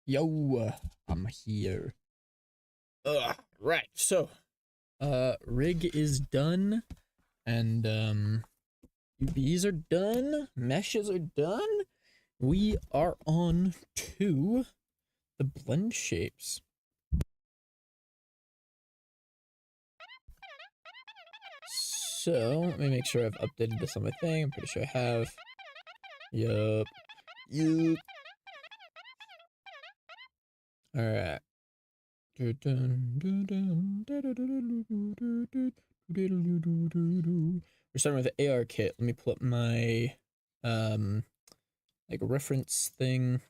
Yo, I'm here. Right. So, rig is done, and UVs are done, meshes are done. We are on to the blend shapes. So, let me make sure I've updated this on my thing. I'm pretty sure I have. Yup. Yup. Alright. We're starting with the AR kit. Let me pull up my like reference thing.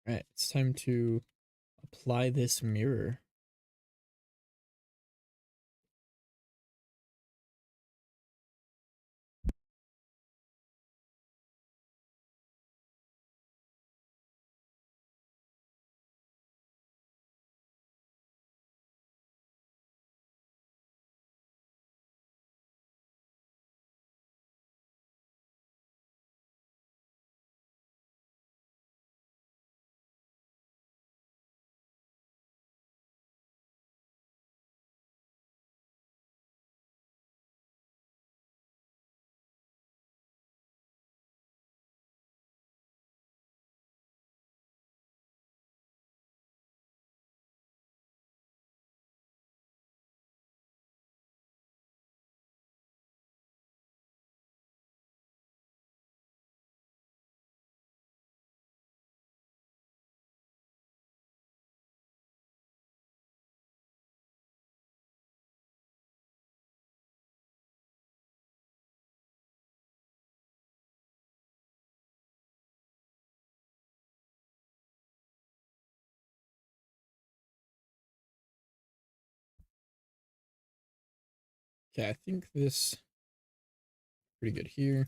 All right, it's time to apply this mirror. Okay, I think this pretty good here.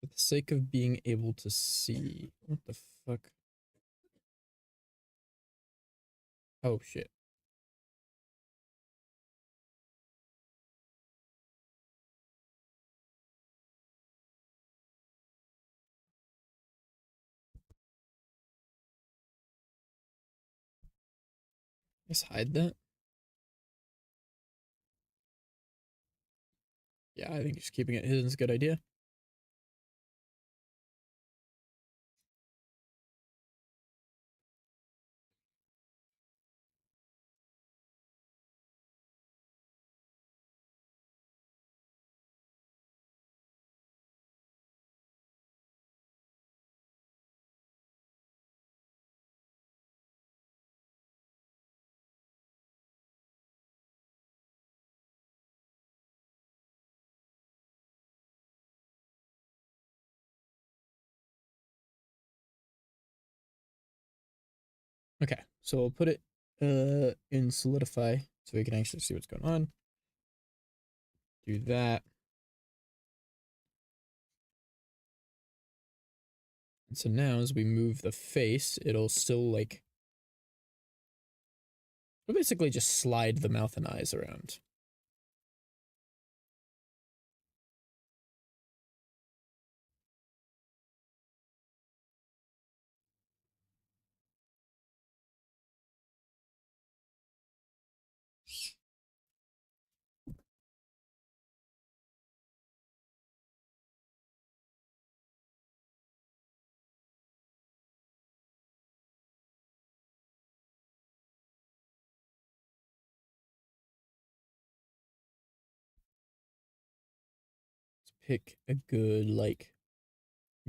For the sake of being able to see. What the fuck? Oh shit. Just hide that. Yeah, I think just keeping it hidden is a good idea. Okay, so we'll put it in solidify so we can actually see what's going on. Do that. And so now as we move the face, it'll still like we'll basically just slide the mouth and eyes around. Let's pick a good like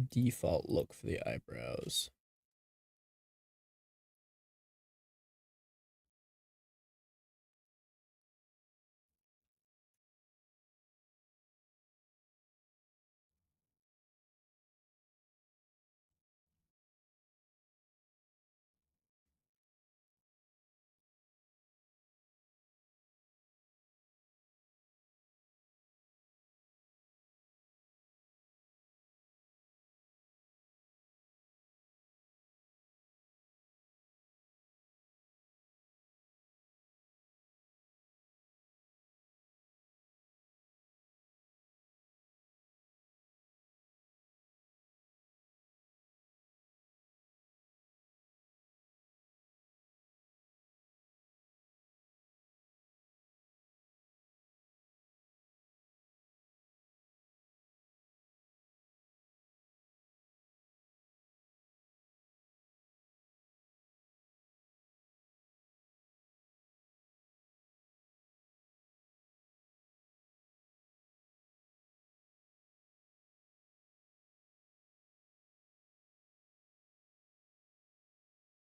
default look for the eyebrows.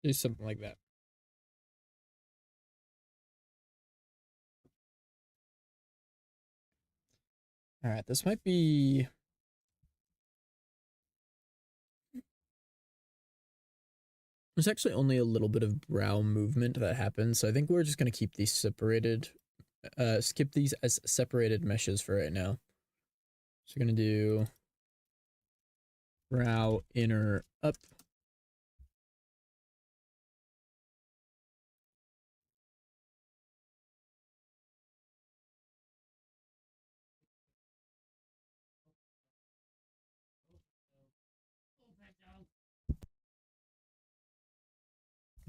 Do something like that. All right, this might be. There's actually only a little bit of brow movement that happens, so I think we're just gonna keep these separated. Skip these as separated meshes for right now. So we're gonna do brow inner up.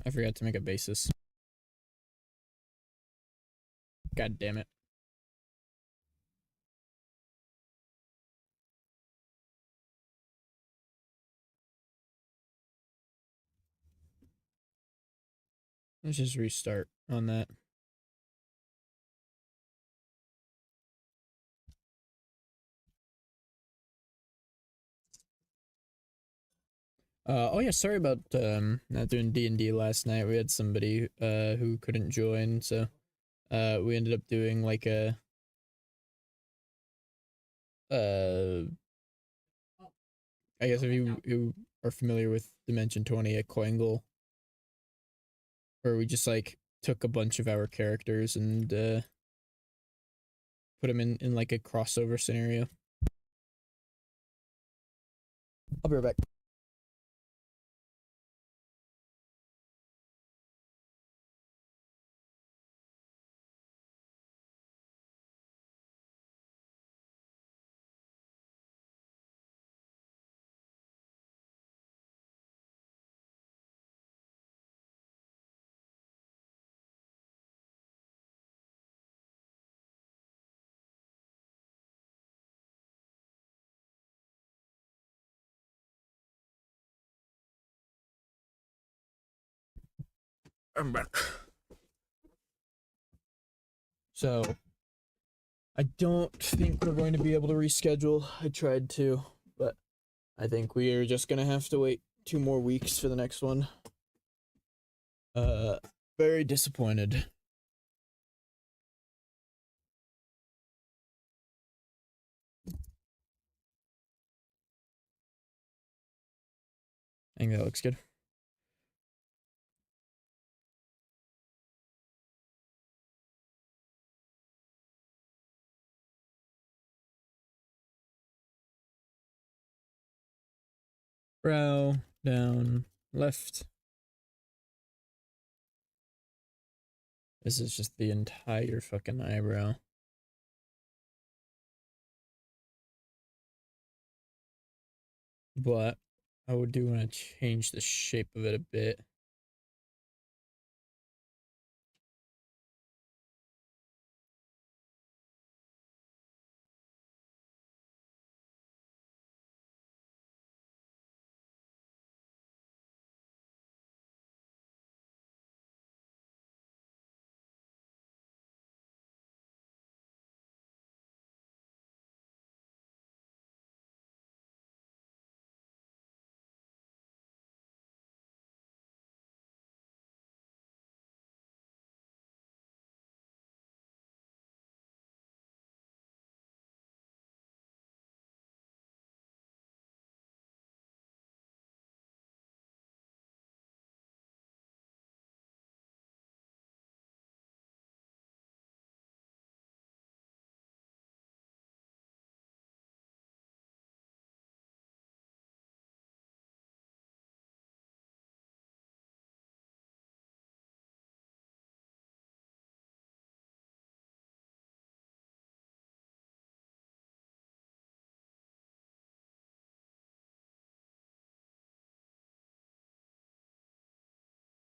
I forgot to make a basis. God damn it. Let's just restart on that. Oh yeah, sorry about not doing D&D last night. We had somebody who couldn't join, so we ended up doing like a uh I guess if you are familiar with Dimension 20, a Coingle, where we just like took a bunch of our characters and put them in like a crossover scenario. I'll be right back. I'm back. So I don't think we're going to be able to reschedule. I tried to, but I think we are just gonna have to wait 2 more weeks for the next one. Uh, very disappointed. I think that looks good. Brow down left. This is just the entire fucking eyebrow. But I would do want to change the shape of it a bit.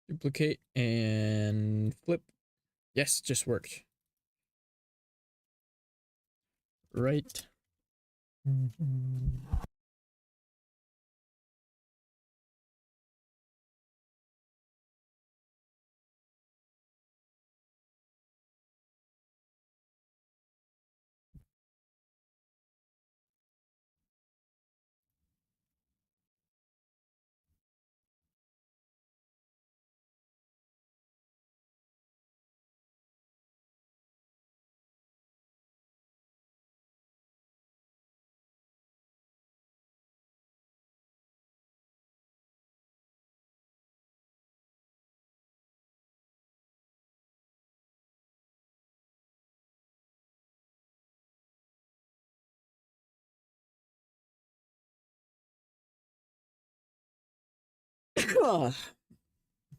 Duplicate and flip. Yes, just worked. Right.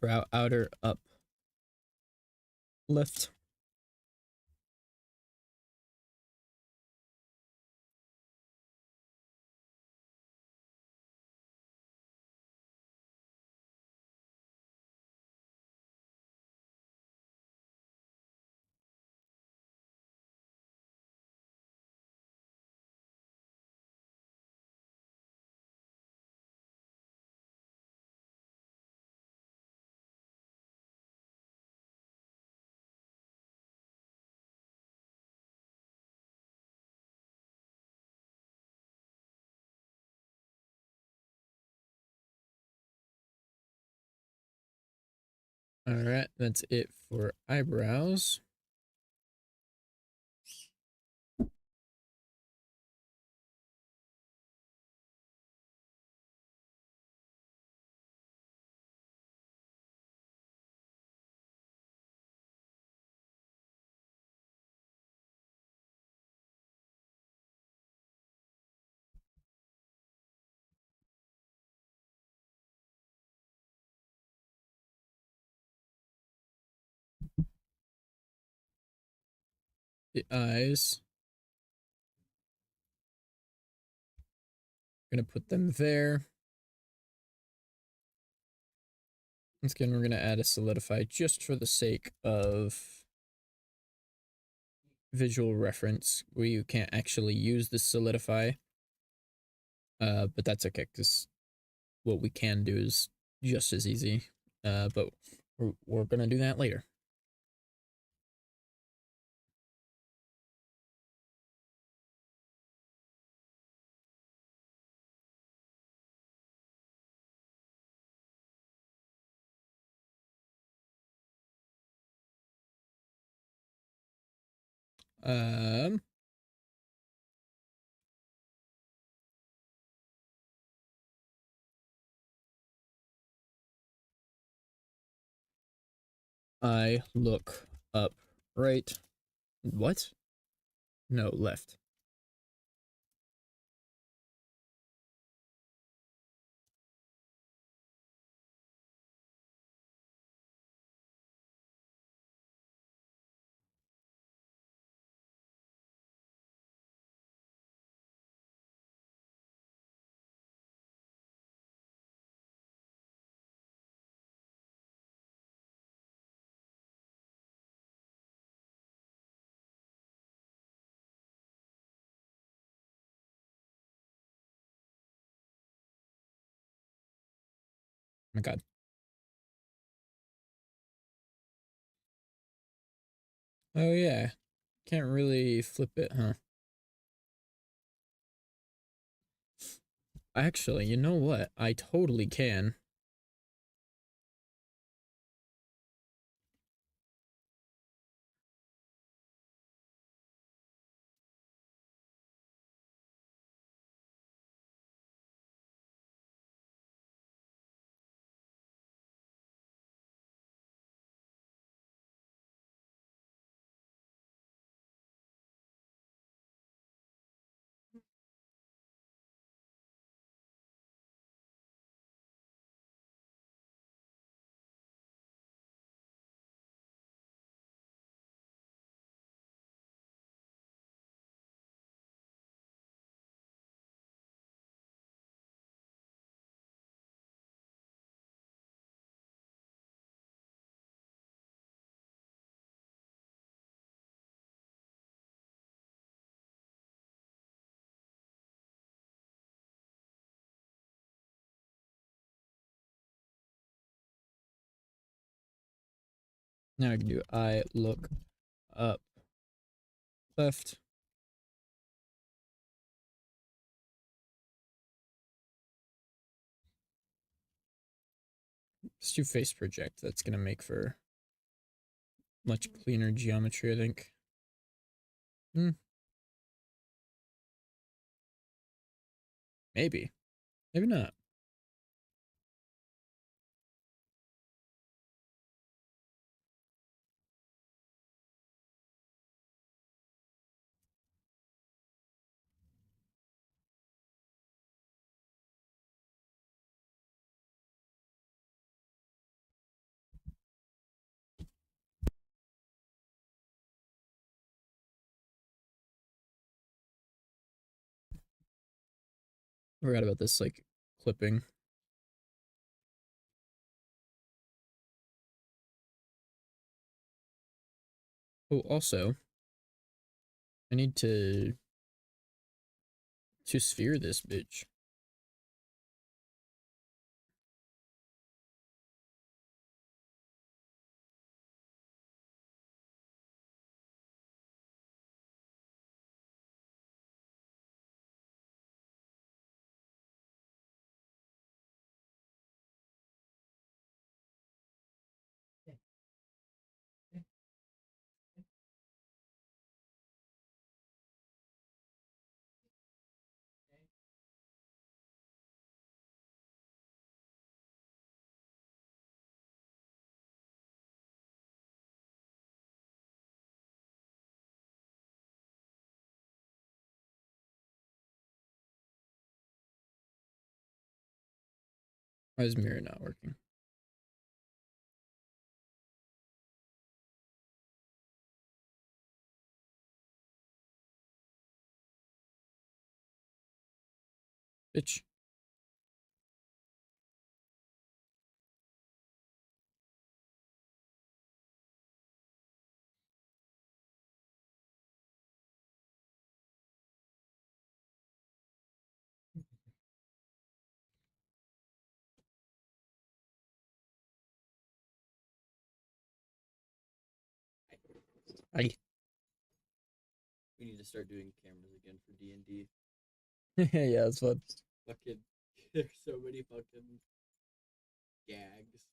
Brow outer up left. All right, that's it for eyebrows. The eyes. Gonna put them there. Once again, we're gonna add a solidify just for the sake of visual reference. We can't actually use the solidify, but that's okay because what we can do is just as easy. But we're gonna do that later. Um, I look up right. What? No, left. Oh my God. Oh yeah. Can't really flip it, huh? Actually, you know what? I totally can. Now I can do I look up left. Let's do face project. That's gonna make for much cleaner geometry, I think. Hmm, maybe. Maybe not. Forgot about this like clipping. Oh, also, I need to sphere this bitch. Why is mirror not working? Bitch. I We need to start doing cameras again for D&D. yeah, that's what. Fucking, there's so many fucking gags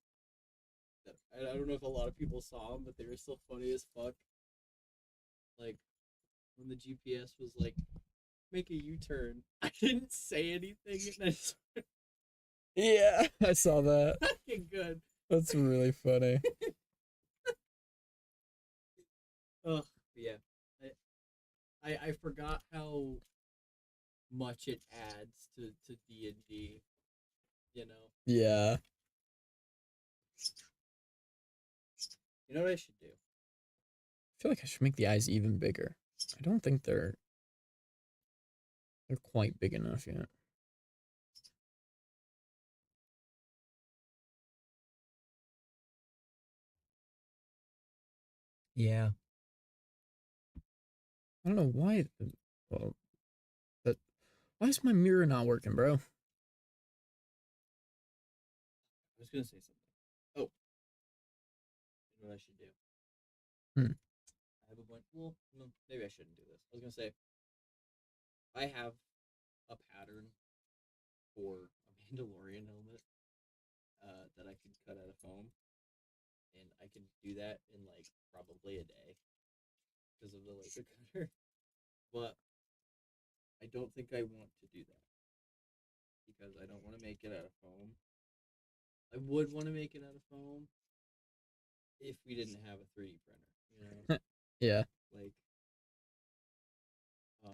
that I don't know if a lot of people saw them, but they were still funny as fuck. Like when the GPS was like, make a U-turn. I didn't say anything, and I just Yeah, I saw that. fucking good. That's really funny. Ugh, yeah. I forgot how much it adds to D&D. You know. Yeah. You know what I should do? I feel like I should make the eyes even bigger. I don't think they're quite big enough yet. Yeah. I don't know why. Well, that why is my mirror not working, bro? I was gonna say something. Oh, you know what I should do? Hmm. I have a bunch. Well, no, maybe I shouldn't do this. I was gonna say I have a pattern for a Mandalorian helmet that I could cut out of foam, and I could do that in like probably a day because of the laser cutter. But I don't think I want to do that because I don't want to make it out of foam. I would want to make it out of foam if we didn't have a 3D printer, you know, Yeah. like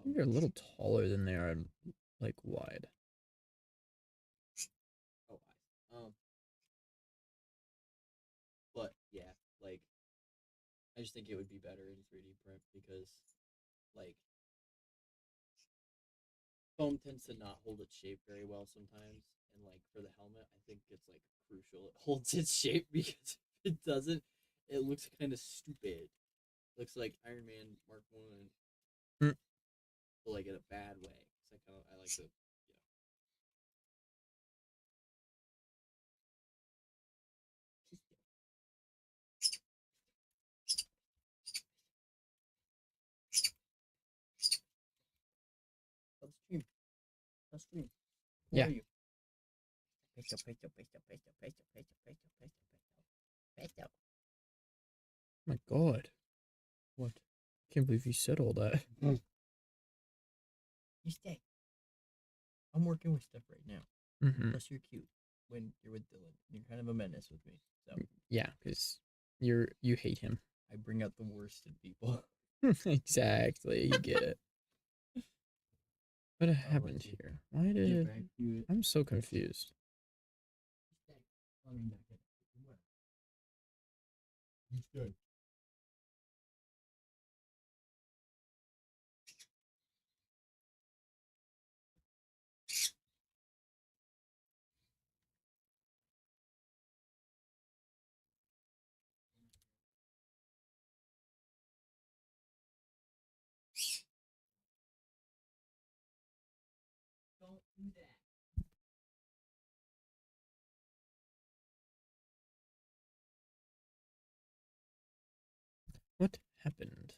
You're a little taller than they are, like wide. oh but yeah, like I just think it would be better in 3D print because like foam tends to not hold its shape very well sometimes, and like for the helmet, I think it's like crucial it holds its shape because if it doesn't, it looks kind of stupid. Looks like Iron Man Mark One, Mm. but like in a bad way. Cause I like to, Upstream, upstream. Where Yeah. are you? Pecho, pecho, pecho, pecho, pecho, pecho, pecho, pecho, pecho, pecho. My God. What? Can't believe you said all that. You stay. I'm working with stuff right now. Mm-hmm. Plus, you're cute when you're with Dylan. You're kind of a menace with me. So Yeah, because you hate him. I bring out the worst in people. Exactly. You get it. What happened you here? Why get did back to it. I'm so confused? Stay. You stay. What happened?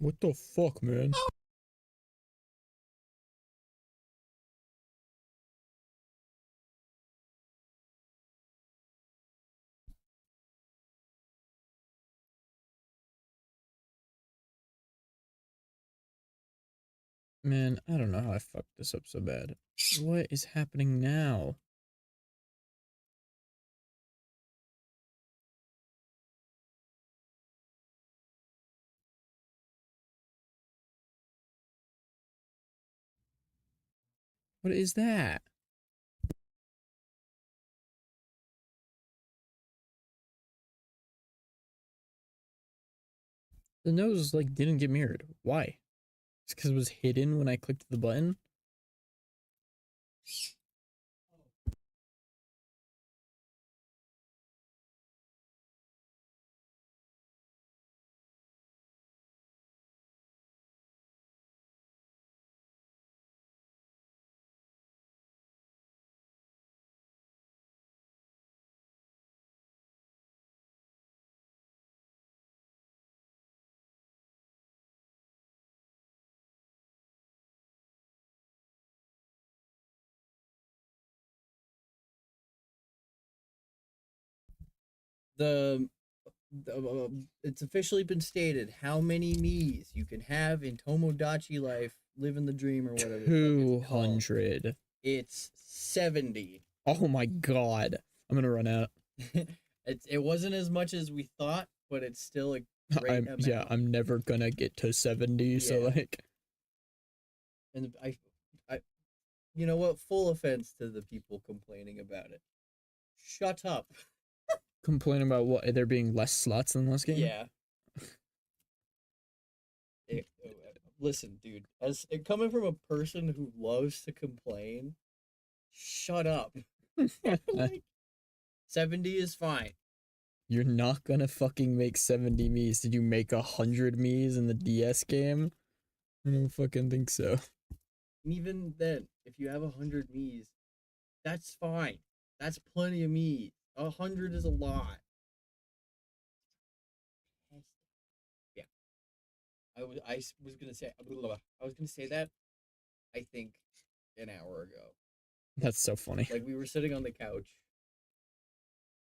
What the fuck, man? Man, I don't know how I fucked this up so bad. What is happening now? What is that? The nose like didn't get mirrored. Why? It's because it was hidden when I clicked the button. The, it's officially been stated how many Miis you can have in Tomodachi Life, Living the Dream, or whatever the fuck it's called. 200. It's 70. Oh my god. I'm gonna run out. It wasn't as much as we thought, but it's still a great amount. Yeah, I'm never gonna get to 70, so Yeah. like And I, you know what? Full offense to the people complaining about it. Shut up. complain about what there being less slots in this game. Yeah. Listen, dude. As coming from a person who loves to complain, shut up. Like, 70 is fine. You're not gonna fucking make 70 Miis. Did you make 100 Miis in the DS game? I don't fucking think so. Even then, if you have 100 Miis, that's fine. That's plenty of Miis. 100 is a lot. Yeah. I was gonna say I was gonna say that I think an hour ago. That's so funny. Like we were sitting on the couch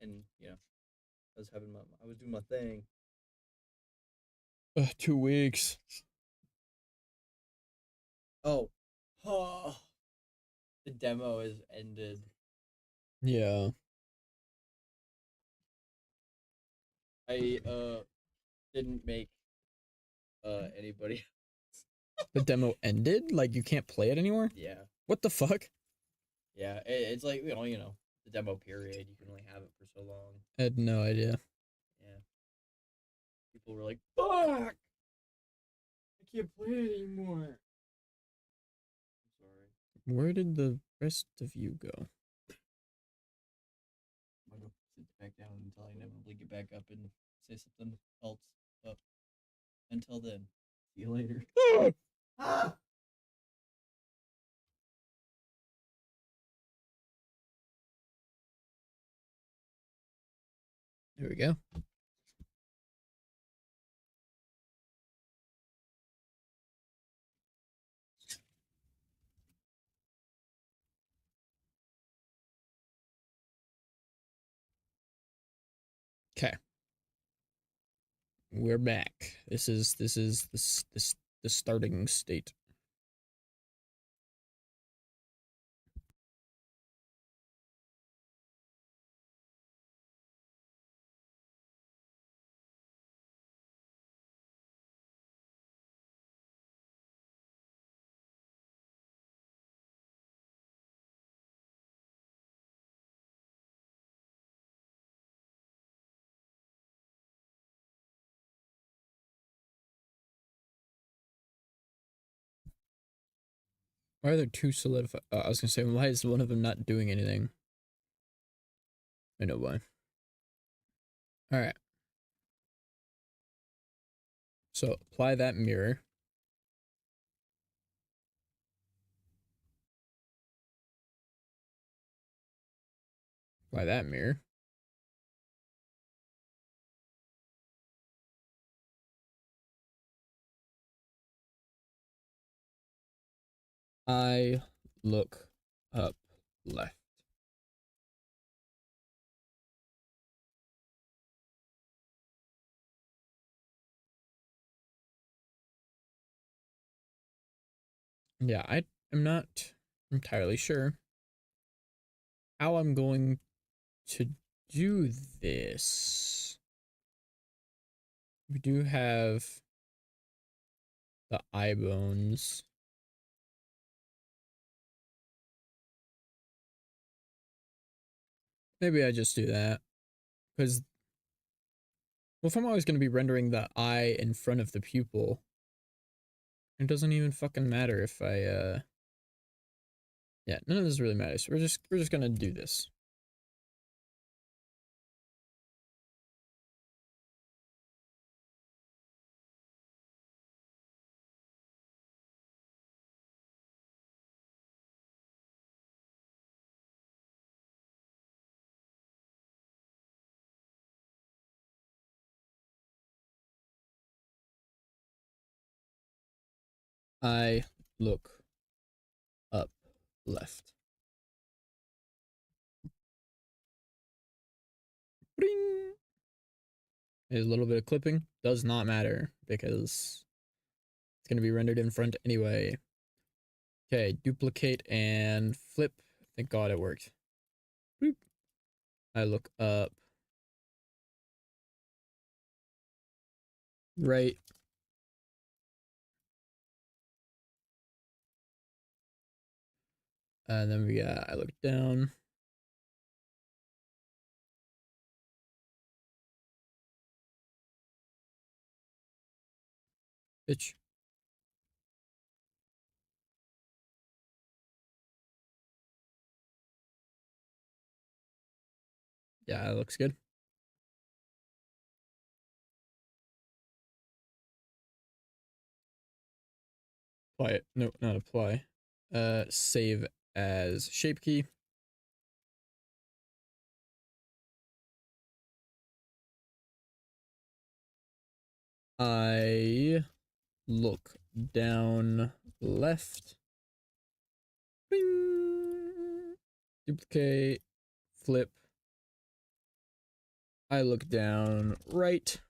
and I was doing my thing. 2 weeks. Oh. Oh. The demo has ended. Yeah. I didn't make anybody. The demo ended? Like you can't play it anymore? Yeah. What the fuck? Yeah, it's like the demo period. You can only have it for so long. I had no idea. Yeah. People were like, "Fuck! I can't play it anymore." I'm sorry. Where did the rest of you go? I'm gonna go sit back down until I inevitably get back up and say something else. But until then, see you later. Ah! There we go. Okay, we're back. This the starting state. Why are there two solidified? I was gonna say, why is one of them not doing anything? I know why. All right. So apply that mirror. Apply that mirror. I look up left. Yeah, I am not entirely sure how I'm going to do this. We do have the eye bones. Maybe I just do that. Because, well, if I'm always going to be rendering the eye in front of the pupil, it doesn't even fucking matter if yeah, none of this really matters. We're just gonna do this. I look up left. Bring. A little bit of clipping does not matter because it's gonna be rendered in front anyway. Okay, duplicate and flip. Thank God it worked. Boop. I look up right. And then we got I look down. Bitch. Yeah, that looks good. Apply it. No, not apply. Save as shape key. I look down left. Bing. Duplicate. Flip. I look down right.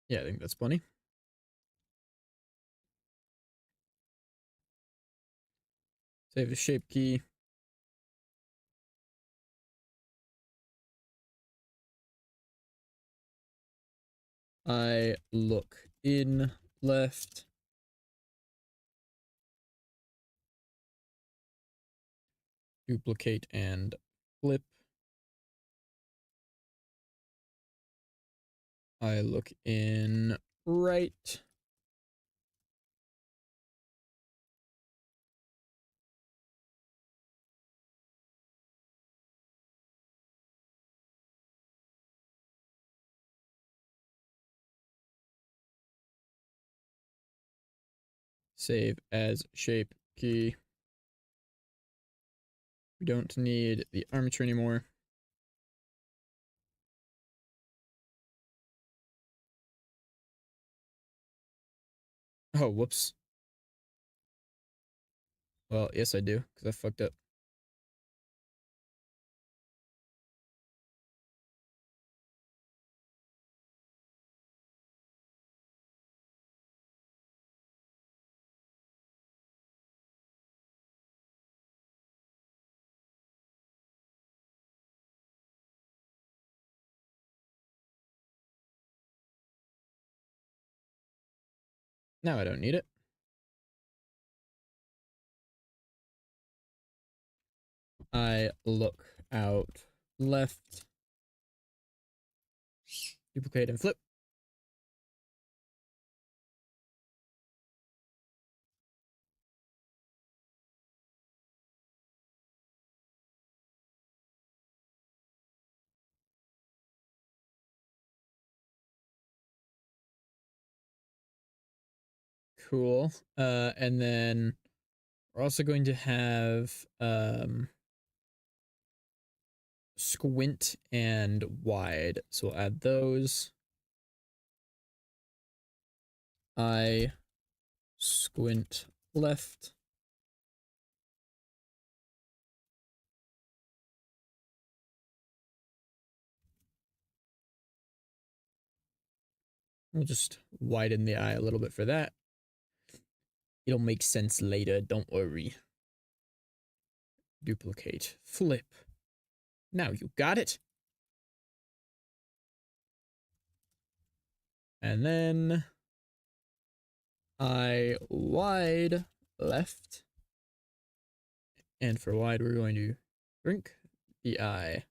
Yeah, I think that's funny. Save the shape key. I look in left. Duplicate and flip. I look in right. Save as shape key. We don't need the armature anymore. Oh, whoops. Well, yes I do, because I fucked up. Now I don't need it. I look out left, duplicate and flip. Cool. And then we're also going to have squint and wide. So we'll add those. I squint left. We'll just widen the eye a little bit for that. It'll make sense later, don't worry. Duplicate, flip. Now you got it. And then I wide left. And for wide, we're going to shrink the eye.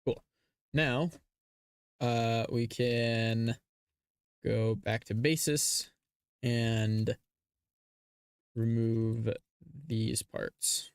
Cool. Now, we can go back to basis and remove these parts.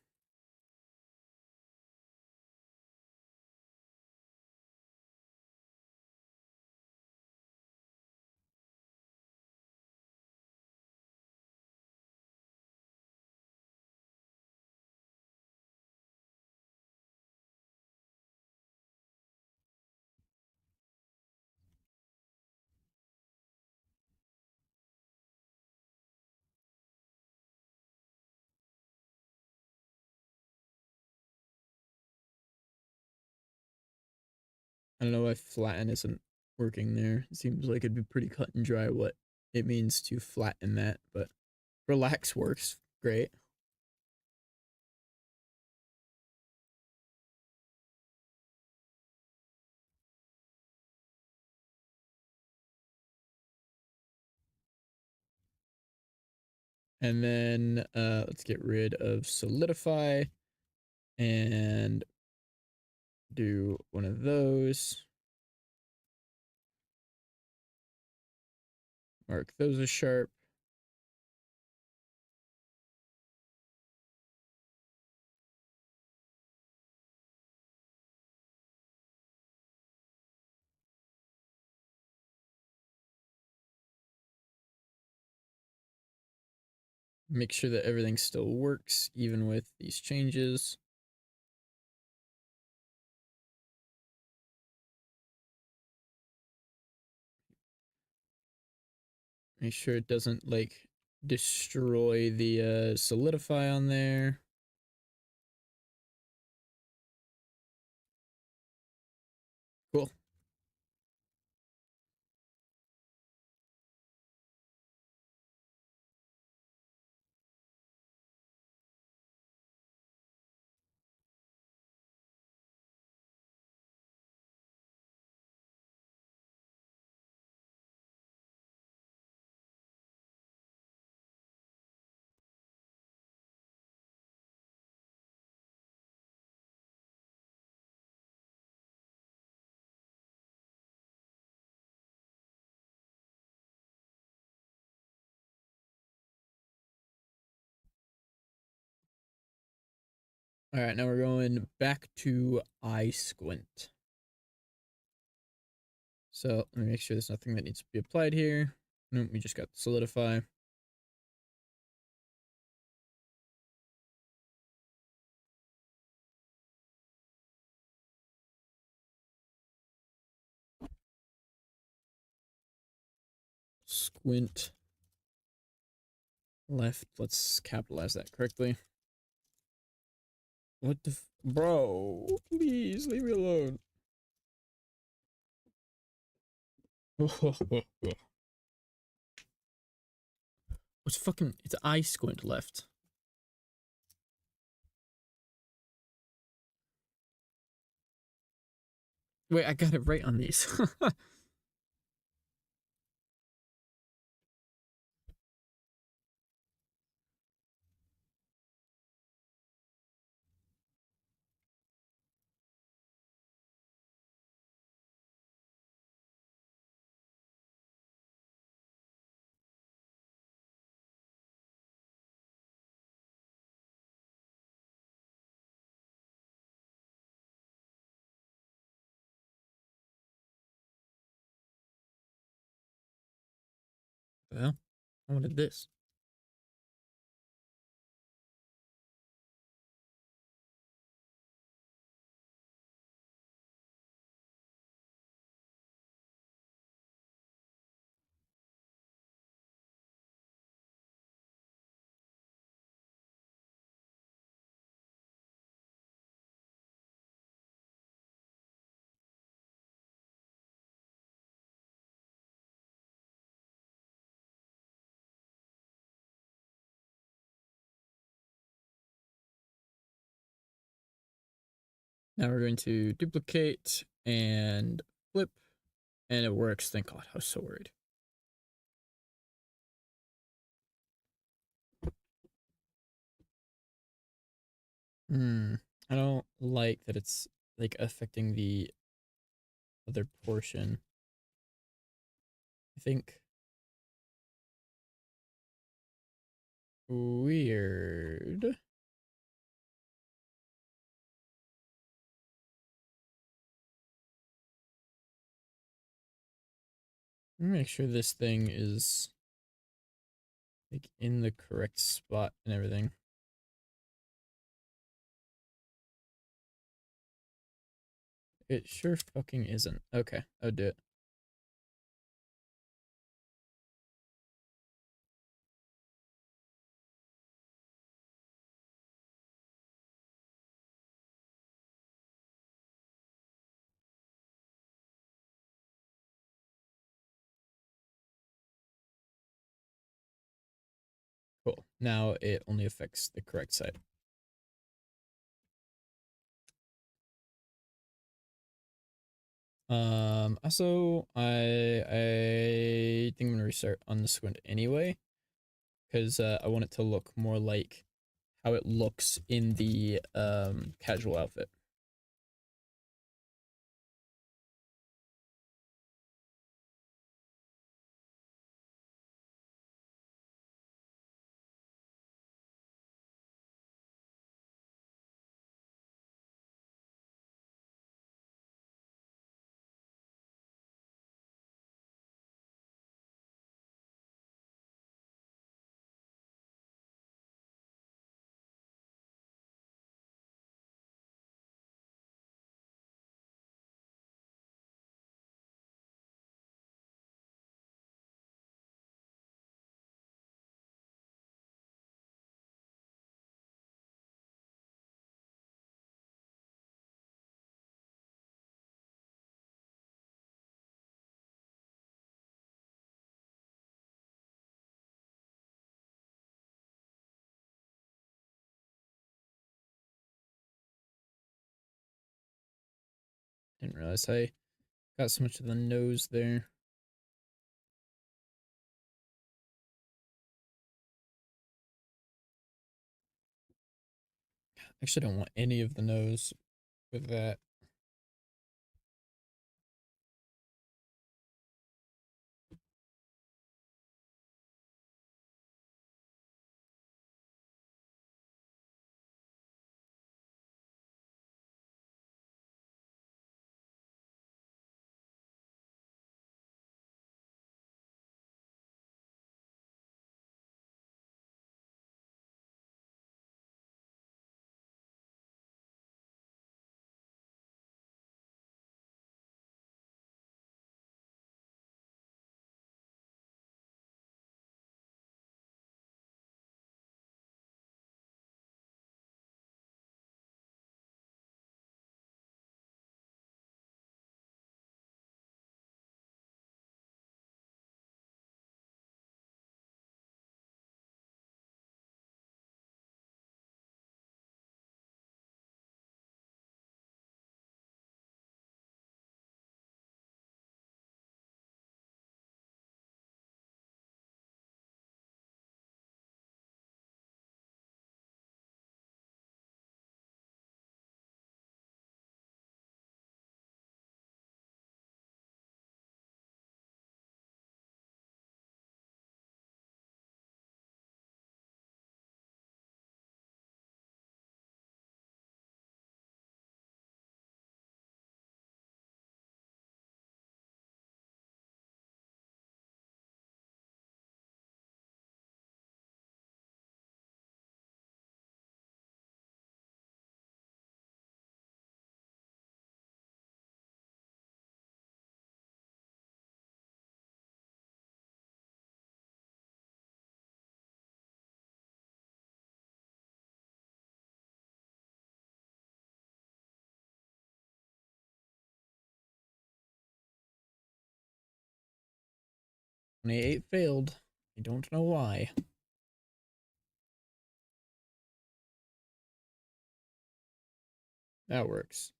I don't know why flatten isn't working there. It seems like it'd be pretty cut and dry what it means to flatten that, but relax works great. And then let's get rid of solidify and do one of those. Mark those as sharp. Make sure that everything still works even with these changes. Make sure it doesn't like destroy the solidify on there. Cool. All right, now we're going back to eye squint. So let me make sure there's nothing that needs to be applied here. Nope, we just got solidify. Squint left. Let's capitalize that correctly. What the bro? Please leave me alone. What's fucking? It's eye squint left. Wait, I got it right on these. Well, I wanted this. Now we're going to duplicate and flip, and it works. Thank God. I was so worried. I don't like that it's like affecting the other portion. I think weird. Let me make sure this thing is like in the correct spot and everything. It sure fucking isn't. Okay, I'll do it. Cool. Now it only affects the correct side. Also, I think I'm gonna restart on the squint anyway, because I want it to look more like how it looks in the casual outfit. Didn't realize I got so much of the nose there. Actually, don't want any of the nose with that. 28 failed. I don't know why. That works.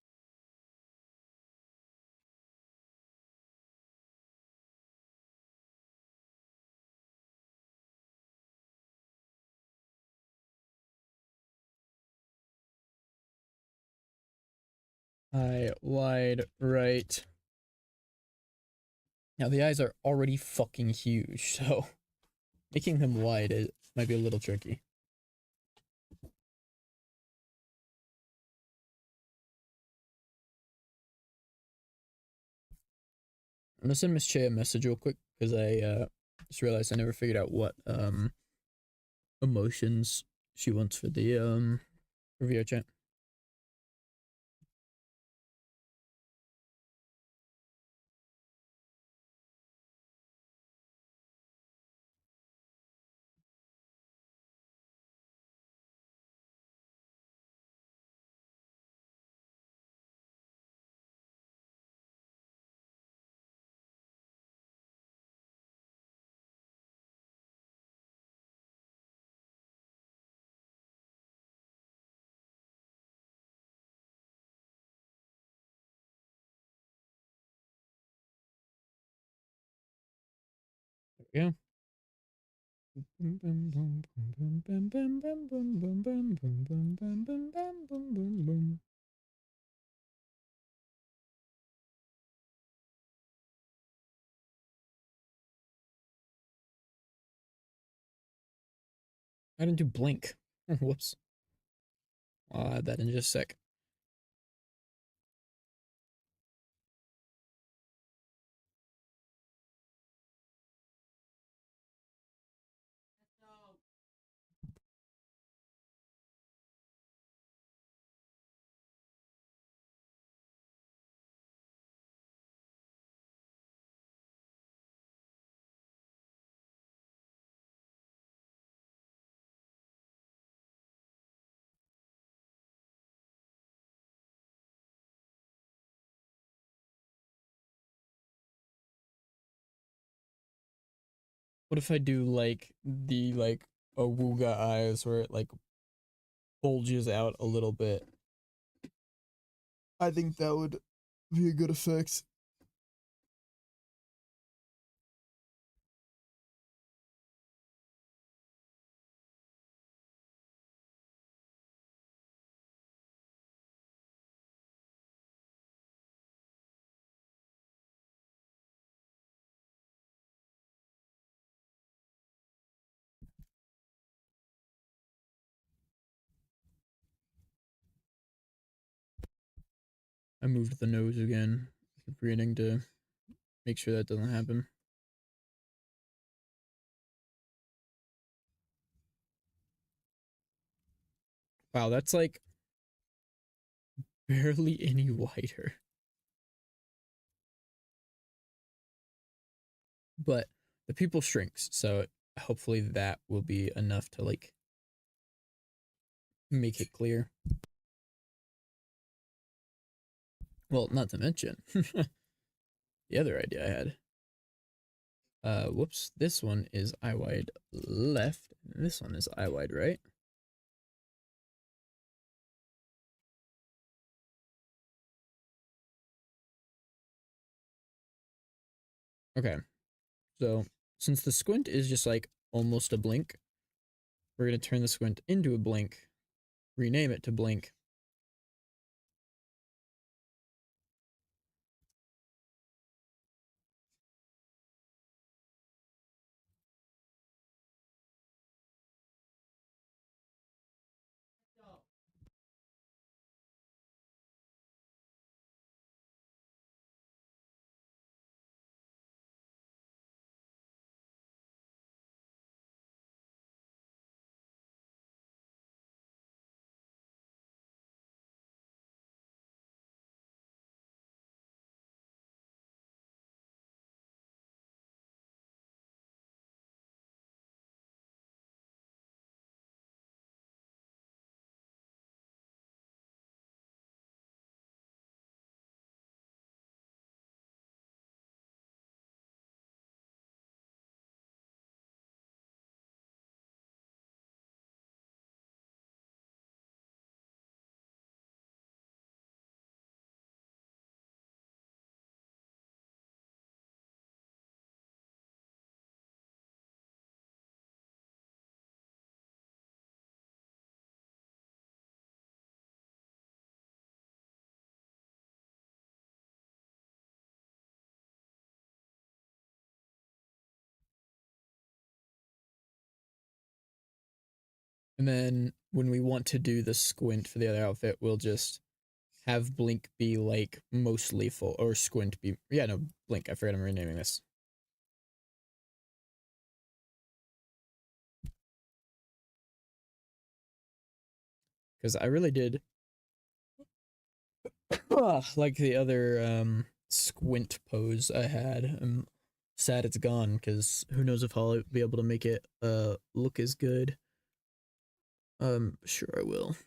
High, wide, right. Now the eyes are already fucking huge, so making them wide might be a little tricky. I'm gonna send Miss Che a message real quick because I just realized I never figured out what emotions she wants for the review chat. Yeah. I didn't do blink. Whoops. I'll add that in just a sec. What if I do like the awooga eyes where it like bulges out a little bit? I think that would be a good effect. I moved the nose again. Keep forgetting to make sure that doesn't happen. Wow, that's like barely any wider. But the pupil shrinks, so hopefully that will be enough to like make it clear. Well, not to mention the other idea I had. Whoops, this one is eye wide left, and this one is eye wide right. Okay, so since the squint is just like almost a blink, we're gonna turn the squint into a blink, rename it to blink. And then when we want to do the squint for the other outfit, we'll just have blink be like mostly full, or squint be, yeah, no, blink. I forgot I'm renaming this. Because I really did like the other squint pose I had. I'm sad it's gone because who knows if I'll be able to make it look as good. Sure I will.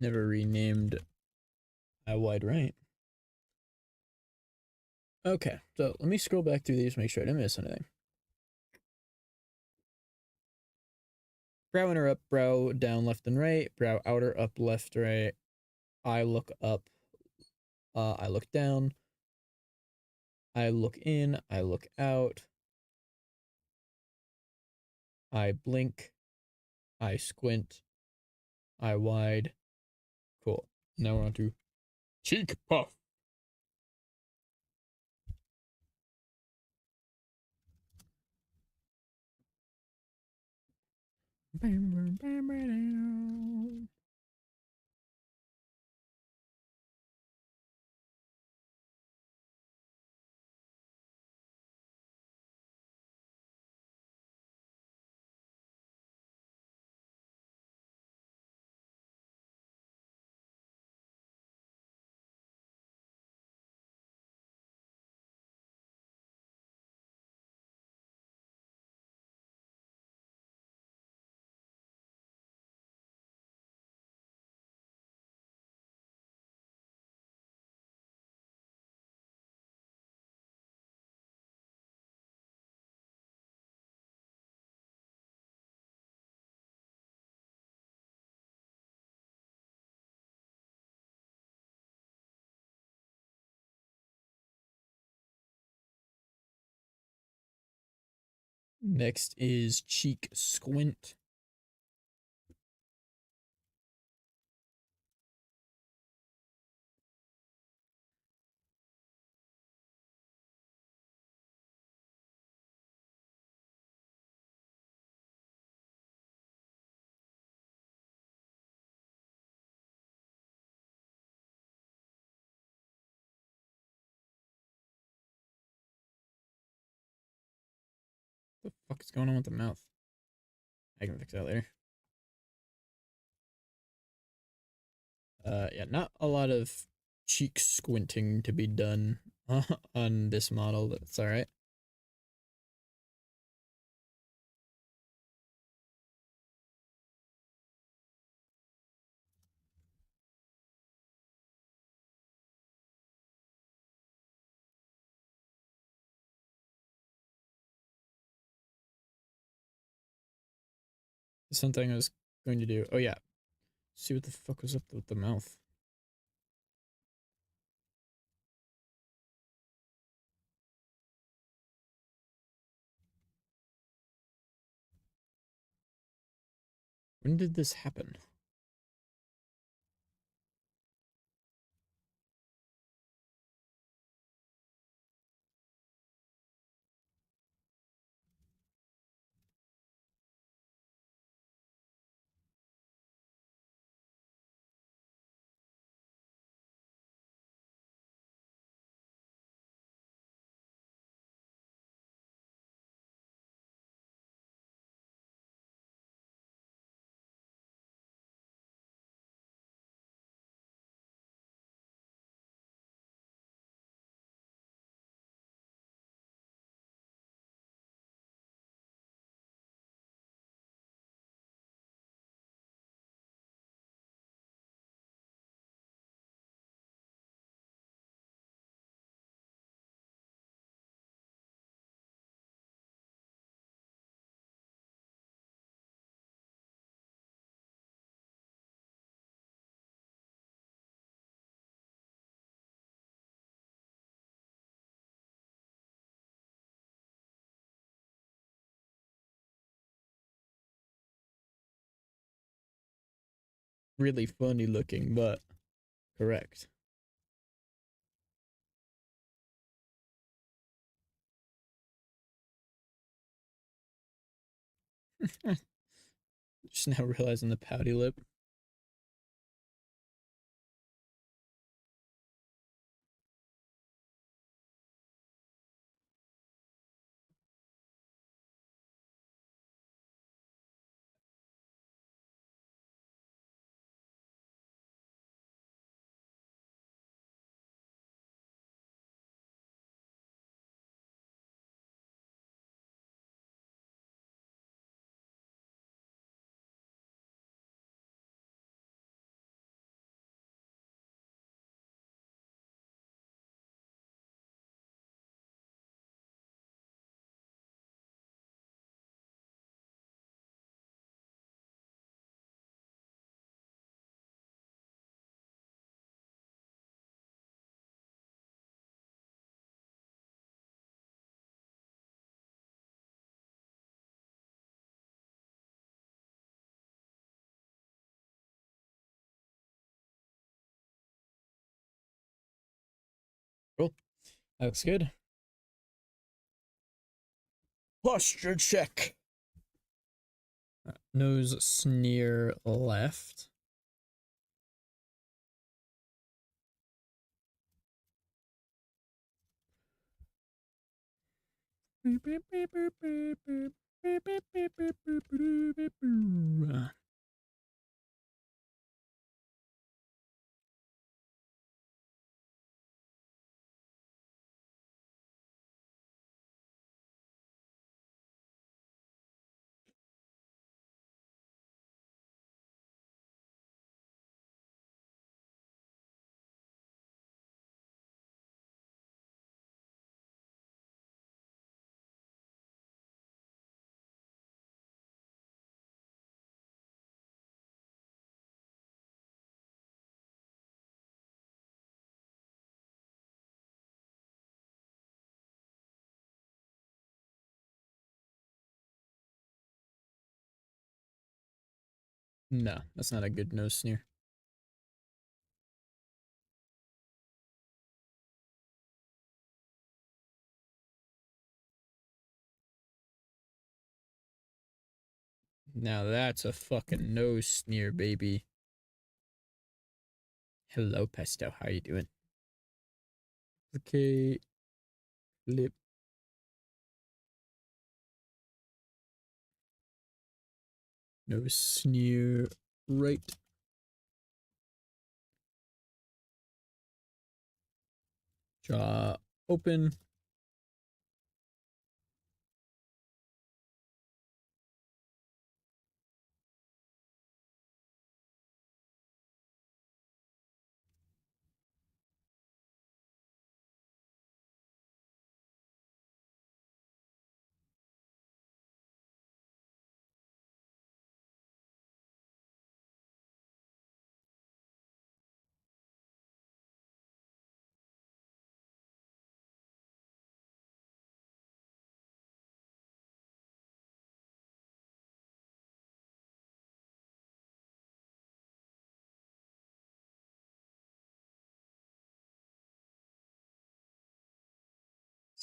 Never renamed I wide right. Okay, so let me scroll back through these, make sure I didn't miss anything. Brow inner up, brow down left and right, brow outer up left right, eye look up, I look down, I look in, I look out, I blink, I squint, I wide. Cool. Now we're on to cheek puff. Next is cheek squint. What the fuck is going on with the mouth? I can fix that later. Yeah, not a lot of cheek squinting to be done on this model, but it's alright. Something I was going to do. Oh yeah. See what the fuck was up with the mouth. When did this happen? Really funny looking, but correct. Just now realizing the pouty lip. Cool. That looks good. Posture check. Nose sneer left. No, that's not a good nose sneer. Now that's a fucking nose sneer, baby. Hello, Pesto. How you doing? Okay. Lip. Nose sneer right. Jaw open.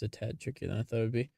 It's a tad trickier than I thought it would be.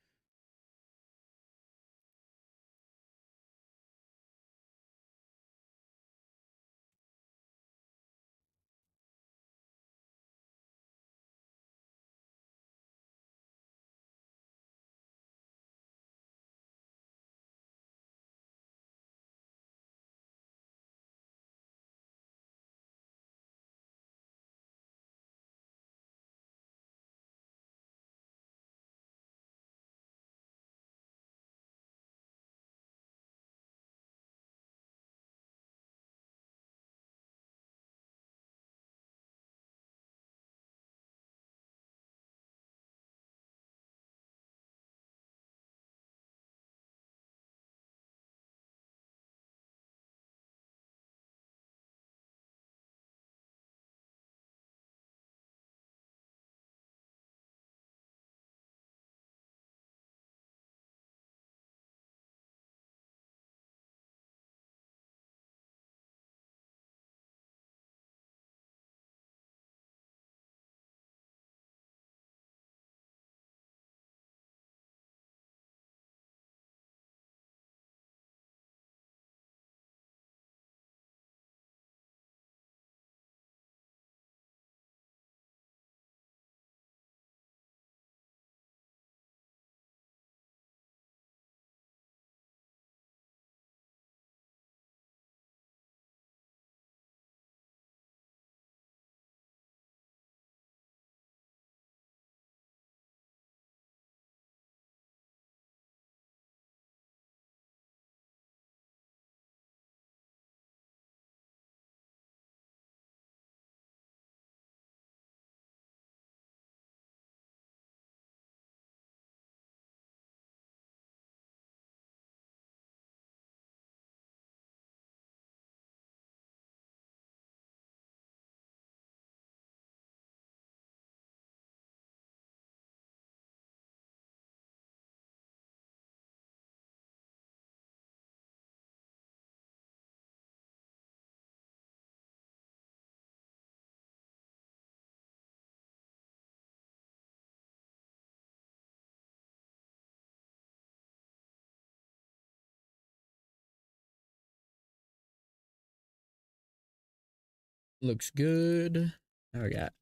Looks good. Now we got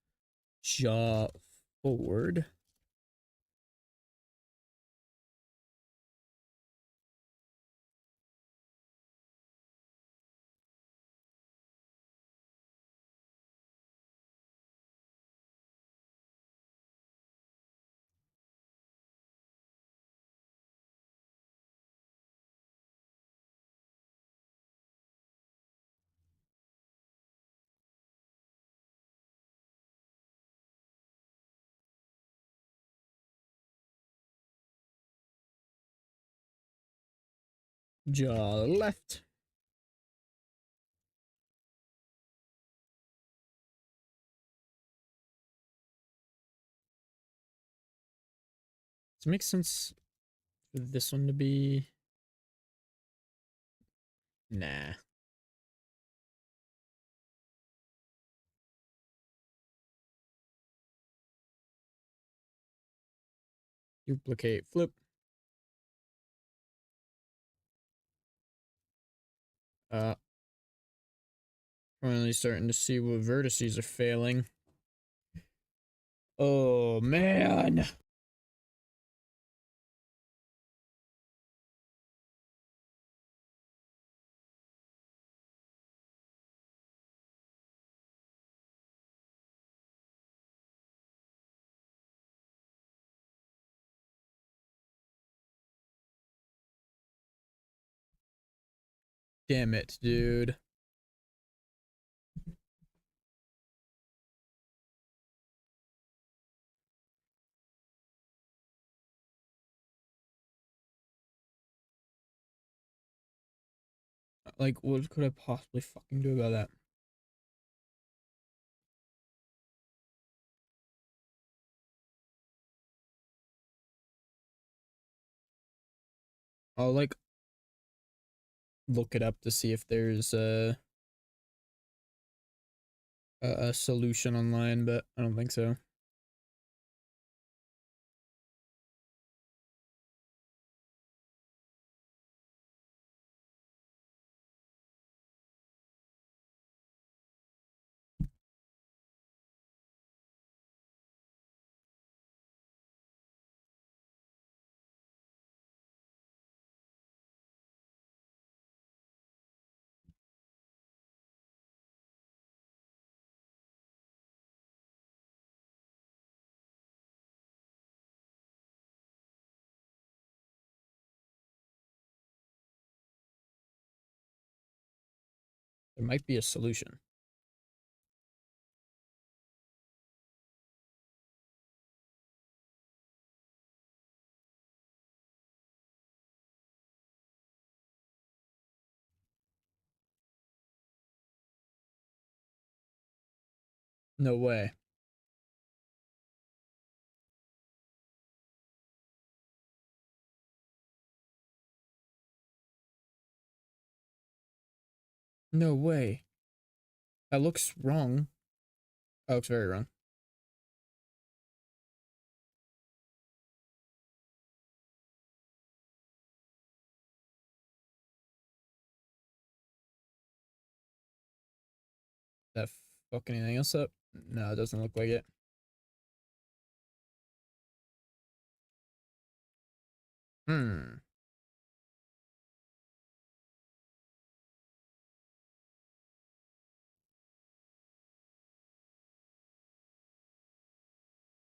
jaw forward. Jaw left. Does it make sense for this one to be? Nah. Duplicate, flip. Finally starting to see what vertices are failing. Oh, man. Damn it, dude. Like, what could I possibly fucking do about that? I'll, like, look it up to see if there's a solution online, but I don't think so. There might be a solution. No way. No way. That looks wrong. That looks very wrong. That fuck anything else up? No, it doesn't look like it. Hmm.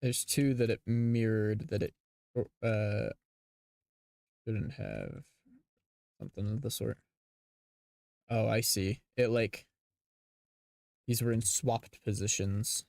There's two that it mirrored that it shouldn't have something of the sort. Oh, I see. It like these were in swapped positions.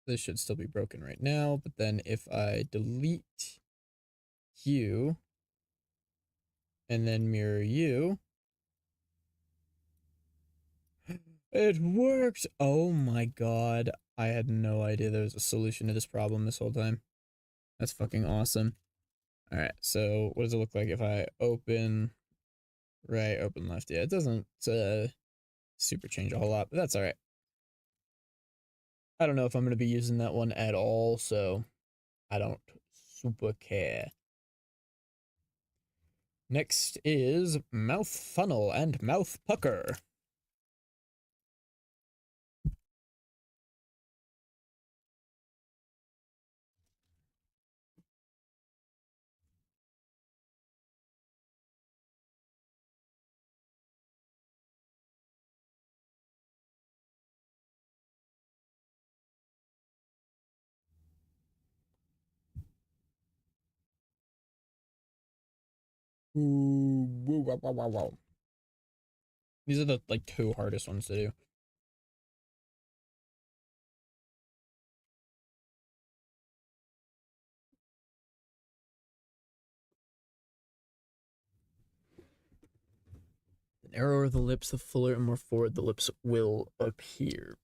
This should still be broken right now, but then if I delete you and then mirror you, it worked. Oh my god. I had no idea there was a solution to this problem this whole time. That's fucking awesome. All right, so what does it look like if I open right, open left? Yeah, it doesn't super change a whole lot, but that's all right. I don't know if I'm going to be using that one at all, so I don't super care. Next is mouth funnel and mouth pucker. Ooh, woo, wow, wow, wow, wow. These are the like two hardest ones to do. The narrower the lips, the fuller and more forward the lips will appear.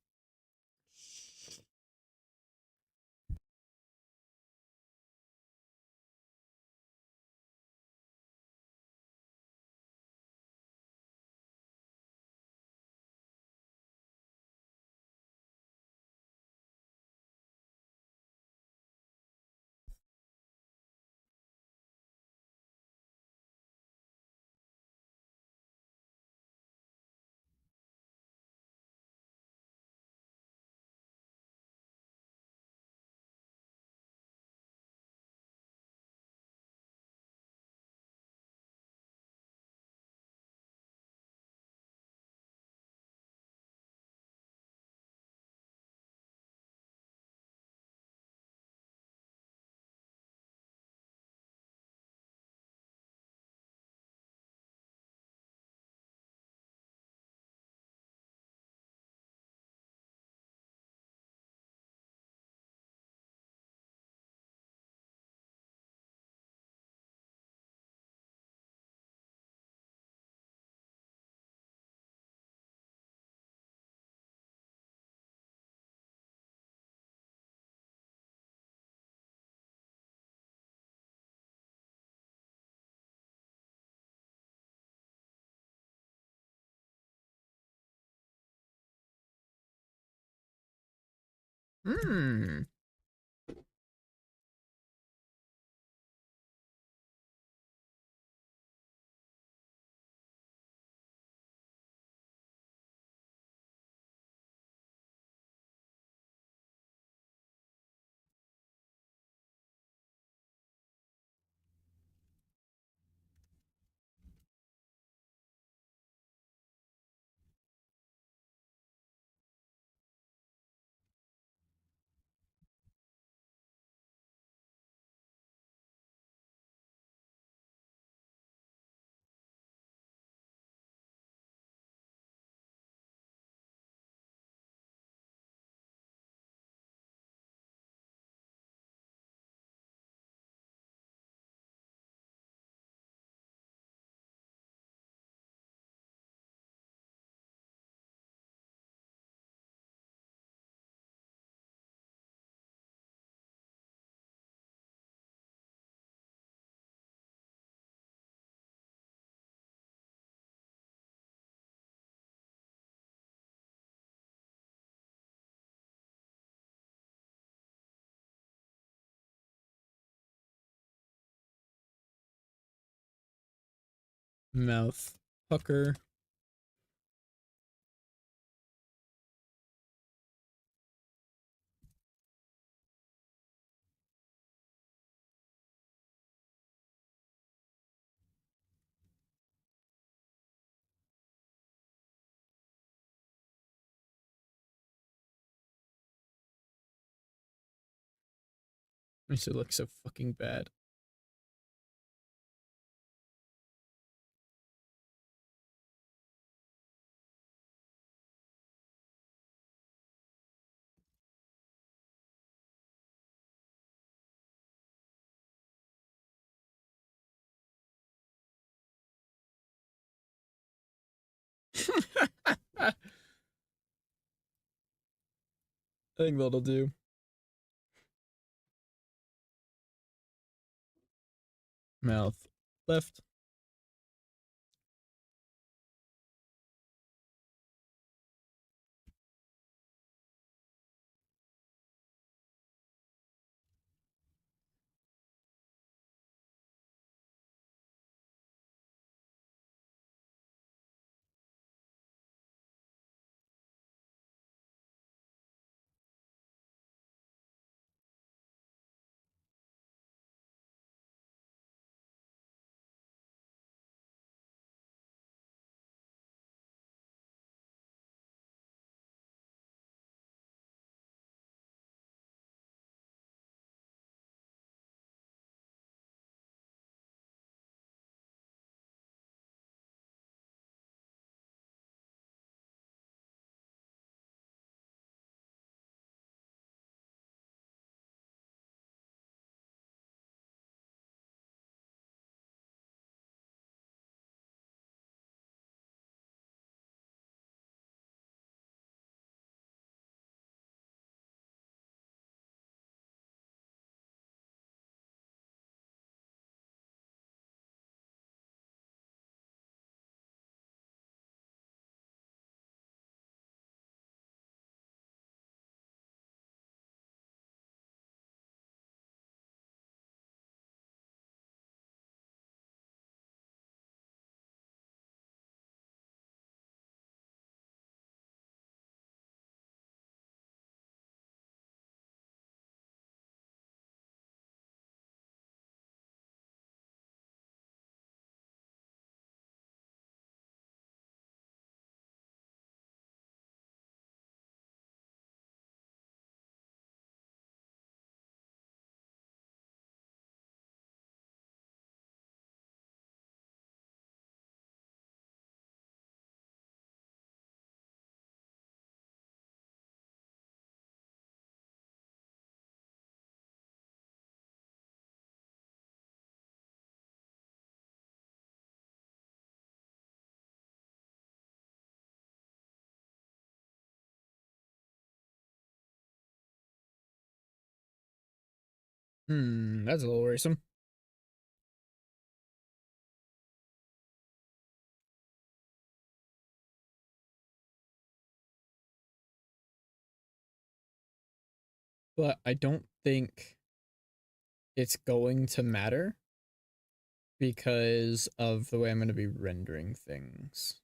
Hmm. Mouth pucker. Makes it look so fucking bad. I think that'll do. Mouth left. That's a little worrisome. But I don't think it's going to matter because of the way I'm going to be rendering things.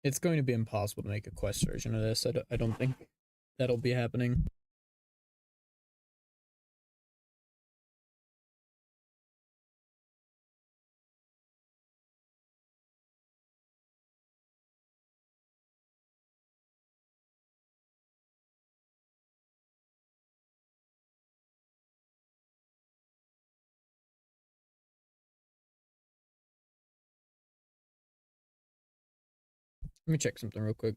It's going to be impossible to make a quest version of this. I don't think that'll be happening. Let me check something real quick.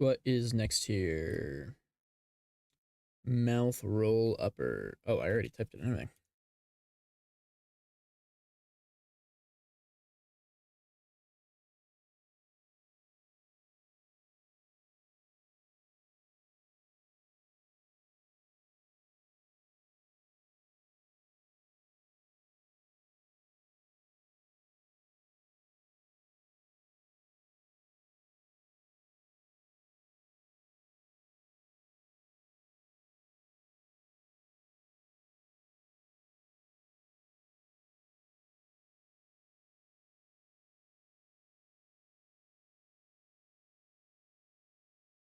What is next here? Mouth roll upper. Oh, I already typed it anyway.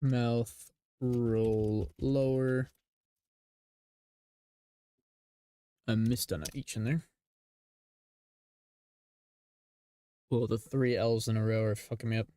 Mouth roll lower. I missed on each in there. Well, the 3 L's in a row are fucking me up.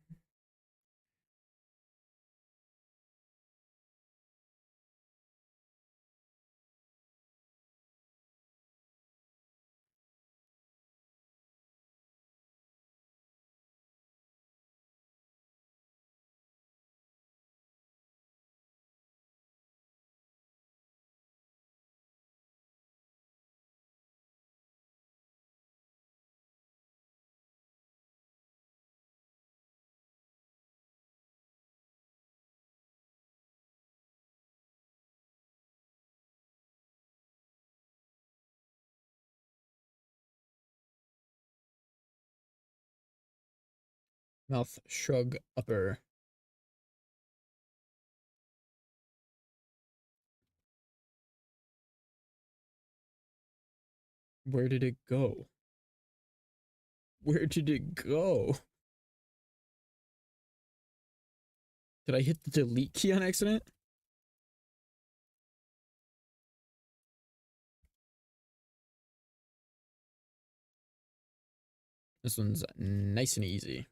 Mouth shrug upper. Where did it go? Where did it go? Did I hit the delete key on accident? This one's nice and easy.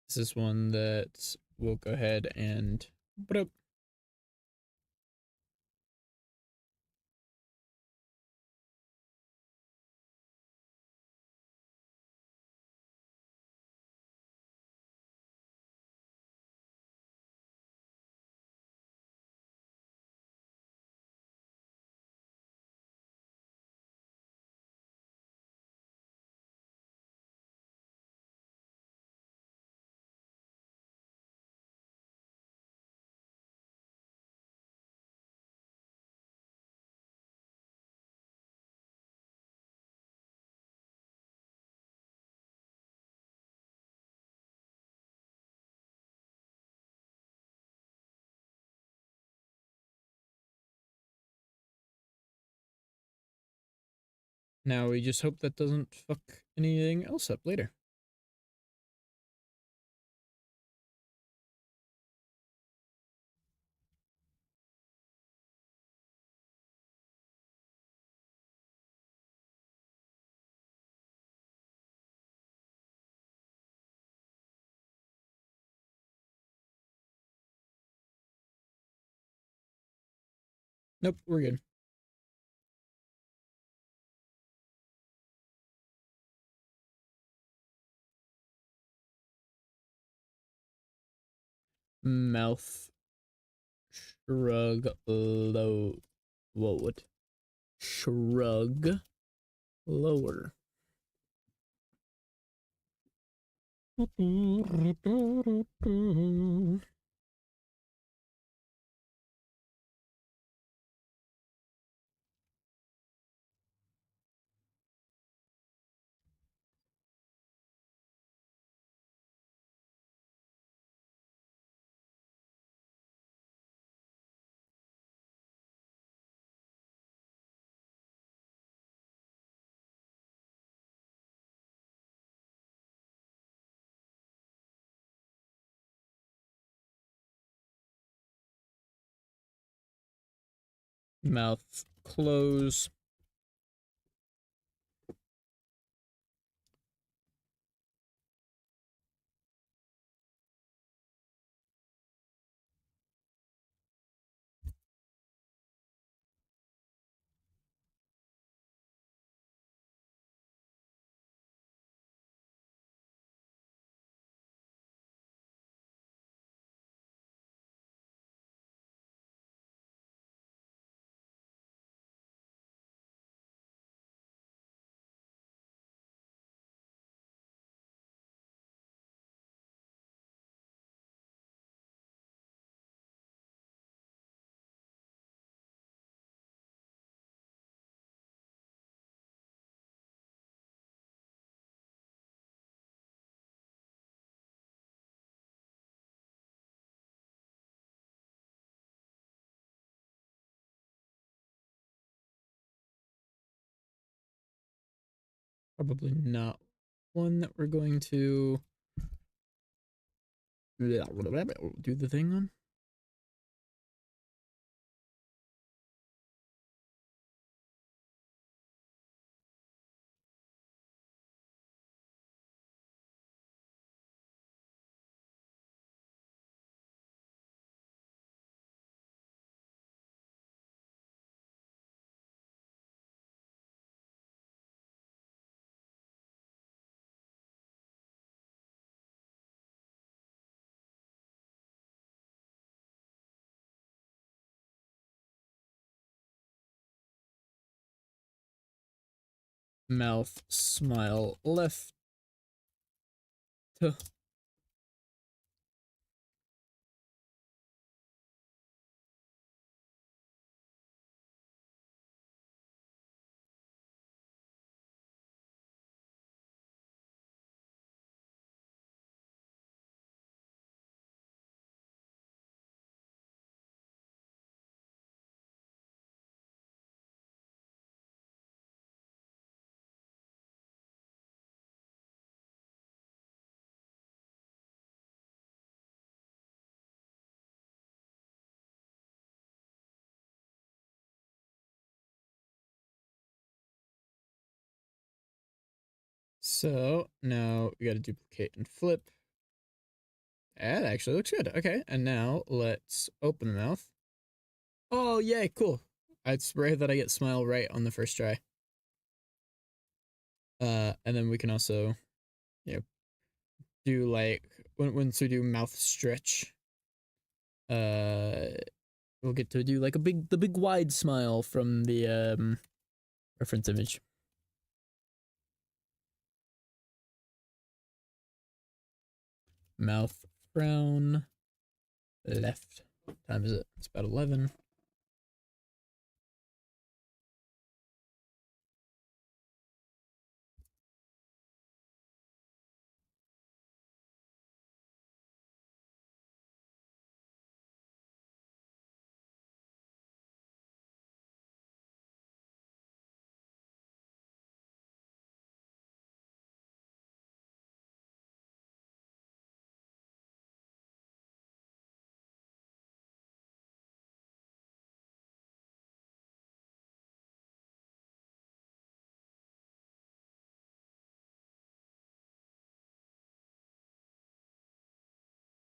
This is one that we'll go ahead and put up. Now we just hope that doesn't fuck anything else up later. Nope, we're good. Mouth shrug low. Whoa, what? Shrug lower. Mouth close. probably not one that we're going to do the thing on. Mouth, smile, left. So now we got to duplicate and flip. That actually looks good. Okay, and now let's open the mouth. Oh, yay, cool. It's rare that I get smile right on the first try. And then we can also, you know, do like once we do mouth stretch, uh, we'll get to do like the big wide smile from the reference image. Mouth frown left. What time is it? It's about 11.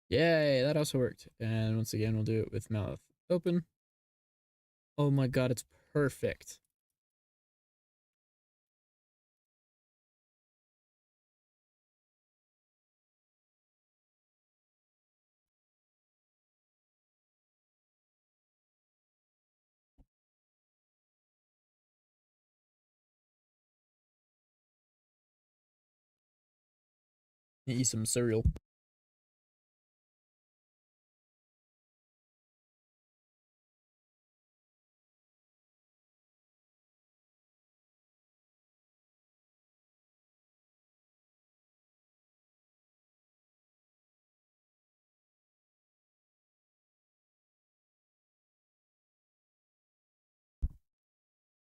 Yay, that also worked. And once again, we'll do it with mouth open. Oh my god, it's perfect. Eat some cereal.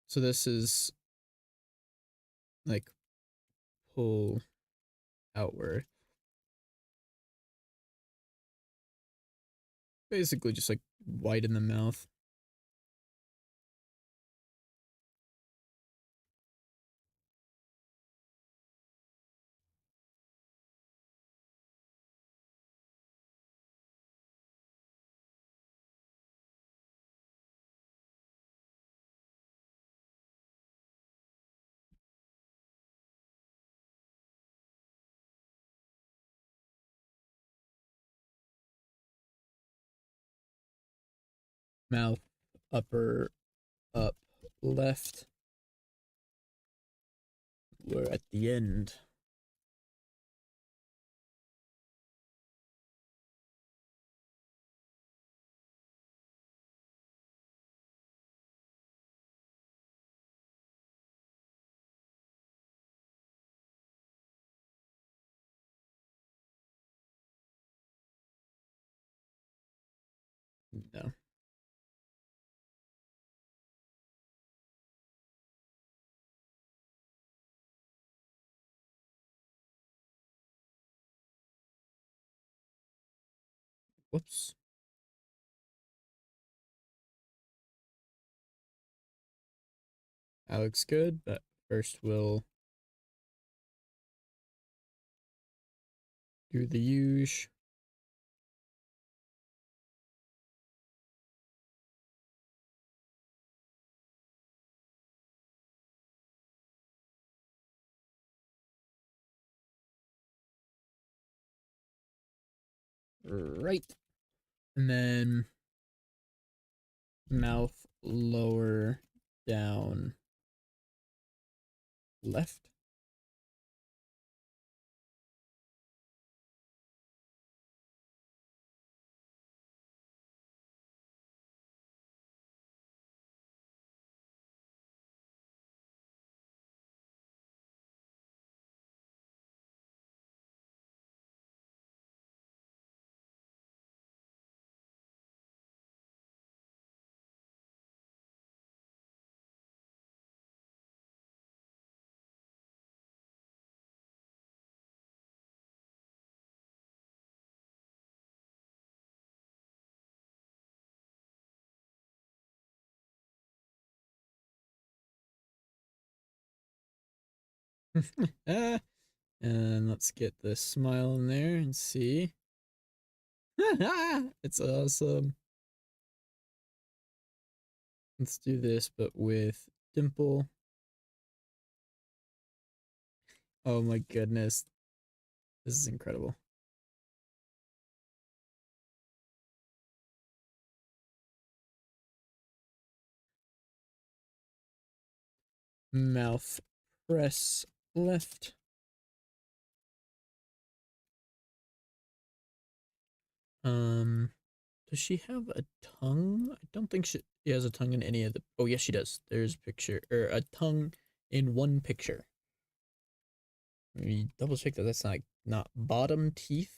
So this is like pull outward. Basically just like widen the mouth. Mouth upper up left. We're at the end. No. Whoops. That looks good, but first we'll do the use. Right. And then mouth lower down left. Ah, and let's get the smile in there and see. It's awesome. Let's do this, but with dimple. Oh my goodness. This is incredible. Mouth press left. Does she have a tongue? I don't think she has a tongue in any of the. Oh yes, she does. There's a picture or a tongue in one picture. Let me double check that that's not bottom teeth.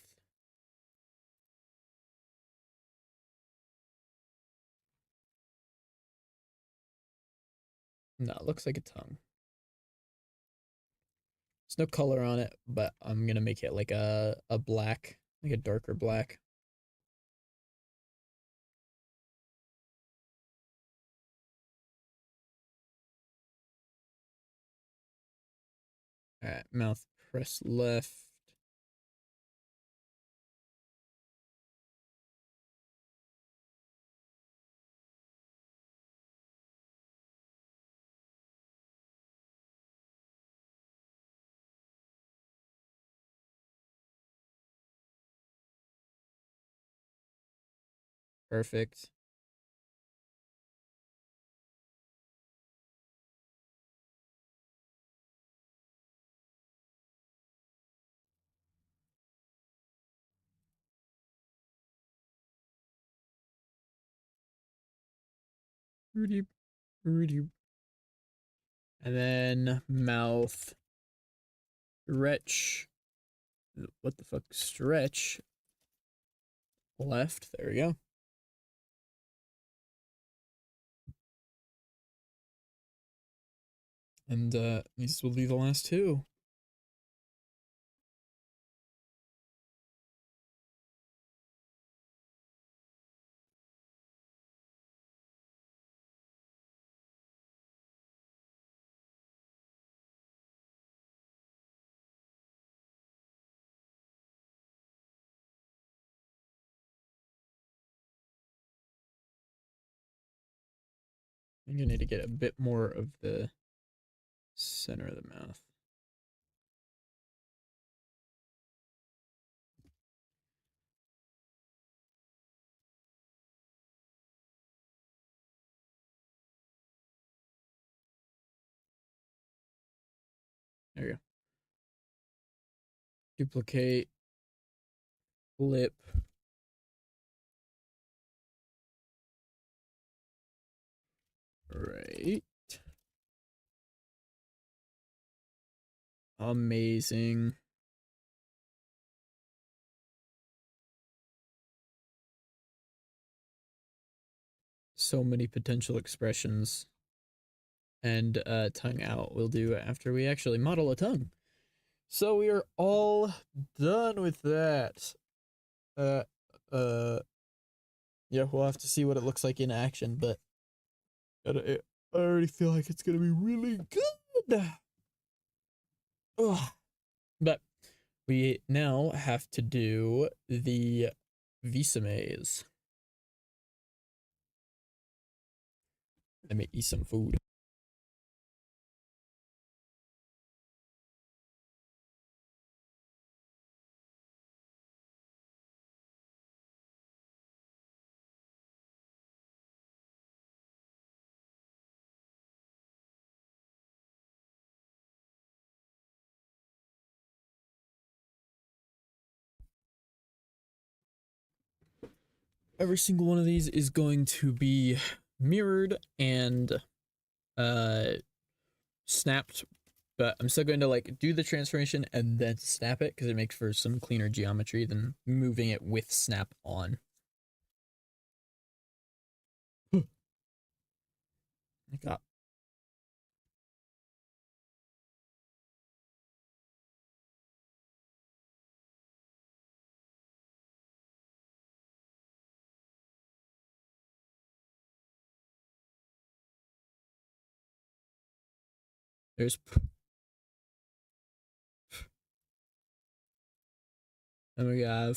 No, it looks like a tongue. There's no color on it, but I'm gonna make it like a black, like a darker black. All right, mouth press left. Perfect. Rudy, Rudy. And then mouth stretch. What the fuck? Stretch left. There we go. And these will be the last two. I'm gonna need to get a bit more of the center of the mouth. There you go. Duplicate, flip. Right. Amazing. So many potential expressions. And tongue out we'll do after we actually model a tongue. So we are all done with that. Uh, yeah, we'll have to see what it looks like in action, but I already feel like it's gonna be really good. Ugh. But we now have to do the Visa maze. Let me eat some food. Every single one of these is going to be mirrored and uh snapped, but I'm still going to like do the transformation and then snap it because it makes for some cleaner geometry than moving it with snap on. I got there's and we got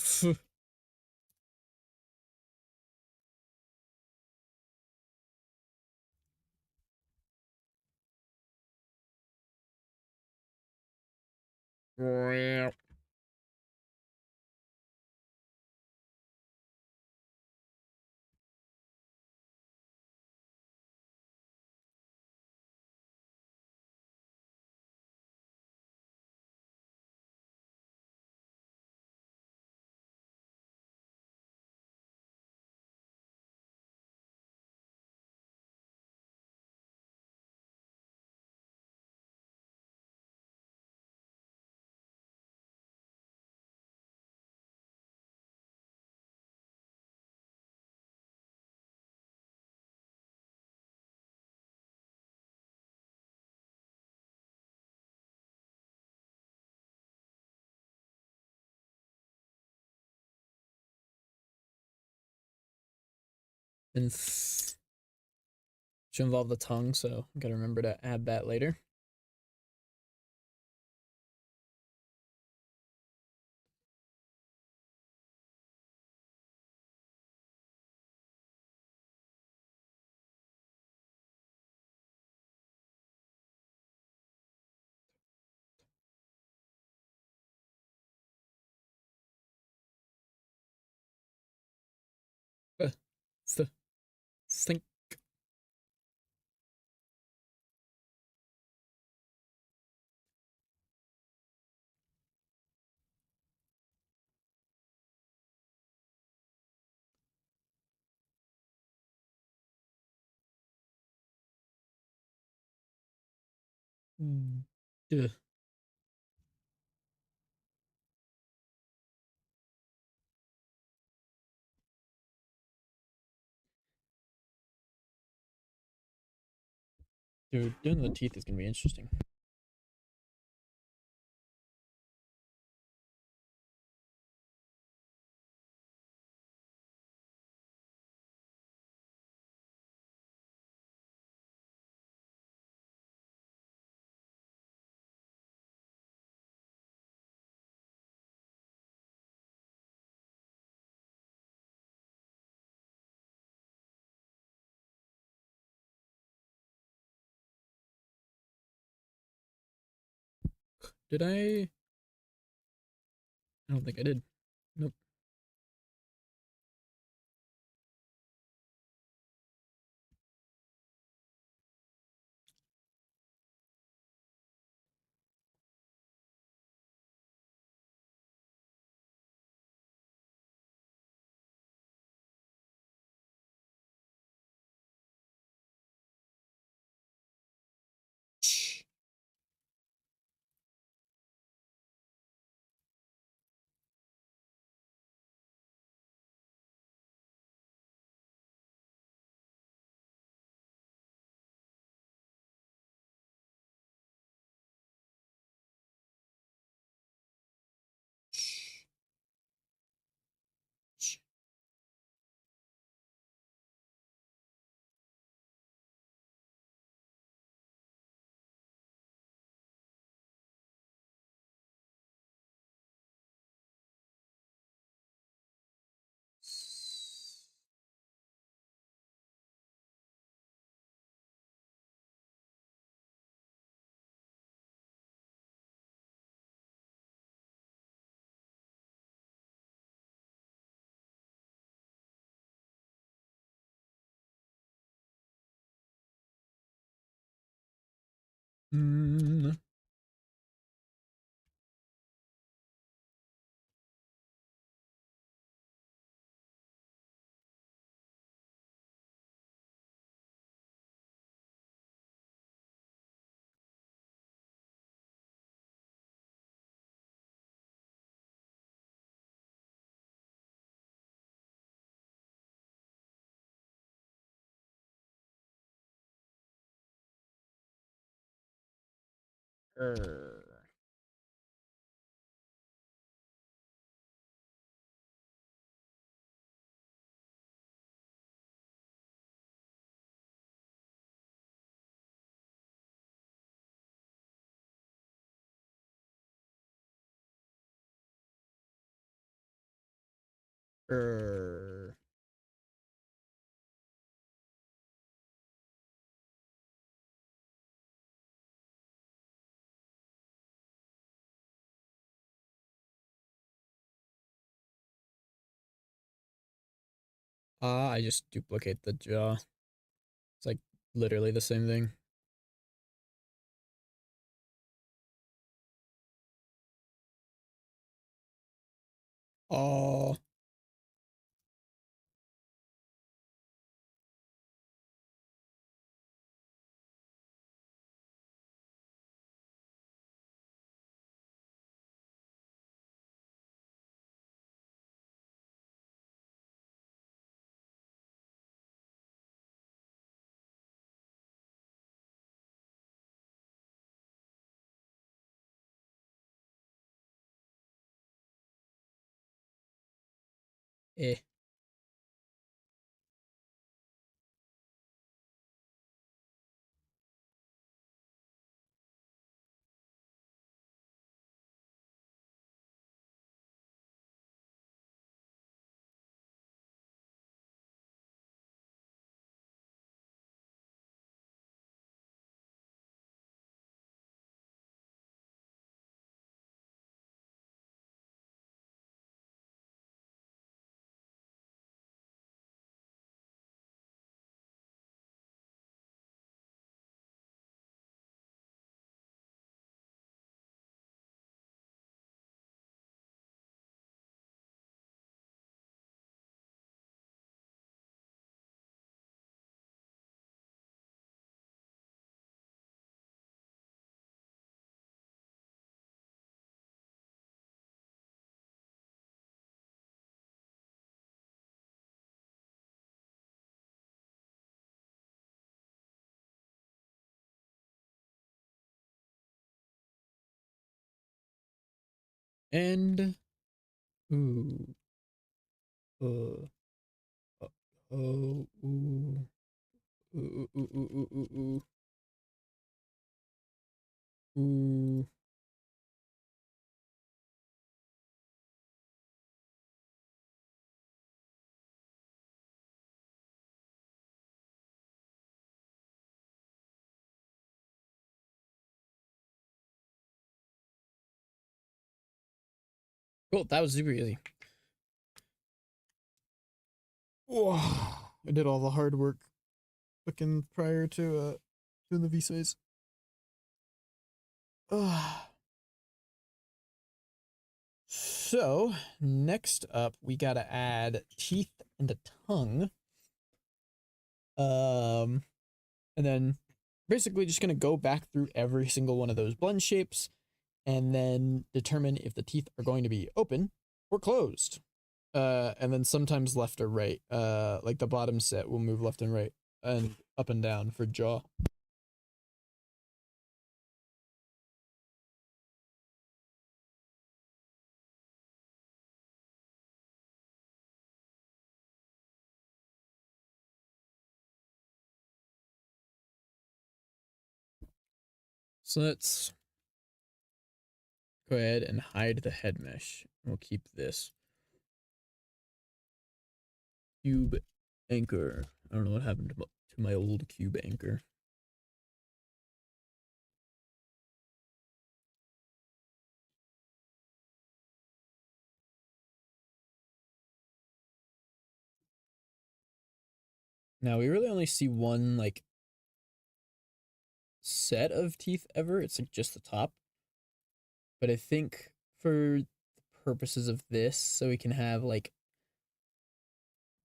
and should involve the tongue, so I gotta remember to add that later. Think. Dude, doing the teeth is gonna be interesting. Did I? I don't think I did. Nope. Mm. Er. I just duplicate the jaw. It's like literally the same thing. Oh, eh. And ooh, uh, uh, oh, ooh, ooh, ooh, ooh, ooh, ooh, ooh, ooh. Cool. That was super easy. Whoa. I did all the hard work looking prior to doing the V-Space. So next up, we gotta add teeth and a tongue. Um, and then basically just gonna go back through every single one of those blend shapes and then determine if the teeth are going to be open or closed. And then sometimes left or right. Like the bottom set will move left and right and up and down for jaw. So let's go ahead and hide the head mesh. We'll keep this cube anchor. I don't know what happened to my old cube anchor. Now we really only see one like set of teeth ever. It's like just the top. But I think for the purposes of this, so we can have like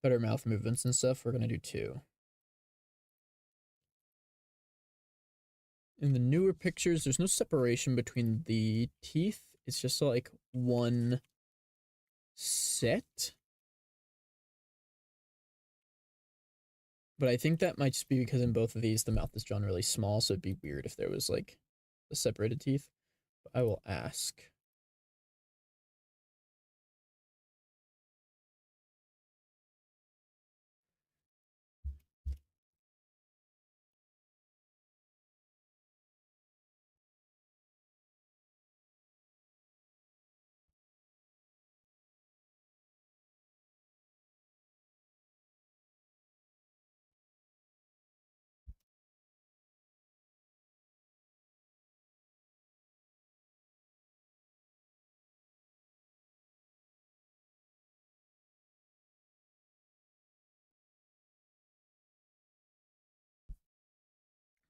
better mouth movements and stuff, we're gonna do two. In the newer pictures, there's no separation between the teeth. It's just like one set. But I think that might just be because in both of these, the mouth is drawn really small, so it'd be weird if there was like the separated teeth. But I will ask.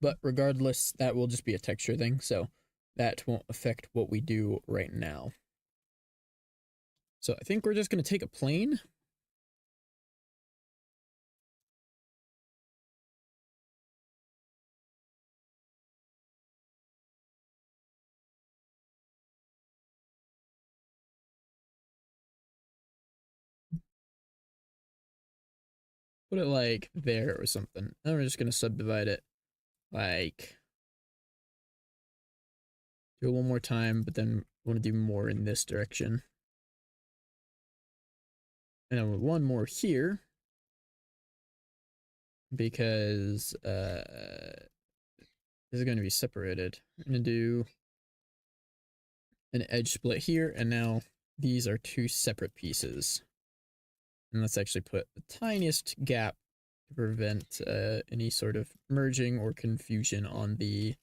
But regardless, that will just be a texture thing, so that won't affect what we do right now. So I think we're just going to take a plane. Put it like there or something. And we're just going to subdivide it like do it one more time, but then we want to do more in this direction. And then one more here because this is going to be separated. I'm going to do an edge split here, and now these are two separate pieces. And let's actually put the tiniest gap to prevent any sort of merging or confusion on the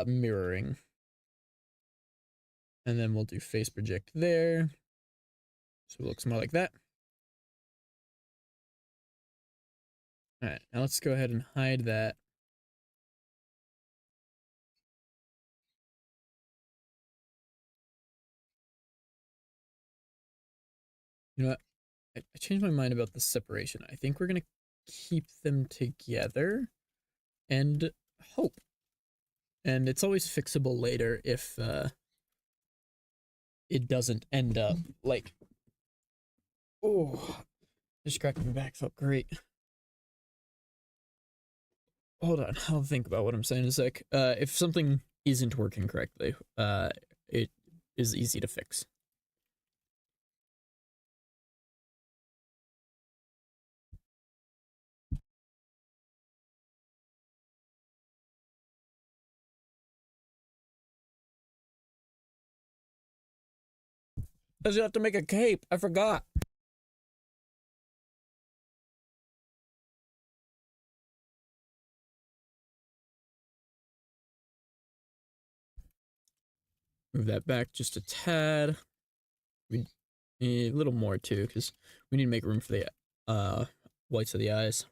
mirroring. And then we'll do face project there. So it looks more like that. All right, now let's go ahead and hide that. You know what? I changed my mind about the separation. I think we're going to keep them together and hope. And it's always fixable later if it doesn't end up like, oh, just cracking my back felt great. Hold on, I'll think about what I'm saying in a sec. If something isn't working correctly, it is easy to fix. Does you have to make a cape? I forgot. Move that back just a tad. We need a little more too, because we need to make room for the whites of the eyes.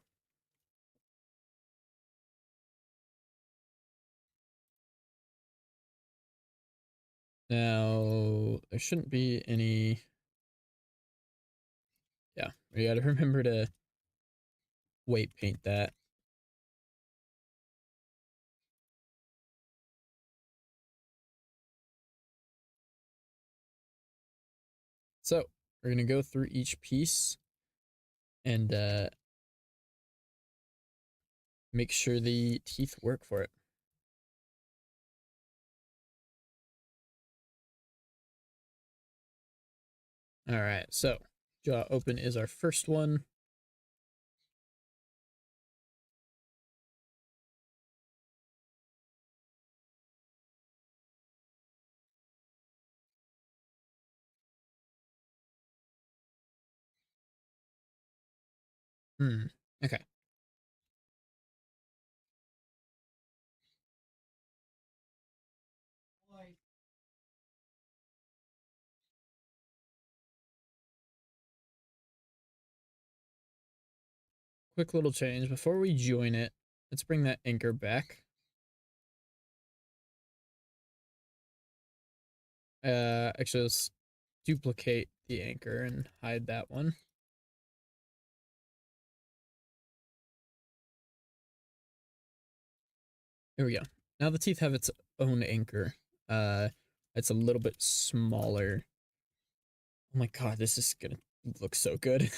Now there shouldn't be any. Yeah, we gotta remember to weight paint that. So we're gonna go through each piece and make sure the teeth work for it. All right, so jaw open is our first one. Okay. quick little change before we join it. Let's bring that anchor back. Actually, let's duplicate the anchor and hide that one. There we go. Now the teeth have its own anchor. It's a little bit smaller. Oh my god, this is gonna look so good.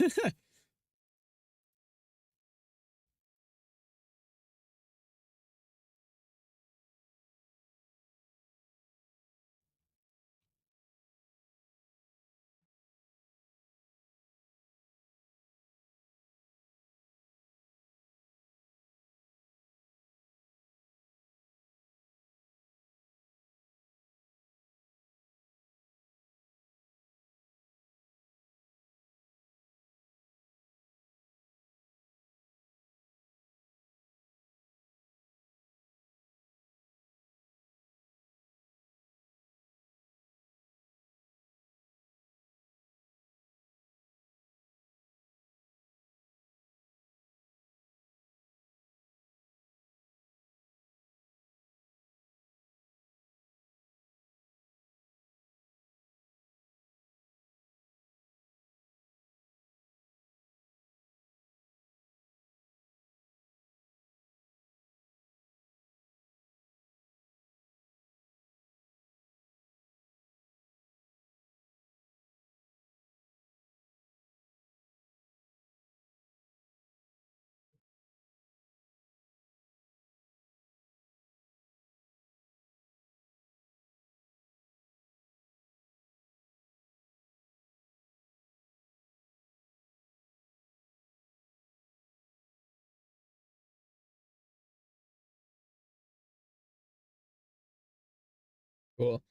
Cool.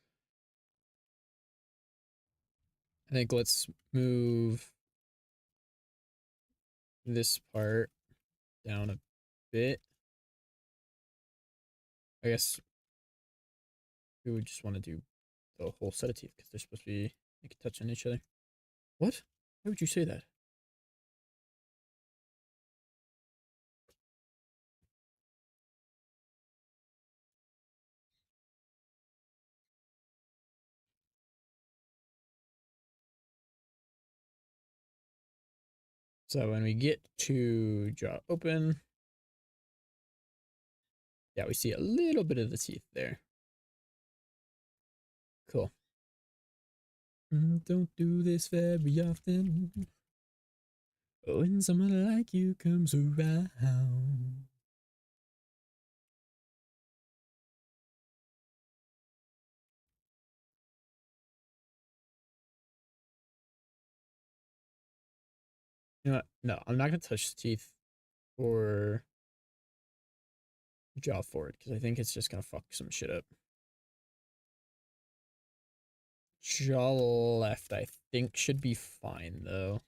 I think let's move this part down a bit. I guess we would just want to do the whole set of teeth because they're supposed to be like touching each other. What? Why would you say that? So when we get to jaw open, yeah, we see a little bit of the teeth there. Cool. Don't do this very often. When someone like you comes around. You know what? No, I'm not gonna touch the teeth or jaw forward because I think it's just gonna fuck some shit up. Jaw left, I think, should be fine though.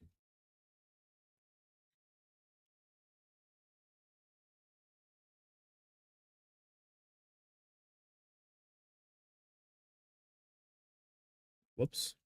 Whoops.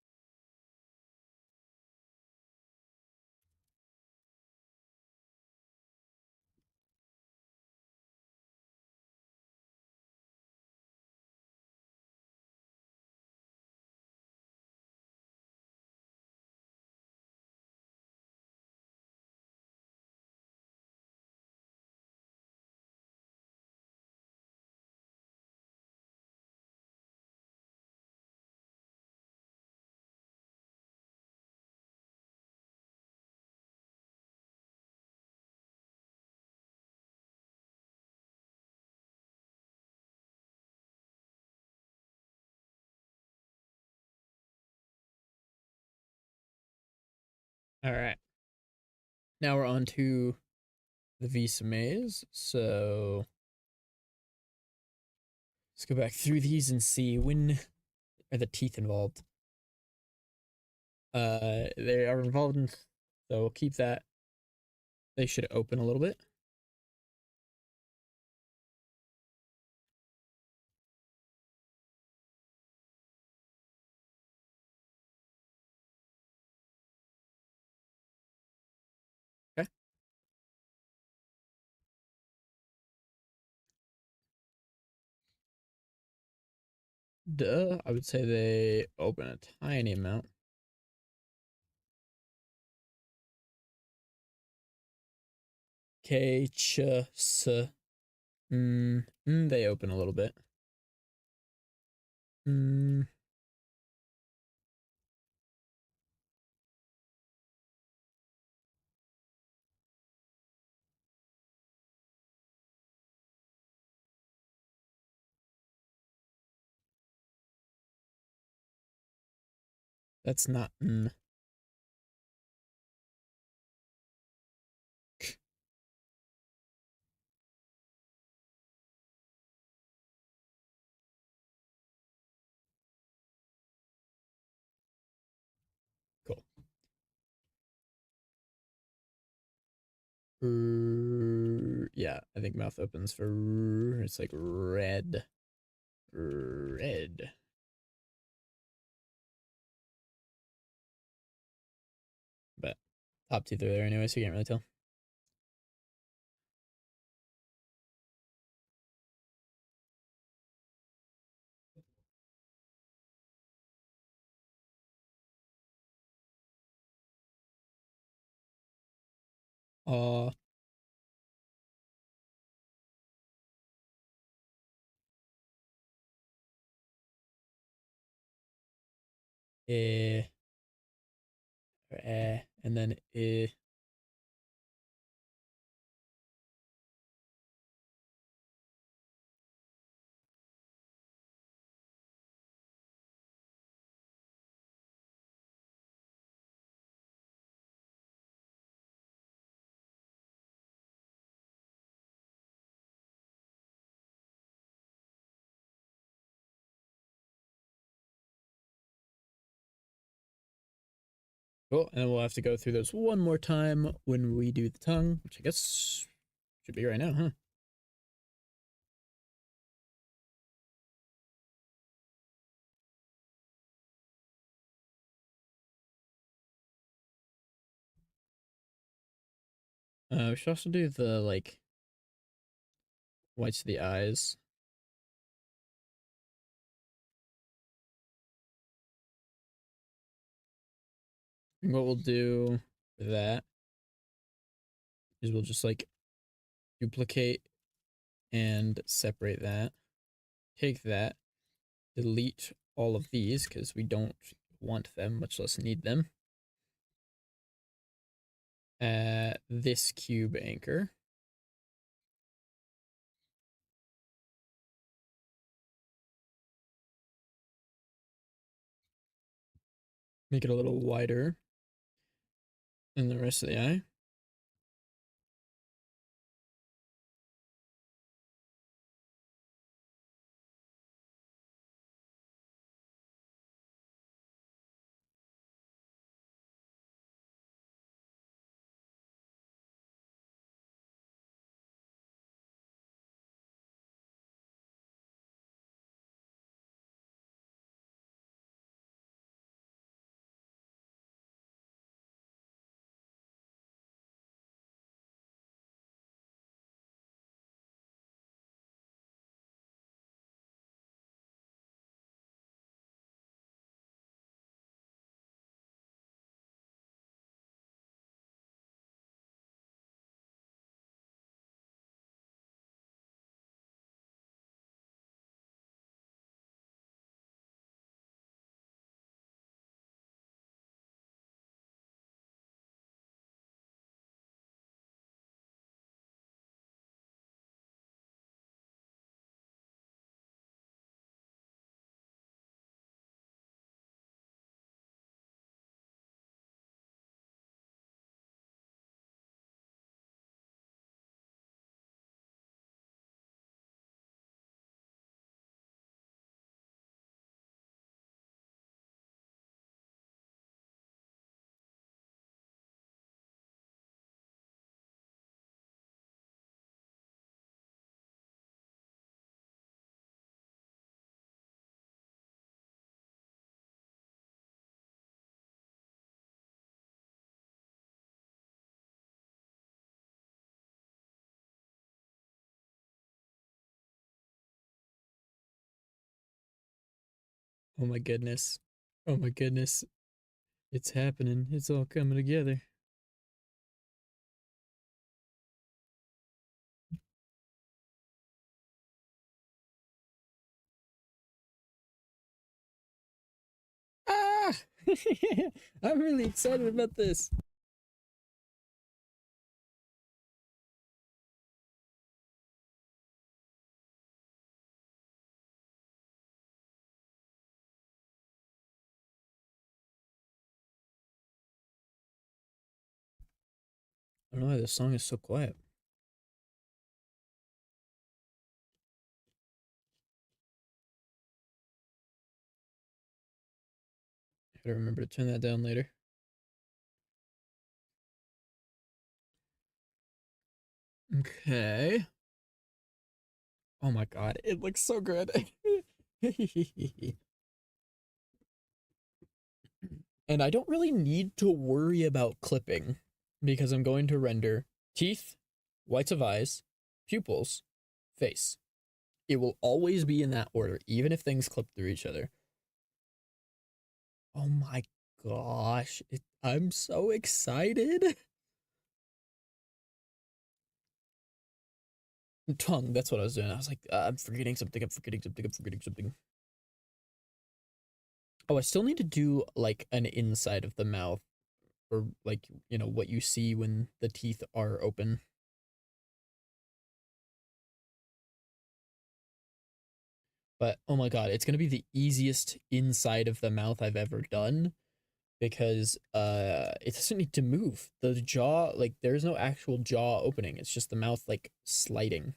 All right. Now we're on to the Visa maze. So let's go back through these and see when are the teeth involved. They are involved in, so we'll keep that. They should open a little bit. Okay. Duh. I would say they open a tiny amount. K, ch, s. They open a little bit. Mm, that's not. Cool. Yeah, I think mouth opens for. It's like red. Red. But top teeth are there anyway, so you can't really tell. Uh, eh, and then cool. And then we'll have to go through those one more time when we do the tongue, which I guess should be right now, huh? We should also do the like whites of the eyes. And what we'll do for that is we'll just like duplicate and separate that. Take that, delete all of these because we don't want them, much less need them. This cube anchor. Make it a little wider than the rest of the eye. Oh my goodness. Oh my goodness. It's happening. It's all coming together. Ah! I'm really excited about this. I don't know why this song is so quiet. I gotta remember to turn that down later. Okay. Oh my god, it looks so good. And I don't really need to worry about clipping because I'm going to render teeth, whites of eyes, pupils, face. It will always be in that order, even if things clip through each other. Oh my gosh, I'm so excited. Tongue, that's what I was doing. I was like, I'm forgetting something, I'm forgetting something, I'm forgetting something. Oh, I still need to do like an inside of the mouth or like, what you see when the teeth are open. But oh my god, it's gonna be the easiest inside of the mouth I've ever done because it doesn't need to move. The jaw, like there's no actual jaw opening. It's just the mouth like sliding.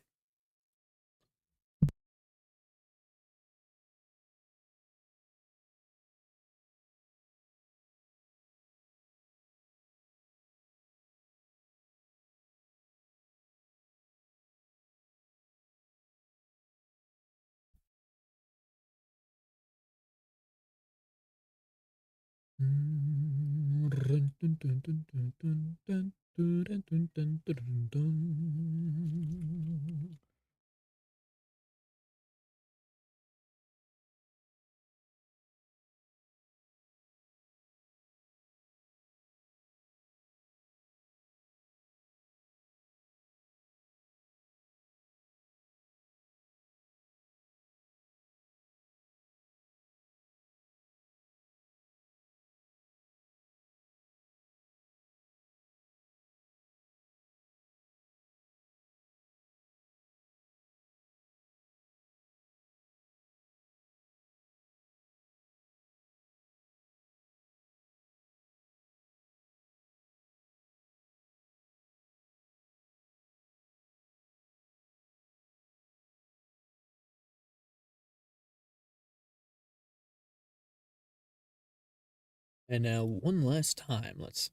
And now one last time, let's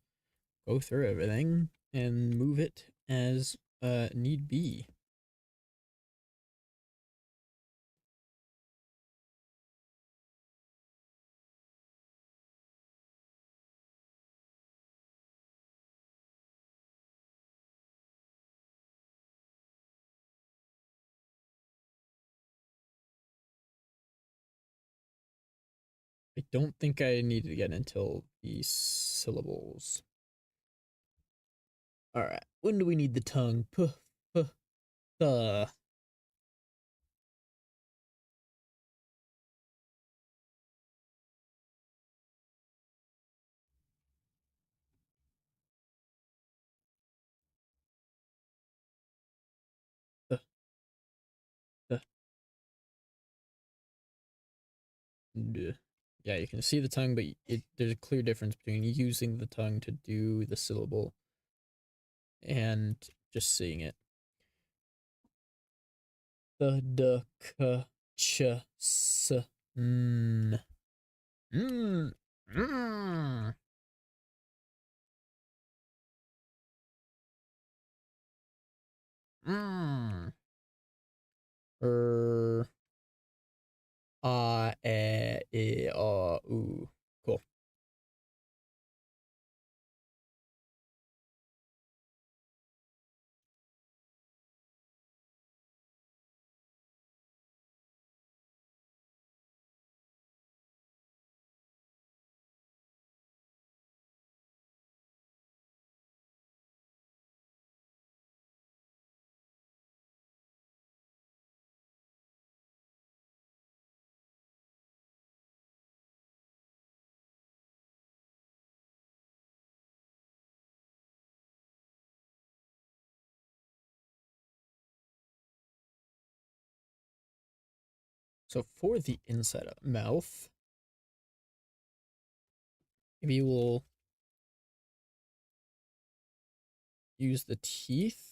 go through everything and move it as need be. I don't think I need to get until the syllables. All right. When do we need the tongue? Puh, puh, the. The, the, the. Yeah, you can see the tongue, but there's a clear difference between using the tongue to do the syllable and just seeing it. The, k, ch, s, n. Mm, mm, mm. Er, ooh. Cool. So for the inside of mouth, maybe we'll use the teeth.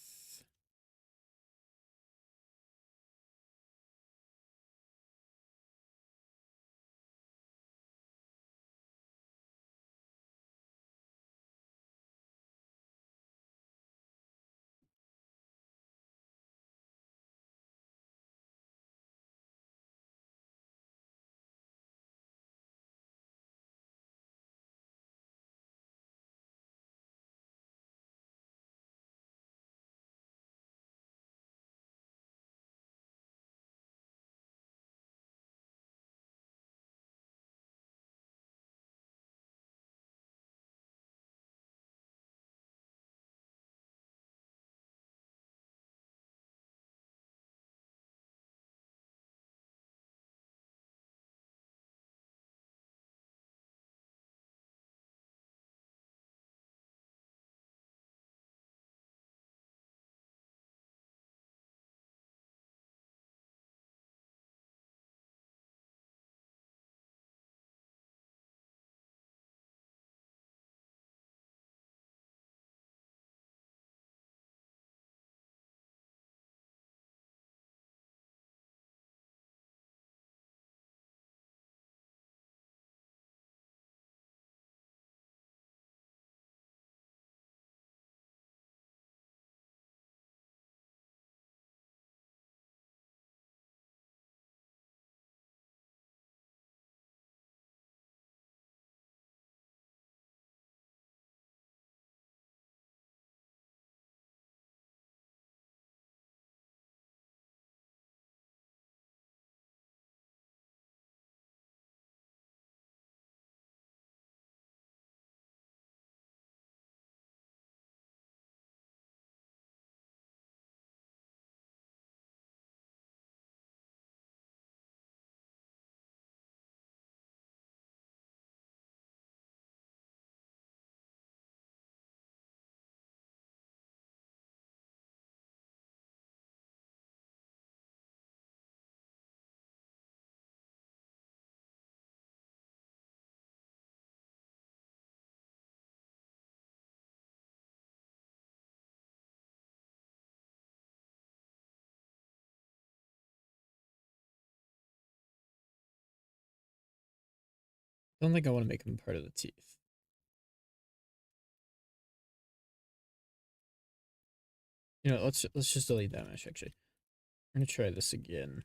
Don't think I want to make them part of the teeth. You know, let's just delete that mesh actually. We're gonna try this again.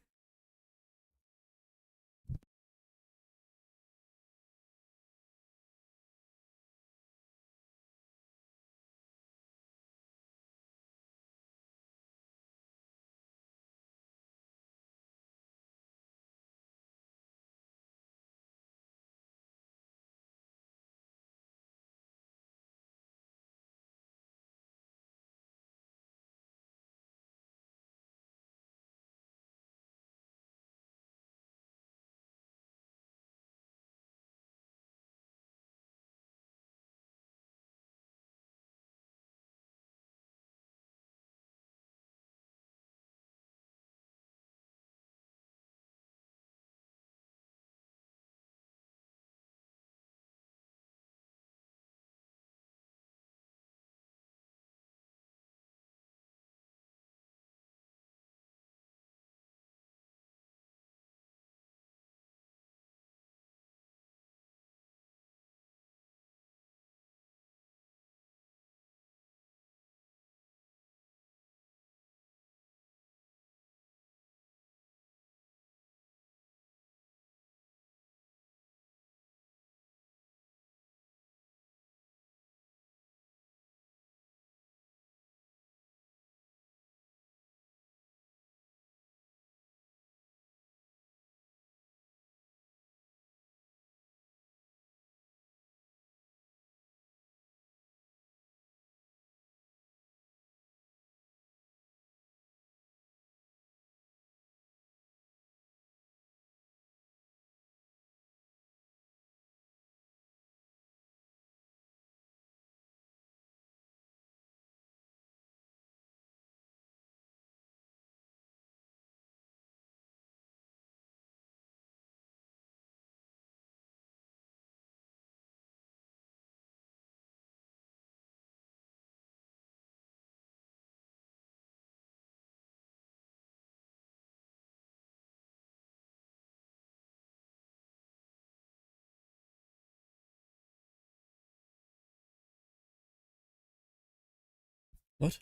What?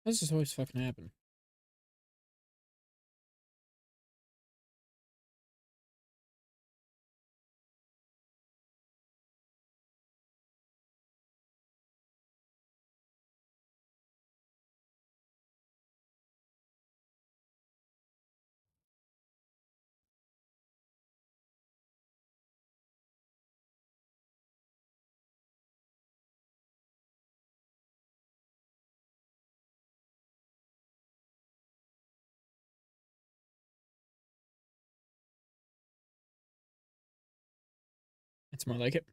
How does this always fucking happen? It's more like it.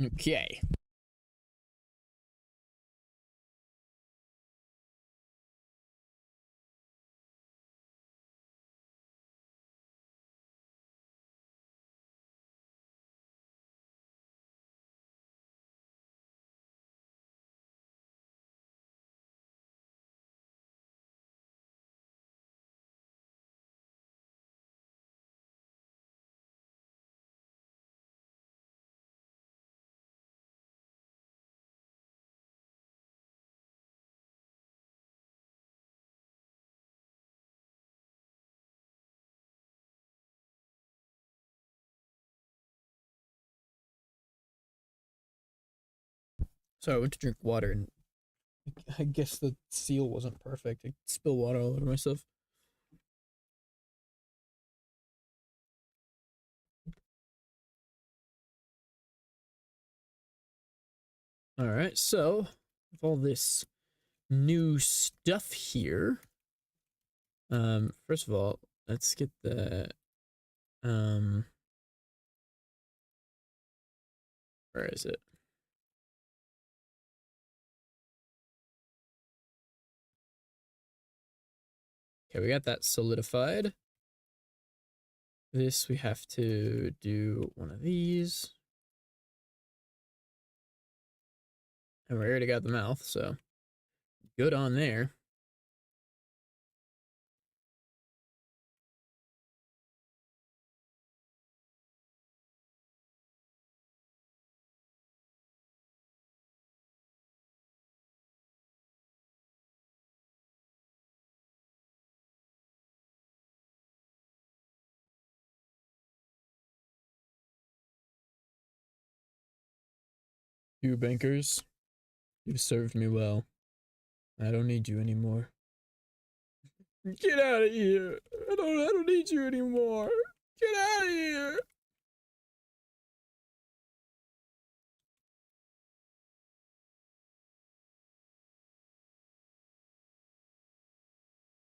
Okay. So I went to drink water and I guess the seal wasn't perfect. I spilled water all over myself. Alright, so with all this new stuff here. First of all, let's get the um where is it? Okay, we got that solidified. This we have to do one of these. And we already got the mouth, so good on there. You bankers, you've served me well. I don't need you anymore. Get out of here. I don't need you anymore. Get out of here.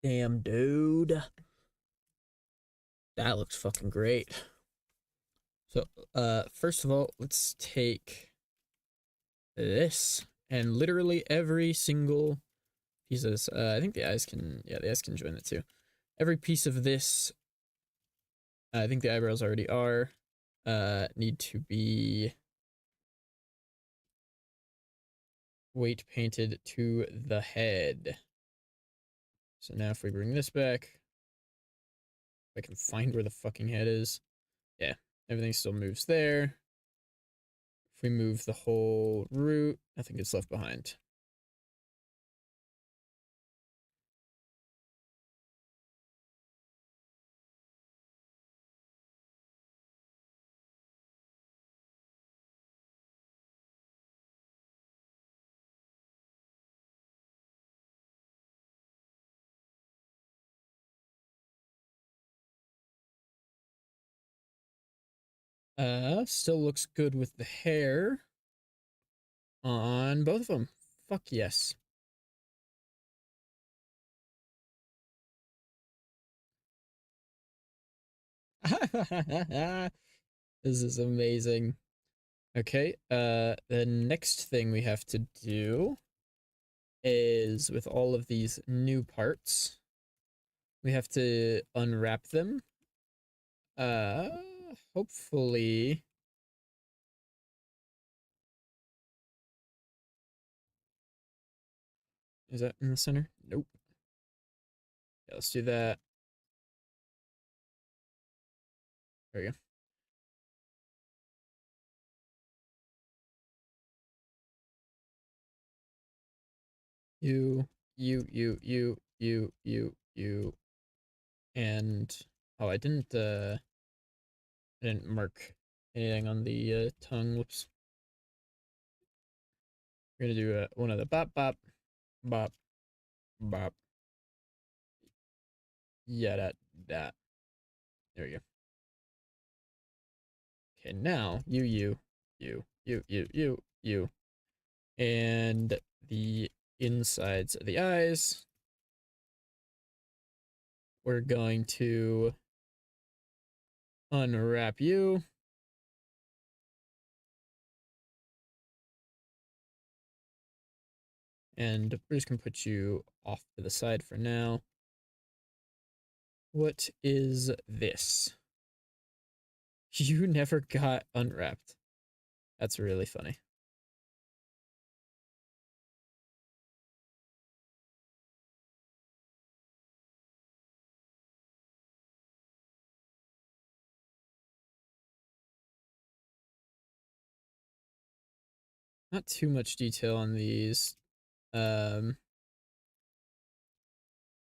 Damn, dude. That looks fucking great. So, first of all, let's take this and literally every single piece of this. I think the eyes can, yeah, the eyes can join it too. Every piece of this, I think the eyebrows already are, need to be weight painted to the head. So now if we bring this back, if I can find where the fucking head is. Yeah, everything still moves there. If we move the whole root, nothing gets left behind. Still looks good with the hair on both of them. Fuck yes. This is amazing. Okay, the next thing we have to do is with all of these new parts, we have to unwrap them. Uh, Hopefully. Is that in the center? Nope. Yeah, let's do that. There we go. You, you, and oh, I didn't mark anything on the tongue. Whoops. We're gonna do one of the bop, bop, bop, bop. Yeah, that. There we go. Okay, now you, and the insides of the eyes. We're going to unwrap you. And we're just gonna put you off to the side for now. What is this? You never got unwrapped. That's really funny. Not too much detail on these. I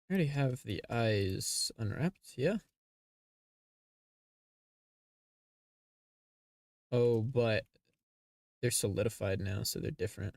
already have the eyes unwrapped, yeah. Oh, but they're solidified now, so they're different.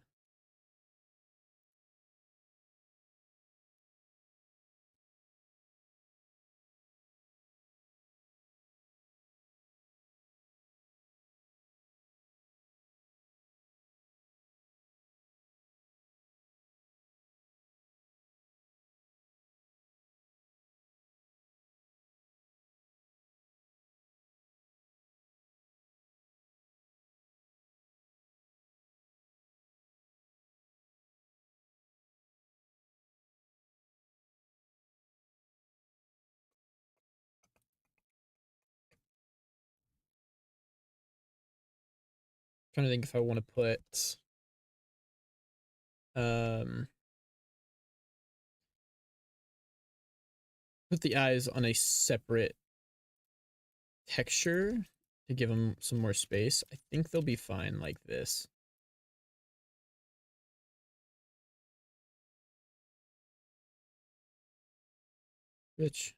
Trying to think if I want to um put the eyes on a separate texture to give them some more space. I think they'll be fine like this. Which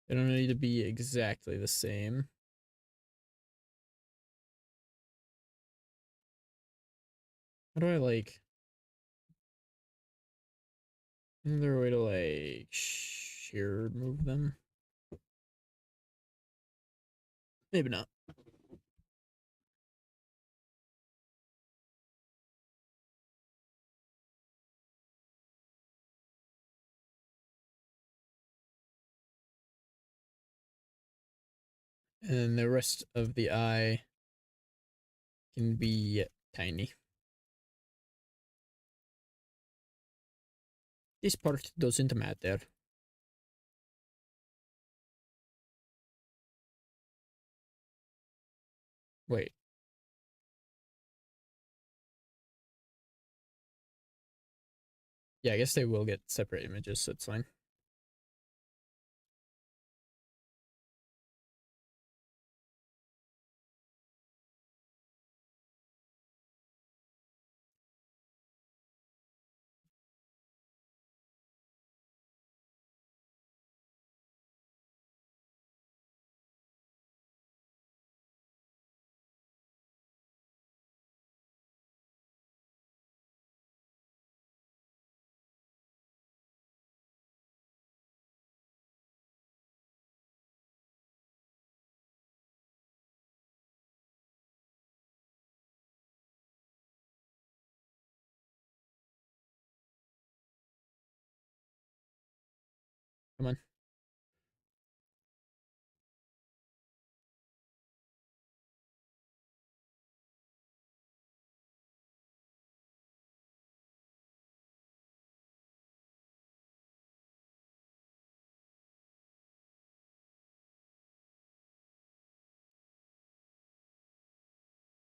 They don't need to be exactly the same. How do I like? Is there a way to like shear move them? Maybe not. And the rest of the eye can be tiny. This part doesn't matter. Wait. Yeah, I guess they will get separate images, so it's fine. Come on.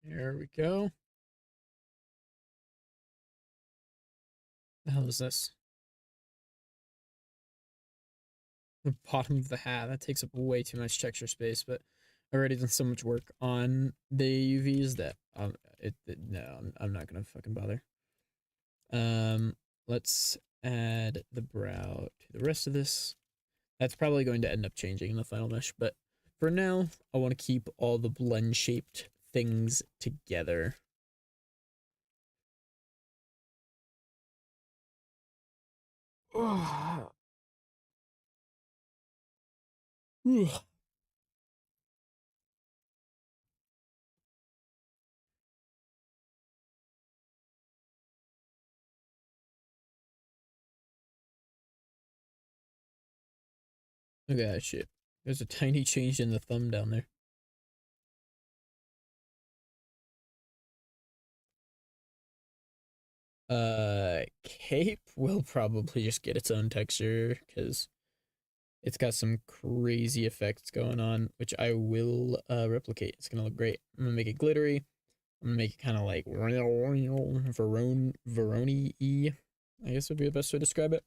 There we go. The hell is this? The bottom of the hat. That takes up way too much texture space, but I've already done so much work on the UVs that no, I'm not gonna fucking bother. Let's add the brow to the rest of this. That's probably going to end up changing in the final mesh, but for now, I want to keep all the blend shaped things together. Look at that shit. There's a tiny change in the thumb down there. Cape will probably just get its own texture because it's got some crazy effects going on, which I will replicate. It's gonna look great. I'm gonna make it glittery. I'm gonna make it kind of like Veroni-y, I guess would be the best way to describe it.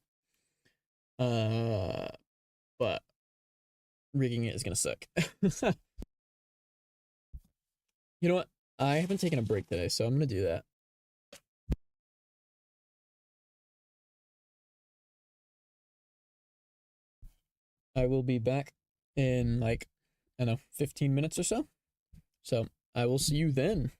But rigging it is gonna suck. You know what? I haven't taken a break today, so I'm gonna do that. I will be back in like, I don't know, 15 minutes or so. So I will see you then.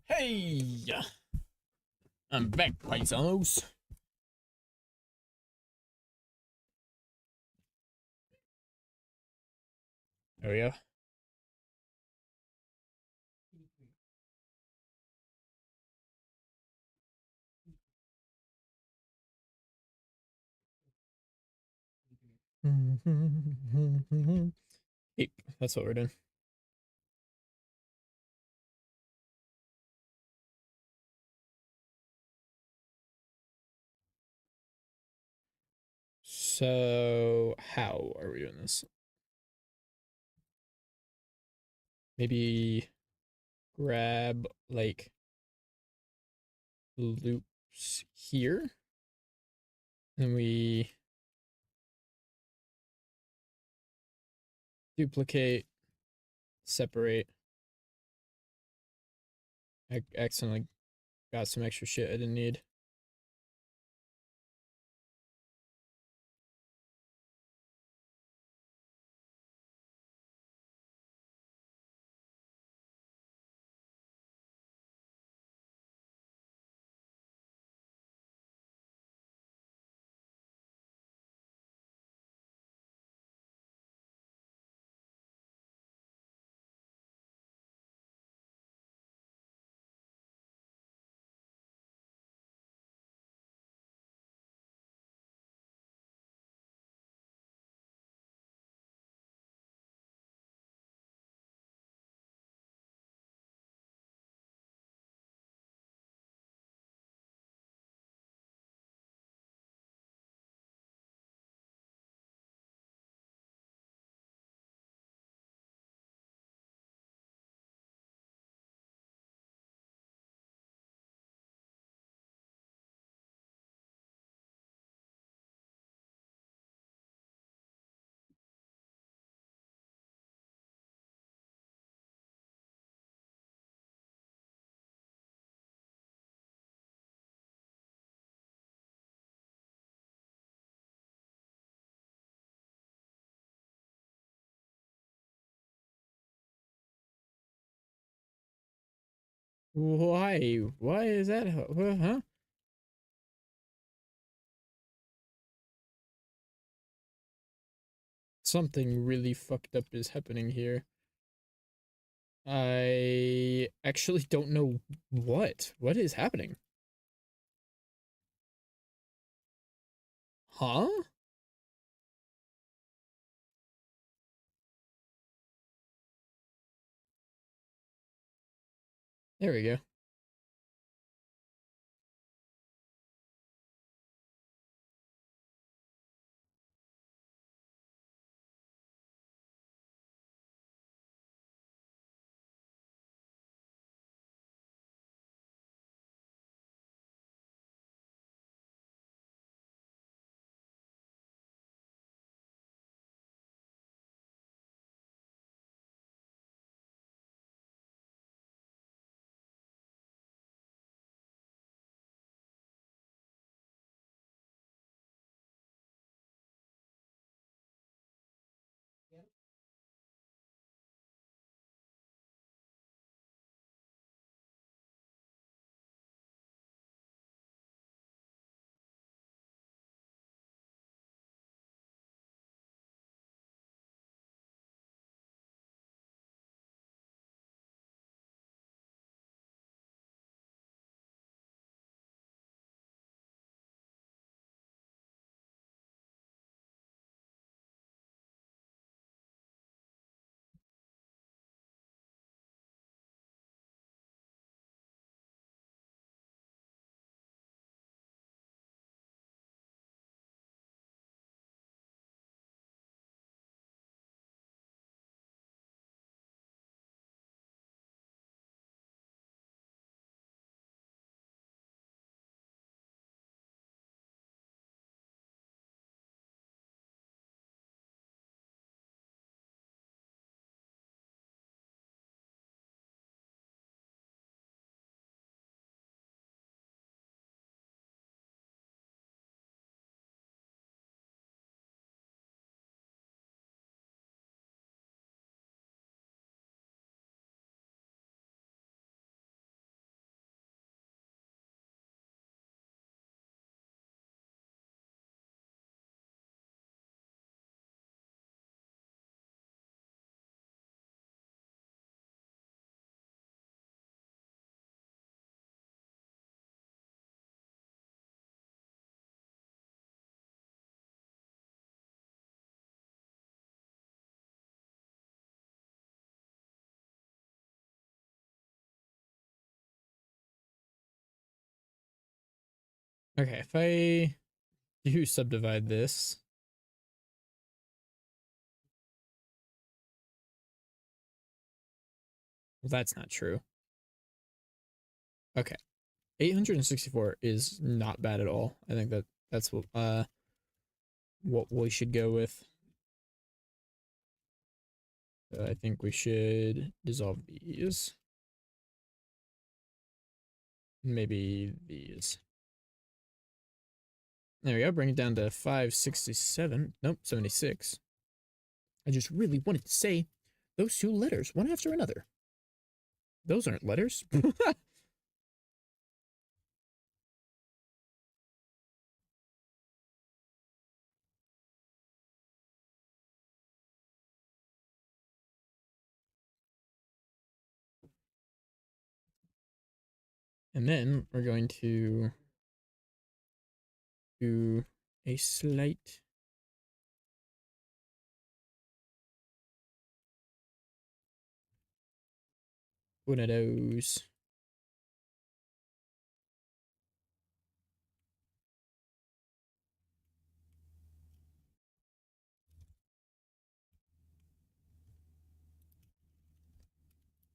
Hey, I'm back, paisanos. There we go. Hey, that's what we're doing. So, how are we doing this? Maybe grab like loops here, and we duplicate, separate. I accidentally got some extra shit I didn't need. Why? Why is that? Huh? Something really fucked up is happening here. I actually don't know what. What is happening? Huh? There we go. Okay, if I do subdivide this, well, that's not true. Okay, 864 is not bad at all. I think that's what we should go with. I think we should dissolve these. Maybe these. There we go. Bring it down to 567. Nope, 76. I just really wanted to say those two letters, one after another. Those aren't letters. And then we're going to do a slight one of those.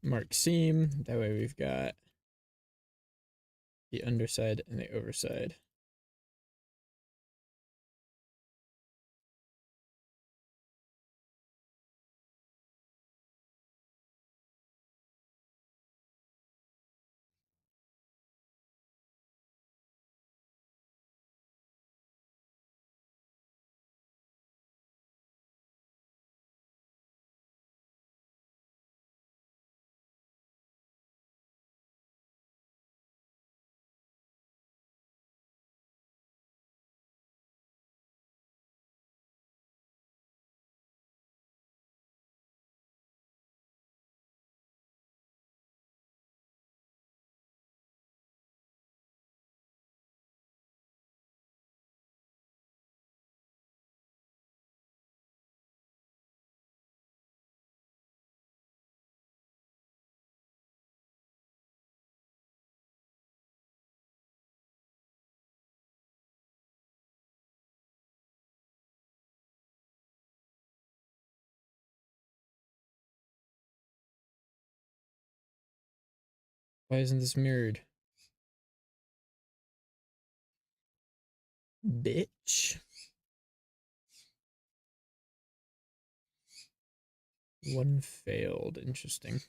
Mark seam. That way we've got the underside and the overside. Why isn't this mirrored? Bitch. One failed. Interesting.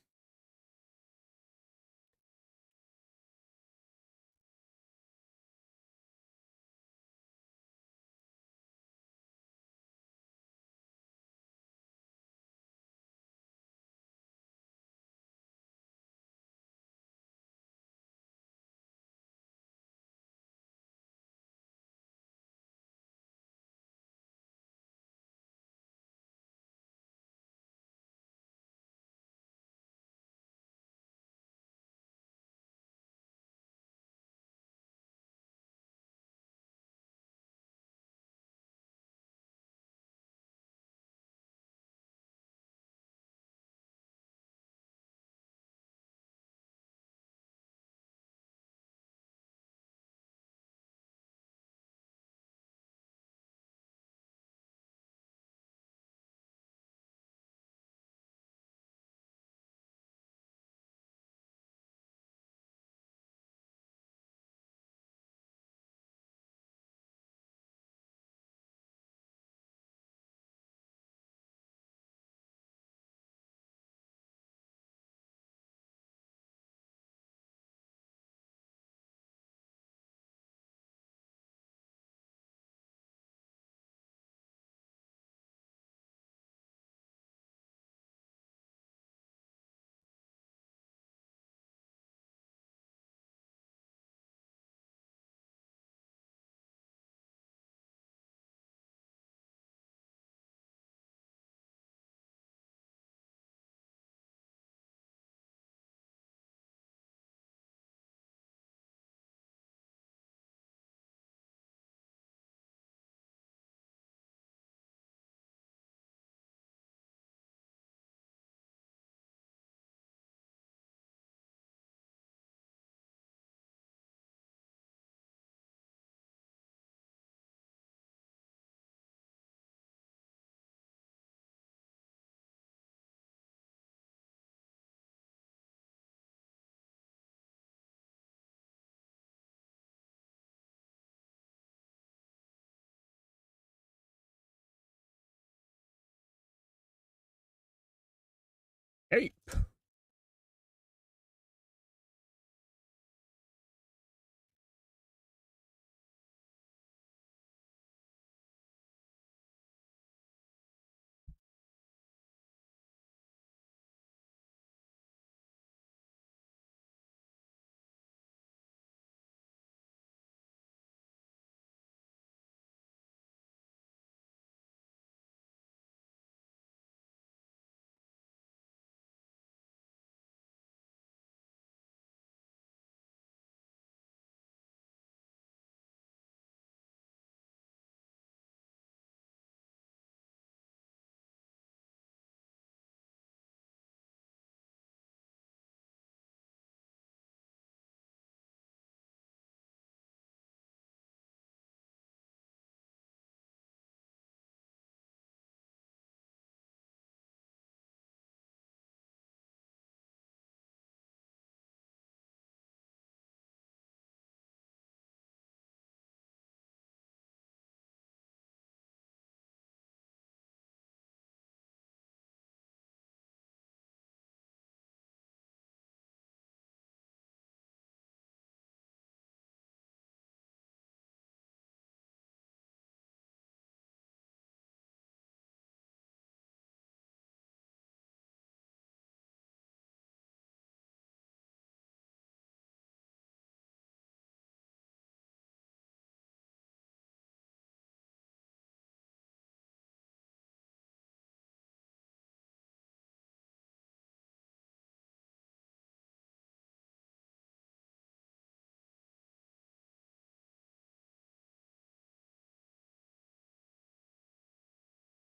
Hey.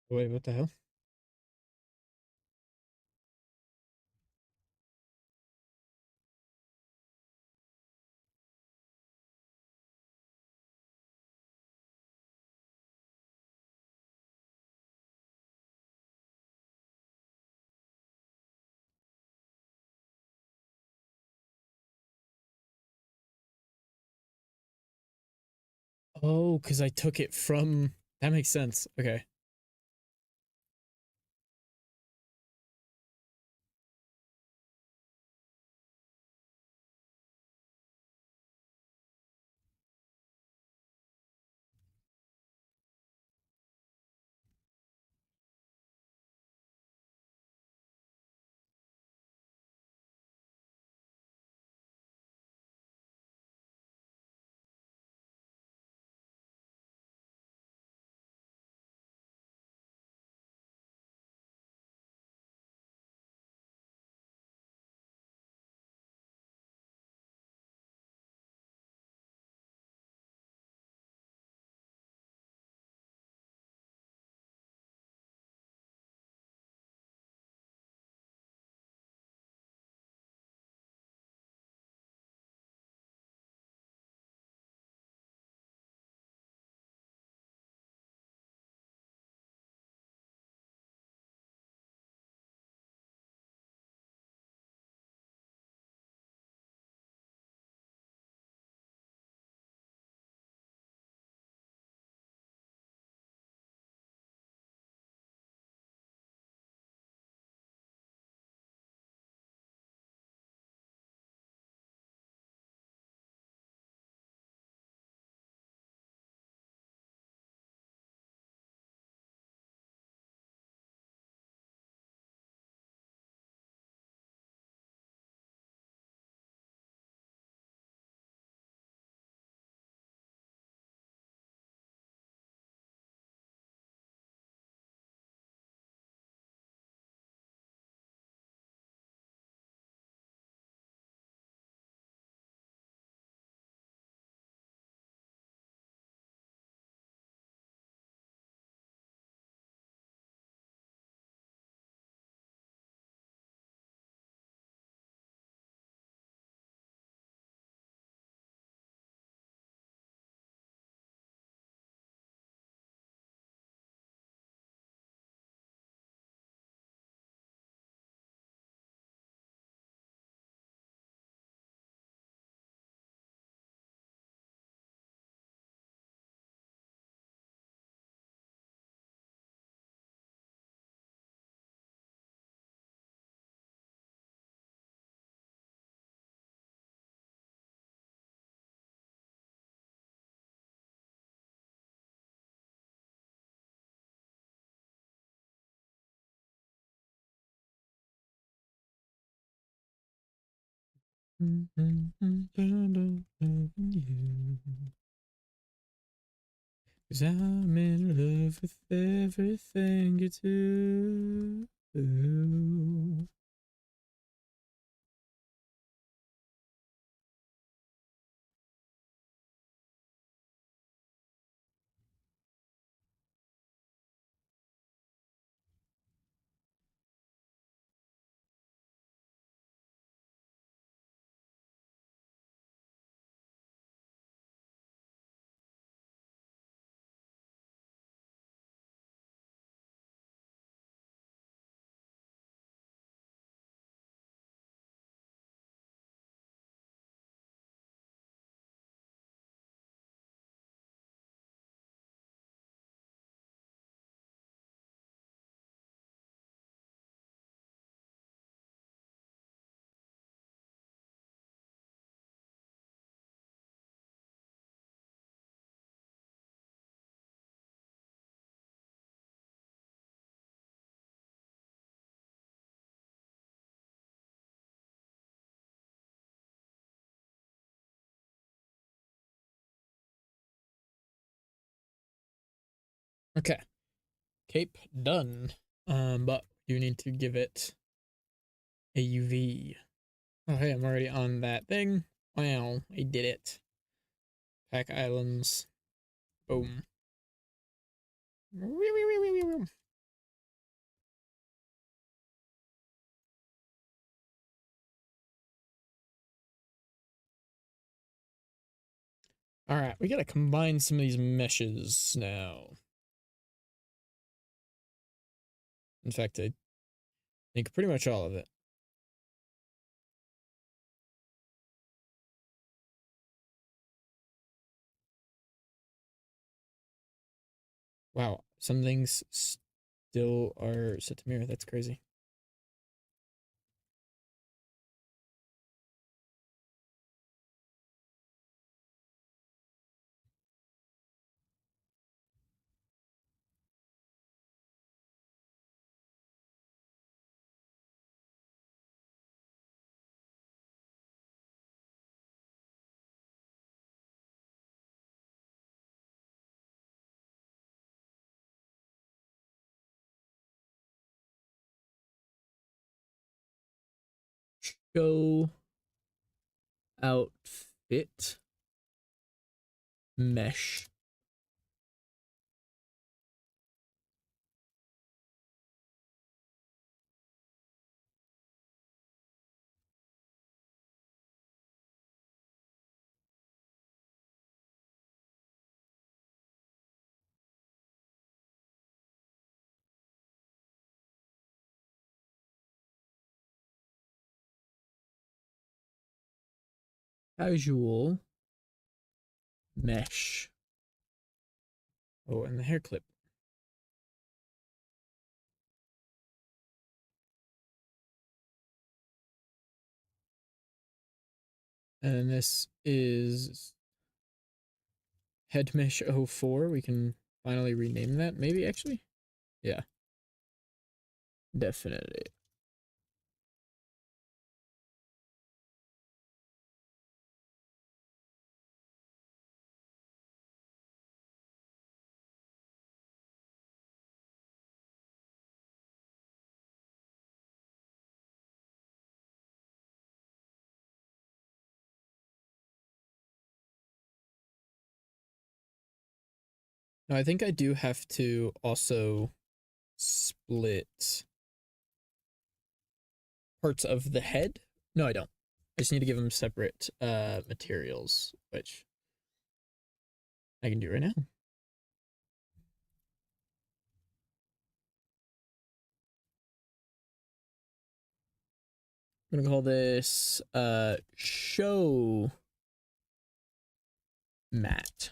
Wait, what the hell? Oh, because I took it from. That makes sense. Okay. 'Cause I'm in love with everything you do. Okay, cape done. But you need to give it a UV. Oh, hey, I'm already on that thing. Wow, I did it. Pack Islands. Boom. All right, we gotta combine some of these meshes now. In fact, I think pretty much all of it. Wow, some things still are set to mirror. That's crazy. Show outfit mesh. Casual mesh. Oh, and the hair clip. And this is head mesh 04. We can finally rename that, maybe actually? Yeah, definitely. Now, I think I do have to also split parts of the head. No, I don't. I just need to give them separate materials, which I can do right now. I'm gonna call this show mat.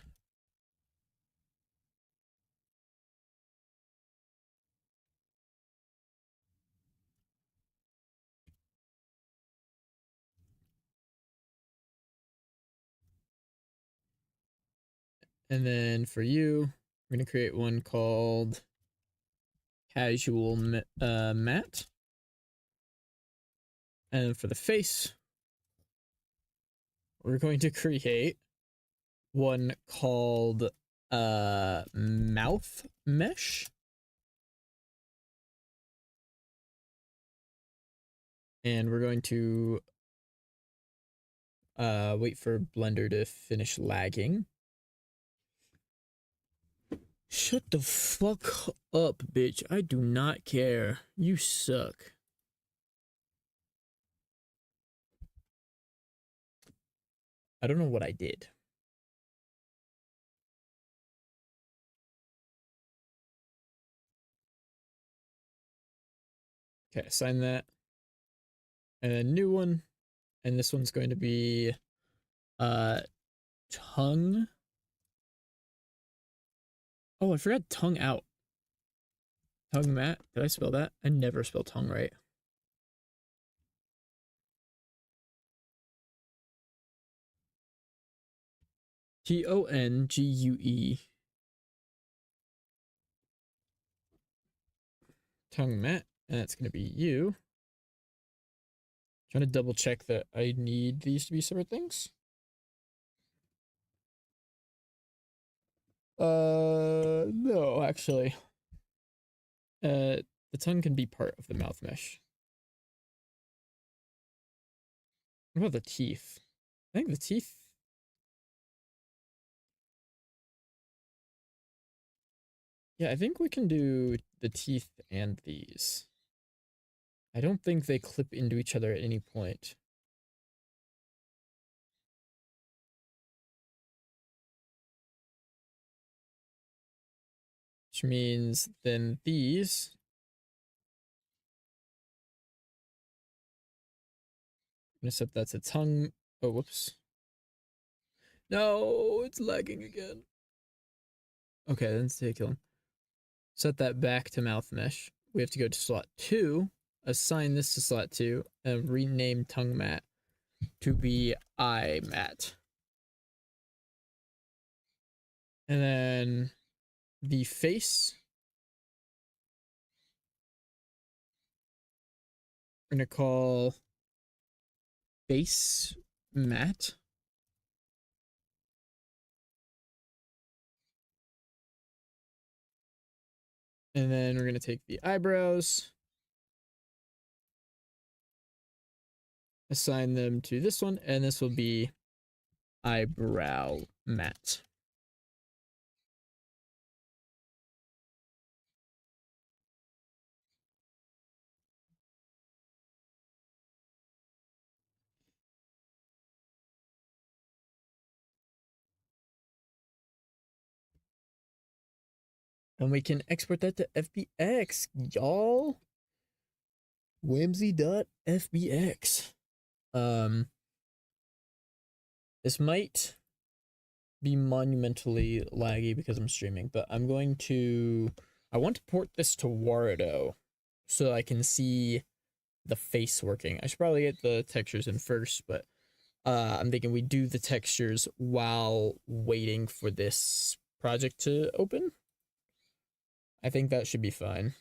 And then for you, we're gonna create one called casual mat. And for the face, we're going to create one called mouth mesh. And we're going to wait for Blender to finish lagging. Shut the fuck up, bitch. I do not care. You suck. I don't know what I did. Okay, assign that. And a new one. And this one's going to be tongue. Oh, I forgot tongue out. Tongue mat. Did I spell that? I never spell tongue right. Tongue. Tongue mat. And that's going to be you. Trying to double check that I need these to be separate things. No, actually. The tongue can be part of the mouth mesh. What about the teeth? I think the teeth. Yeah, I think we can do the teeth and these. I don't think they clip into each other at any point. Which means then these. I'm gonna set that to tongue. Oh, whoops. No, it's lagging again. Okay, then stay killing. Set that back to mouth mesh. We have to go to slot 2, assign this to slot 2, and rename tongue mat to be eye mat. And then the face, we're gonna call face mat. And then we're gonna take the eyebrows, assign them to this one, and this will be eyebrow mat. And we can export that to FBX, y'all. Whimsy.fbx. This might be monumentally laggy because I'm streaming, but I want to port this to Wardo so I can see the face working. I should probably get the textures in first, but I'm thinking we do the textures while waiting for this project to open. I think that should be fine.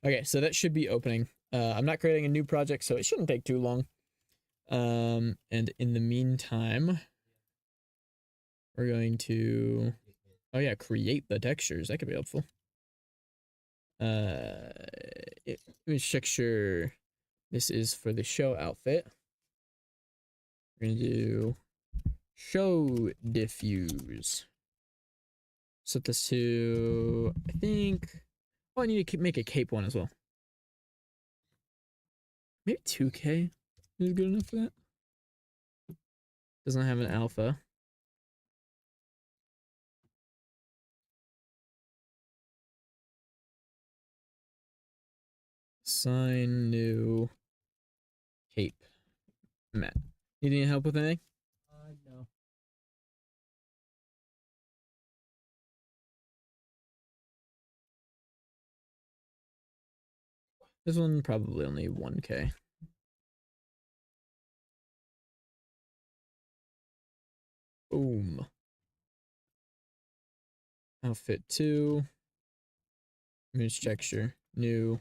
Okay, so that should be opening. I'm not creating a new project, so it shouldn't take too long. And in the meantime, we're going to, oh yeah, create the textures. That could be helpful. Image texture. This is for the show outfit. We're gonna do show diffuse. Set this to, I think, oh, I need to make a cape one as well. Maybe 2K is good enough for that. Doesn't have an alpha. Assign new cape mat. Need any help with anything? No. This one probably only 1K. Boom. outfit 2, image texture, new,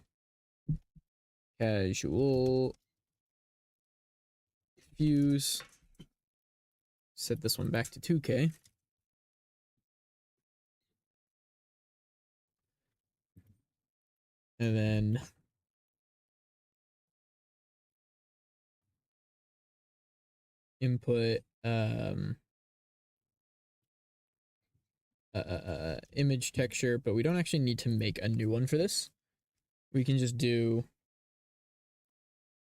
casual, fuse, set this one back to 2K. And then input image texture, but we don't actually need to make a new one for this. We can just do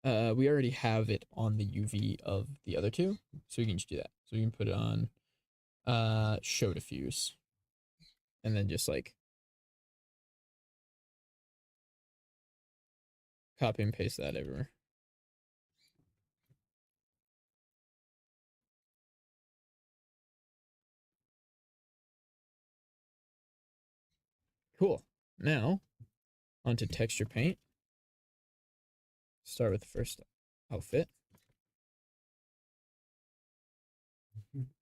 we already have it on the UV of the other two, so we can just do that. So we can put it on show diffuse and then just like copy and paste that everywhere. Cool. Now onto texture paint. Start with the first outfit.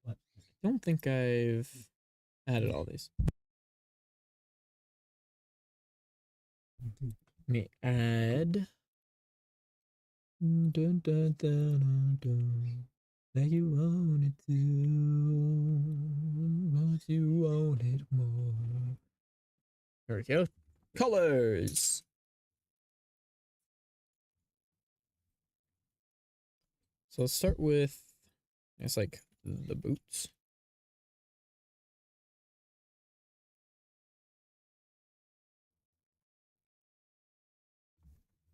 I don't think I've added all these. Let me add. Dun, dun, dun, dun, dun, like you wanted to, but you wanted more. There we go. Colors. So let's start with, it's like the boots.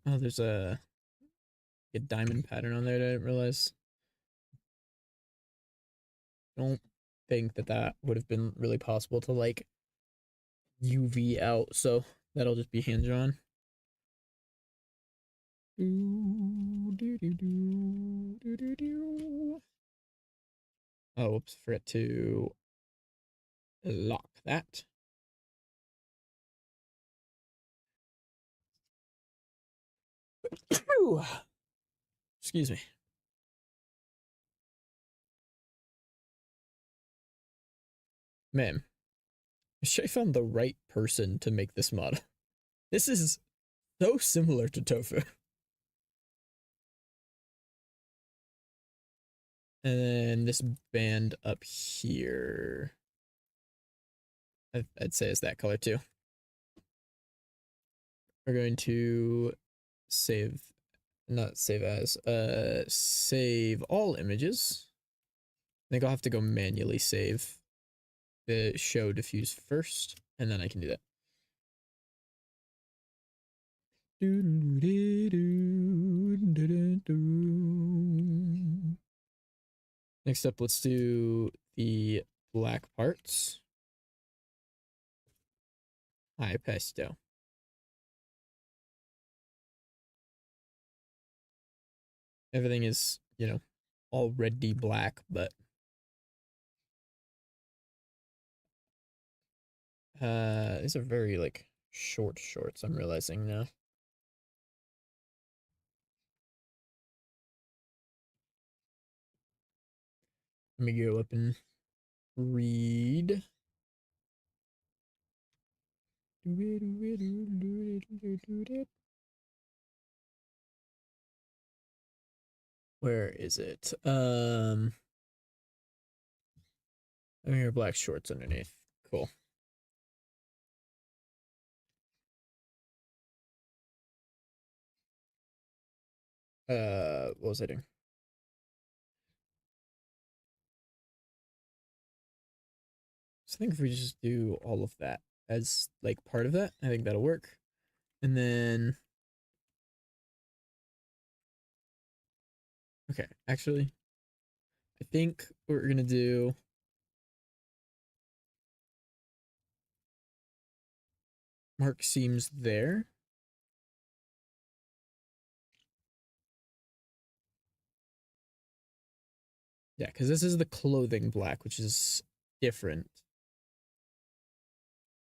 Oh, there's a diamond pattern on there that I didn't realize. Don't think that that would have been really possible to like UV out, so that'll just be hand drawn. Oh, whoops, forget to lock that. Excuse me. Man, I found the right person to make this mod. This is so similar to Tofu. And then this band up here, I'd say is that color too. We're going to save, not save as, save all images. I think I'll have to go manually save the show diffuse first, and then I can do that. Next up, let's do the black parts. High pesto. Everything is, you know, already black, but these are very like short shorts, I'm realizing now. Let me go up and read. Where is it? I mean, your black shorts underneath. Cool. What was I doing? So I think if we just do all of that as like part of that, I think that'll work. And then, okay, actually, I think what we're gonna do. Mark seams there. Yeah, because this is the clothing black, which is different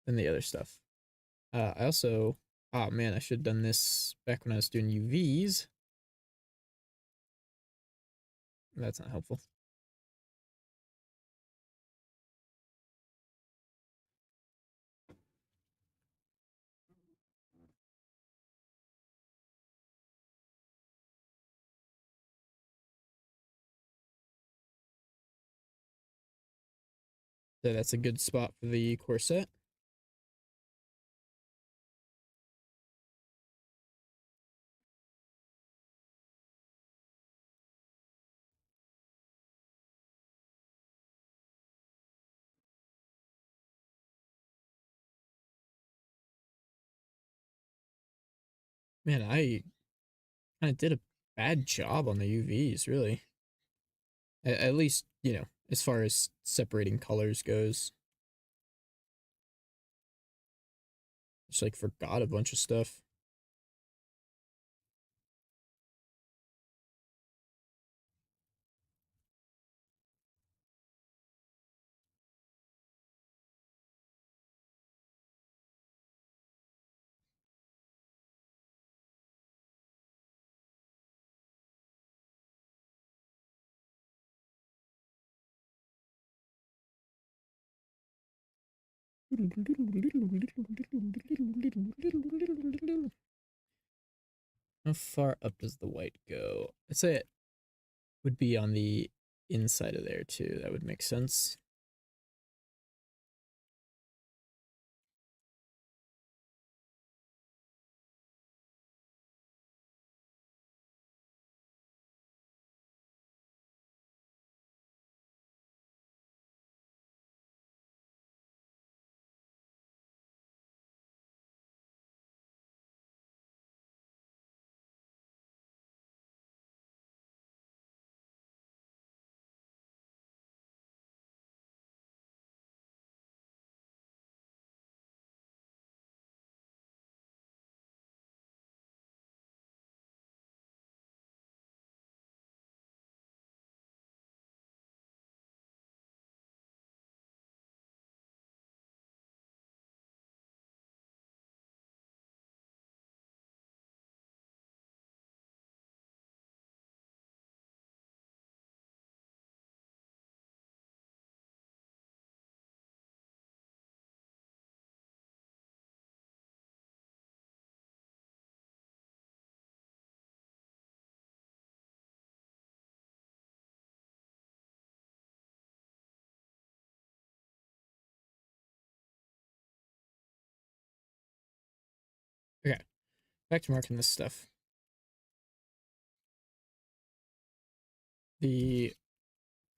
than the other stuff. I also, oh man, I should have done this back when I was doing UVs. That's not helpful. So that's a good spot for the corset. Man, I kind of did a bad job on the UVs, really. At least, as far as separating colors goes. Just like forgot a bunch of stuff. How far up does the white go? I'd say it would be on the inside of there too. That would make sense. Okay, back to marking this stuff. The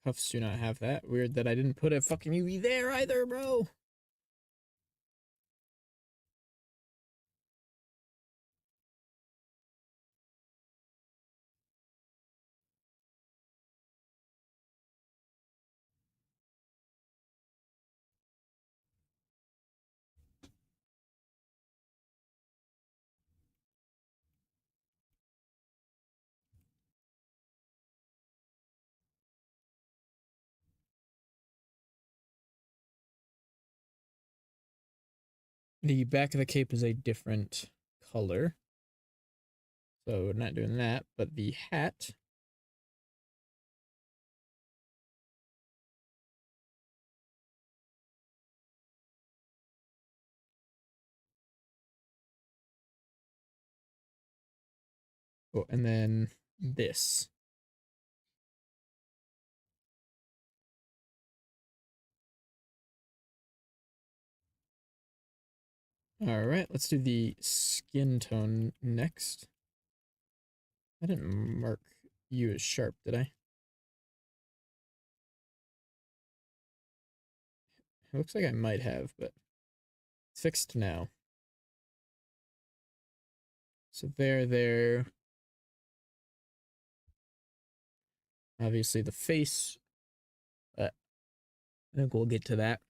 cuffs do not have that. Weird that I didn't put a fucking UV there either, bro. The back of the cape is a different color. So we're not doing that, but the hat. Oh, and then this. All right, let's do the skin tone next. I didn't mark you as sharp, did I? It looks like I might have, but it's fixed now. So there. Obviously the face, but I think we'll get to that.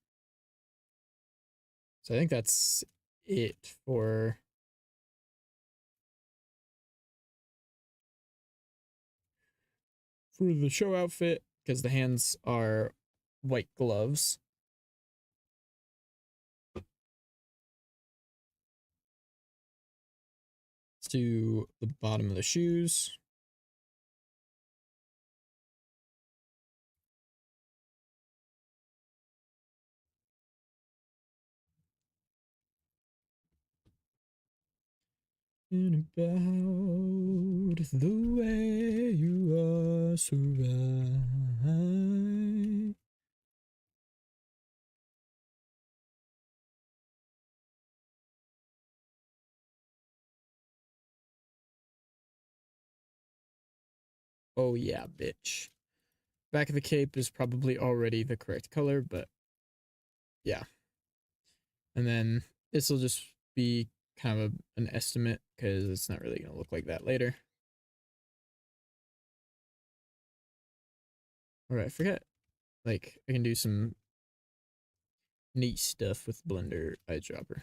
So I think that's it for the show outfit, because the hands are white gloves. Let's do the bottom of the shoes. And about the way you are so right. Oh yeah, bitch. Back of the cape is probably already the correct color, but yeah. And then this will just be kind of an estimate because it's not really going to look like that later. All right, I forget. Like, I can do some neat stuff with Blender eyedropper.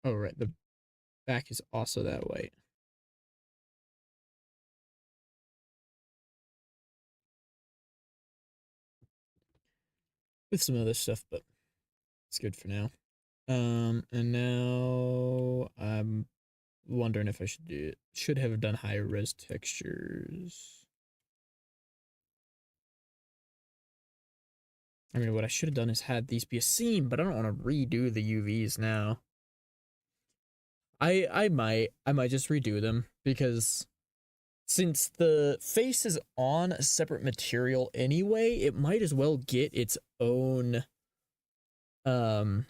Oh, right, the back is also that white. With some other stuff, but it's good for now. And now I'm wondering if I should have done higher res textures. I mean, what I should have done is had these be a seam, but I don't want to redo the UVs now. I might just redo them because since the face is on a separate material anyway, it might as well get its own um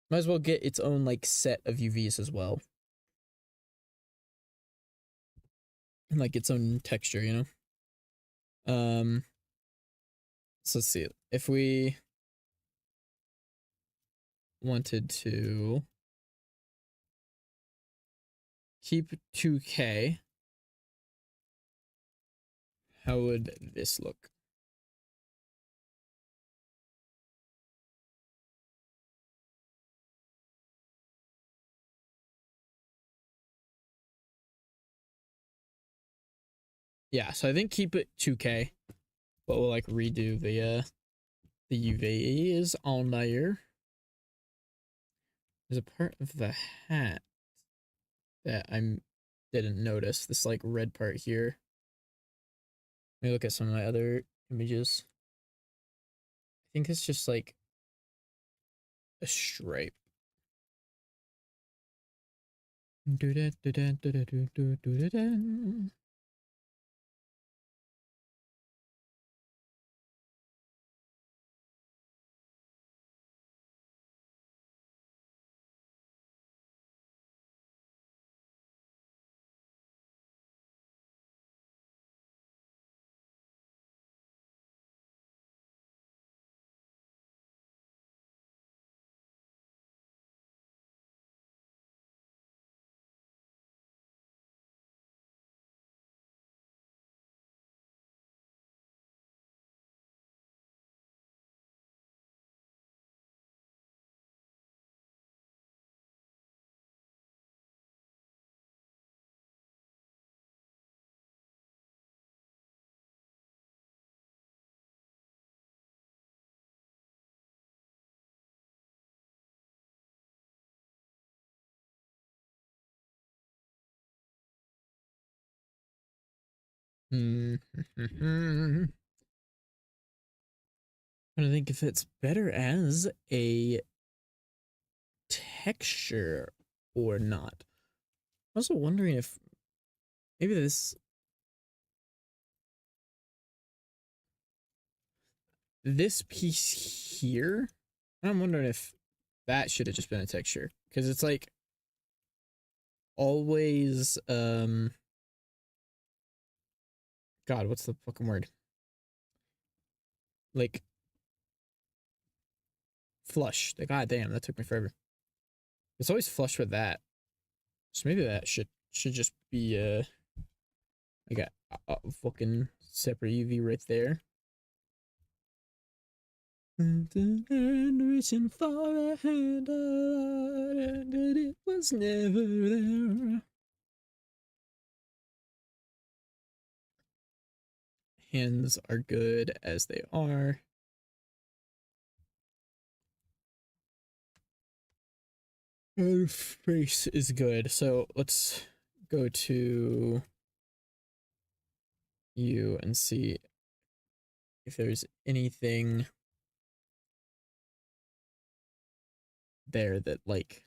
might as well get its own like set of UVs as well. And like its own texture, you know? So let's see. If we wanted to keep 2K, how would this look? Yeah, so I think keep it 2K, but we'll like redo the UVs on there. There's a part of the hat that I didn't notice. This like red part here. Let me look at some of my other images. I think it's just like a stripe. I think if it's better as a texture or not. I'm also wondering if maybe this piece here, I'm wondering if that should have just been a texture because it's like always God, what's the fucking word? Like flush. God damn, that took me forever. It's always flush with that. So maybe that should just be like a fucking separate UV right there. And reaching for a hand and it was never there. Hands are good as they are. Face is good. So let's go to you and see if there's anything there that like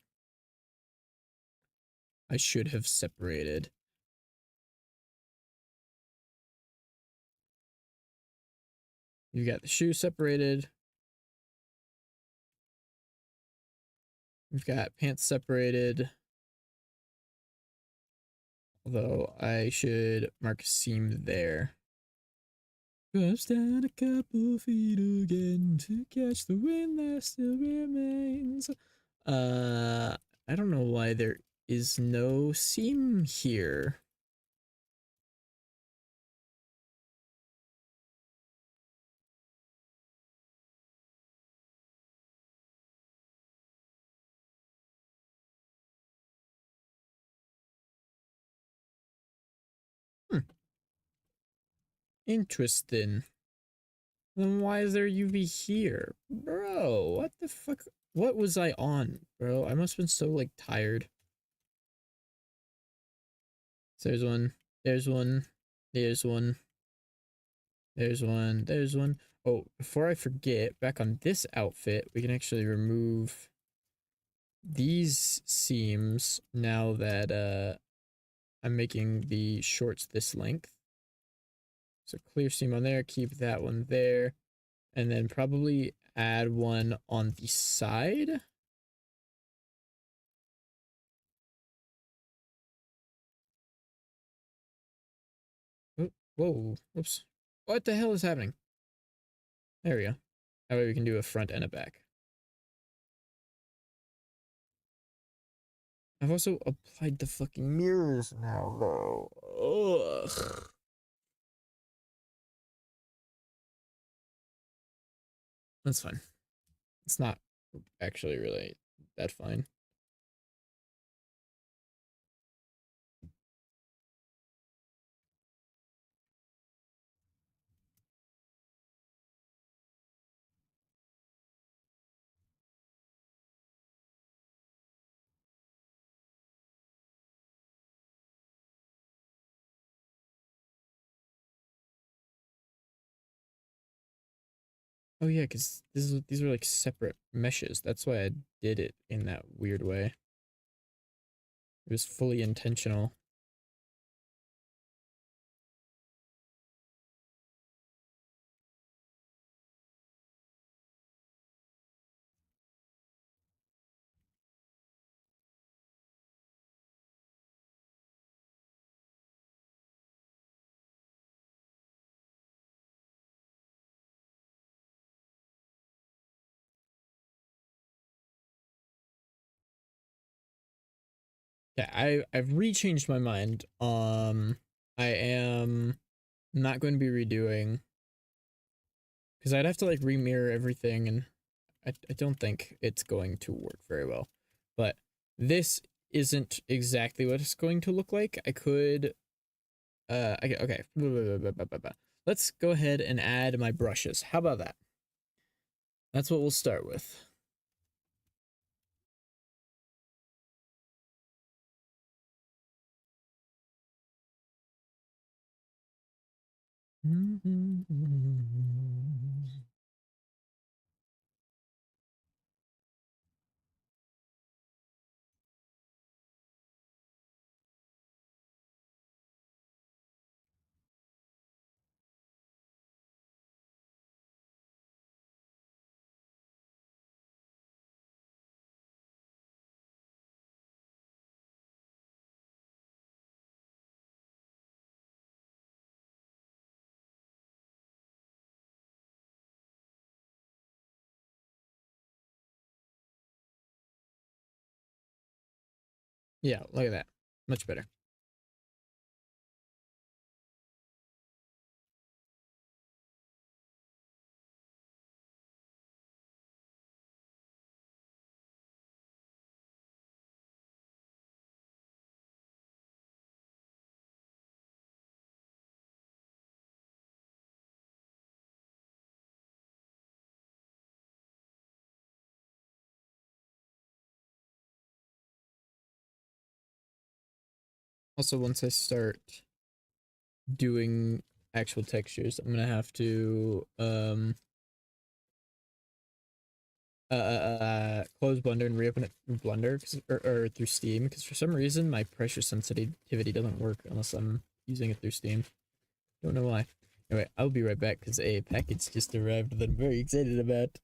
I should have separated. You got the shoe separated. We've got pants separated. Although I should mark a seam there. Drops down a couple feet again to catch the wind that still remains. I don't know why there is no seam here. Hmm. Interesting. Then why is there UV here? Bro, what the fuck? What was I on, bro? I must have been so, like, tired. So there's one. There's one. There's one. There's one. There's one. Oh, before I forget, back on this outfit, we can actually remove these seams now that I'm making the shorts this length. So clear seam on there, keep that one there, and then probably add one on the side. Oh, whoa, whoops. What the hell is happening? There we go. That way we can do a front and a back. I've also applied the fucking mirrors now, though. Ugh. That's fine. It's not actually really that fine. Oh yeah, because these are like separate meshes. That's why I did it in that weird way. It was fully intentional. Yeah, I've rechanged my mind. I am not going to be redoing because I'd have to like remirror everything, and I don't think it's going to work very well. But this isn't exactly what it's going to look like. I could okay. Let's go ahead and add my brushes. How about that? That's what we'll start with. Yeah, look at that. Much better. Also, once I start doing actual textures, I'm gonna have to close Blender and reopen it through Blender or through Steam, because for some reason my pressure sensitivity doesn't work unless I'm using it through Steam. Don't know why. Anyway, I'll be right back because a package just arrived that I'm very excited about.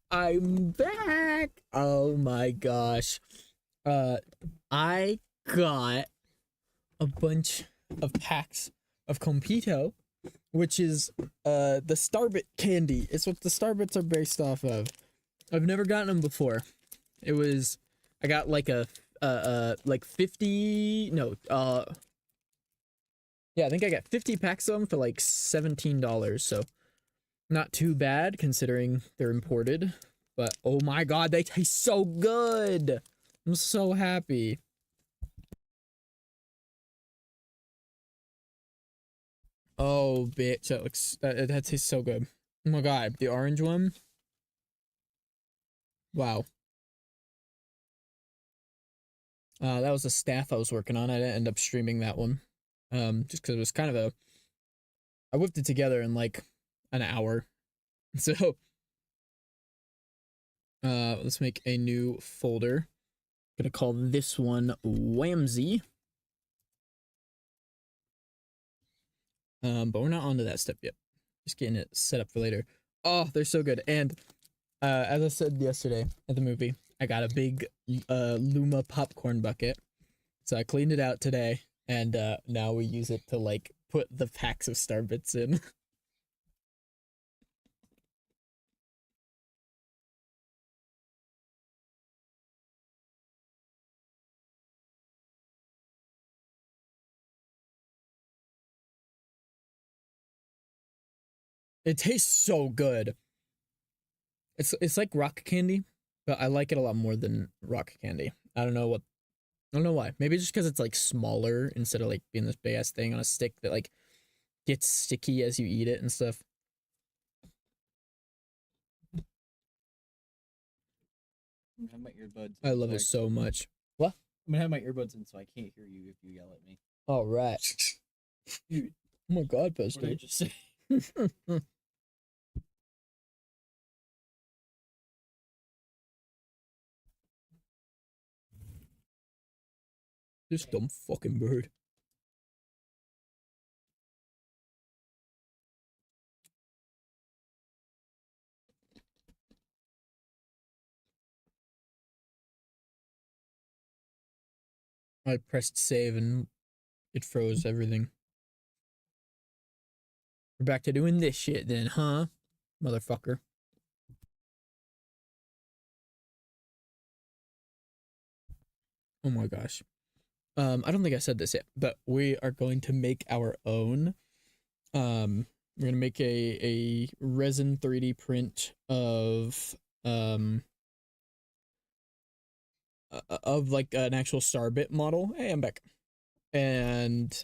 I'm back. Oh my gosh. Uh, I got a bunch of packs of Compito, which is the Starbit candy. It's what the Starbits are based off of. I've never gotten them before. It was I got like a like 50 no yeah, I think I got 50 packs of them for like $17. So not too bad considering they're imported. But oh my god, they taste so good. I'm so happy. Oh, bitch, that tastes so good. Oh my god, the orange one. Wow. That was the staff I was working on. I didn't end up streaming that one. Just because it was kind of a. I whipped it together in like an hour. So, let's make a new folder. Gonna call this one Whamsy. But we're not onto that step yet. Just getting it set up for later. Oh, they're so good. And as I said yesterday at the movie, I got a big Luma popcorn bucket. So I cleaned it out today, and now we use it to like put the packs of Starbits in. It tastes so good. It's like rock candy, but I like it a lot more than rock candy. I don't know what I don't know why. Maybe just because it's like smaller instead of like being this big ass thing on a stick that like gets sticky as you eat it and stuff. I'm gonna have my earbuds I in love so it so much. What? I'm gonna have my earbuds in so I can't hear you if you yell at me. All right. Dude, Oh my god, what did I Pesto. just say? This dumb fucking bird. I pressed save and it froze everything. We're back to doing this shit then, huh? Motherfucker. Oh my gosh. I don't think I said this yet, but we are going to make our own. We're gonna make a resin 3D print of like an actual Starbit model. Hey, I'm back. And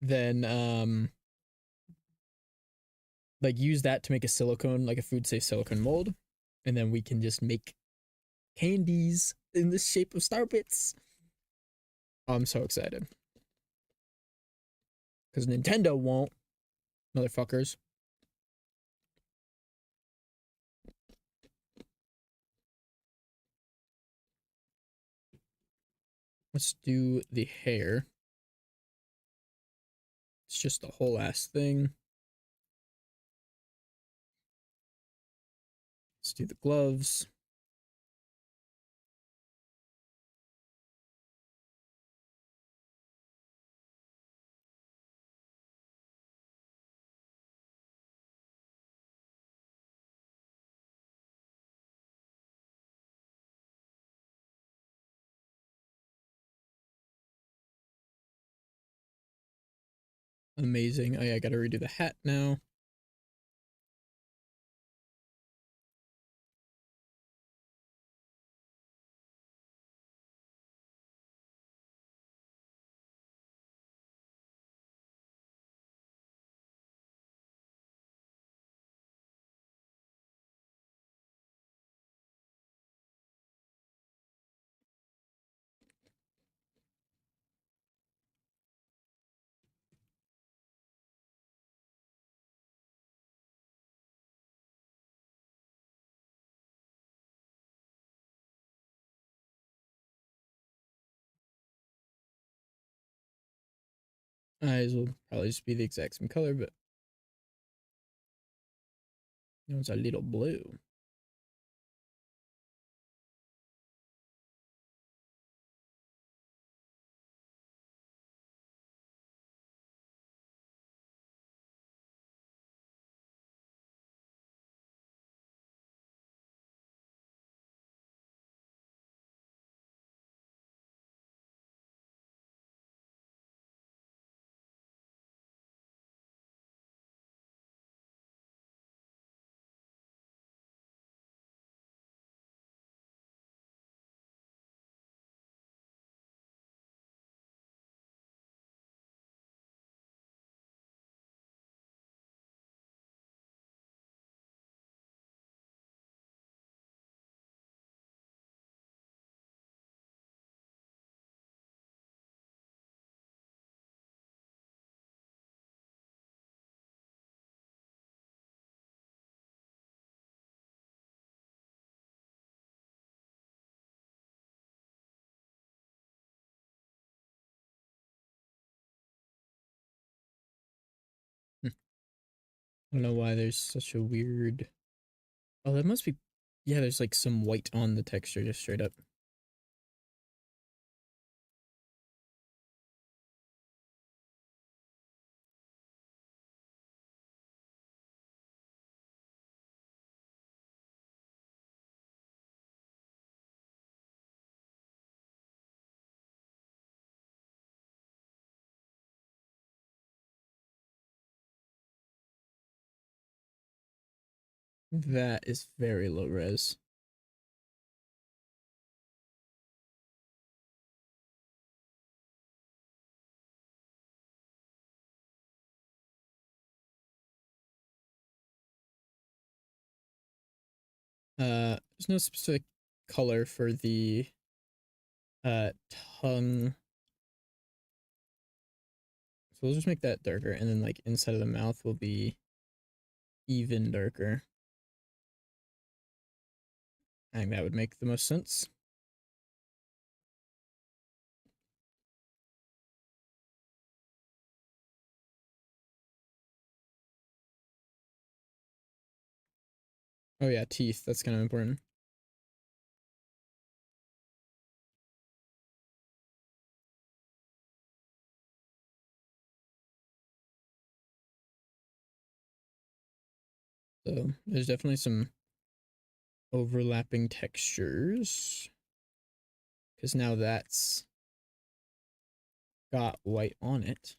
then like use that to make a silicone, like a food safe silicone mold, and then we can just make candies in the shape of Starbits. Oh, I'm so excited because Nintendo won't, motherfuckers. Let's do the hair. It's just the whole ass thing. Let's do the gloves. Amazing. Oh yeah, I gotta redo the hat now. Eyes will probably just be the exact same color, but it was a little blue. I don't know why there's such a weird. Oh, that must be. Yeah, there's like some white on the texture just straight up. That is very low res. There's no specific color for the uh tongue. So we'll just make that darker, and then like inside of the mouth will be even darker. I think that would make the most sense. Oh yeah, teeth. That's kind of important. So there's definitely some overlapping textures because now that's got white on it.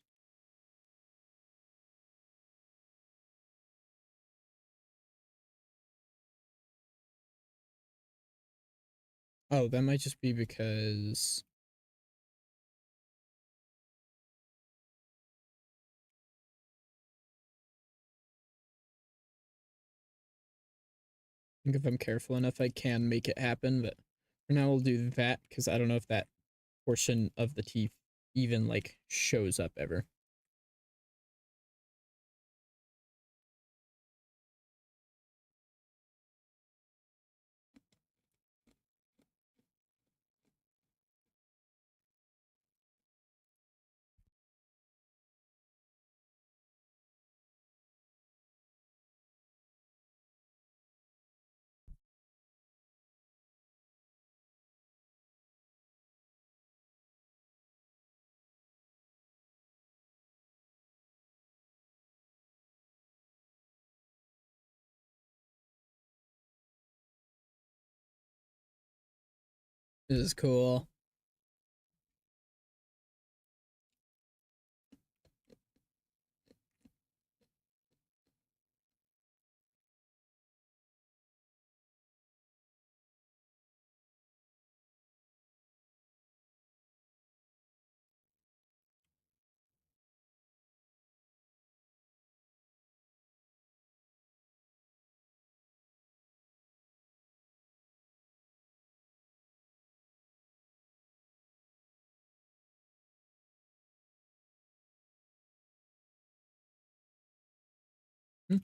Oh, that might just be because I think if I'm careful enough, I can make it happen. But for now, we'll do that because I don't know if that portion of the teeth even like shows up ever. This is cool. Hmm,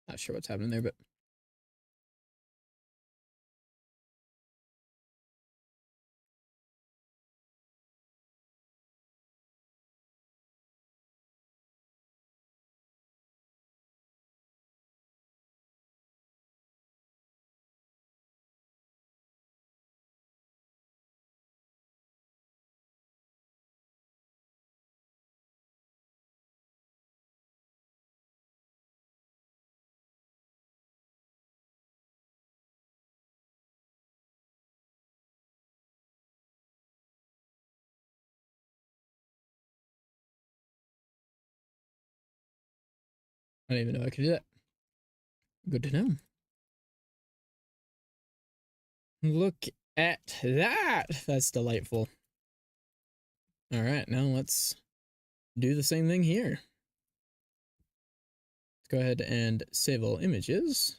not sure what's happening there, but I didn't even know I could do that. Good to know. Look at that. That's delightful. All right, now let's do the same thing here. Let's go ahead and save all images.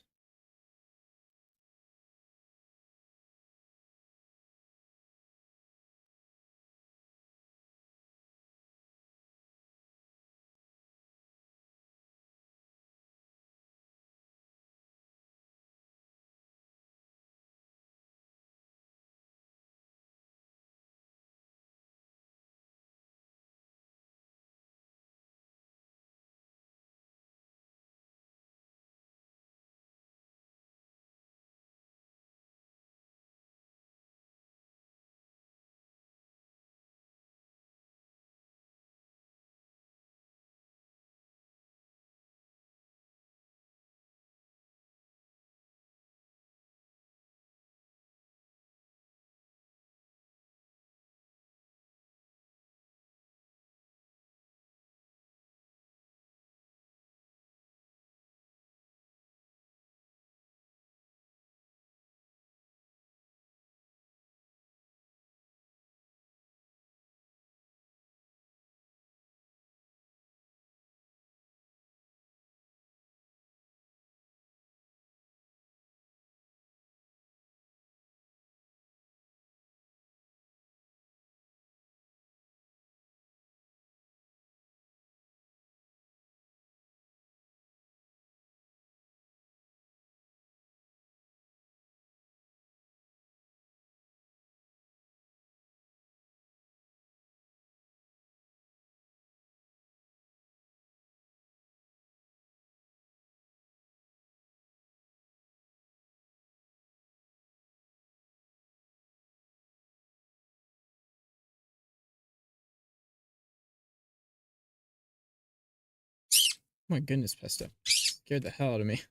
My goodness, Pesto. Scared the hell out of me.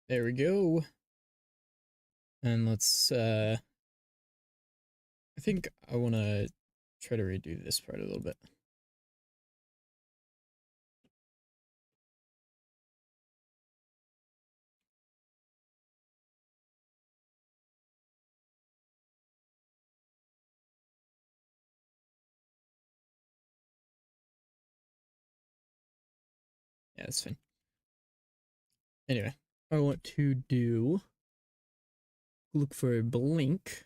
There we go. And let's, I think I want to try to redo this part a little bit. Yeah, that's fine. Anyway, I want to look for a blink.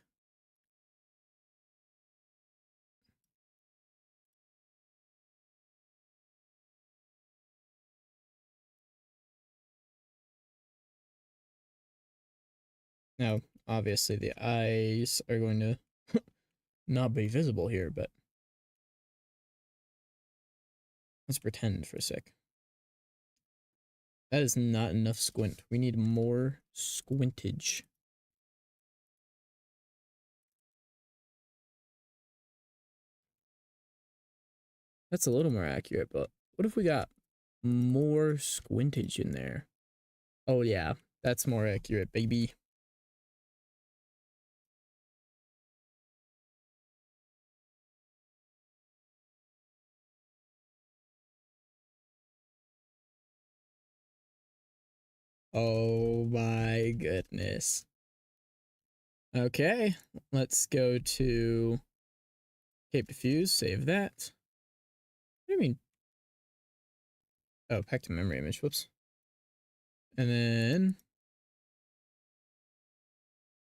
Now, obviously the eyes are going to not be visible here, but let's pretend for a sec. That is not enough squint. We need more squintage. That's a little more accurate, but what if we got more squintage in there? Oh yeah, that's more accurate, baby. Oh my goodness. Okay, let's go to Cape Diffuse, save that. What do you mean? Oh, back to memory image, whoops. And then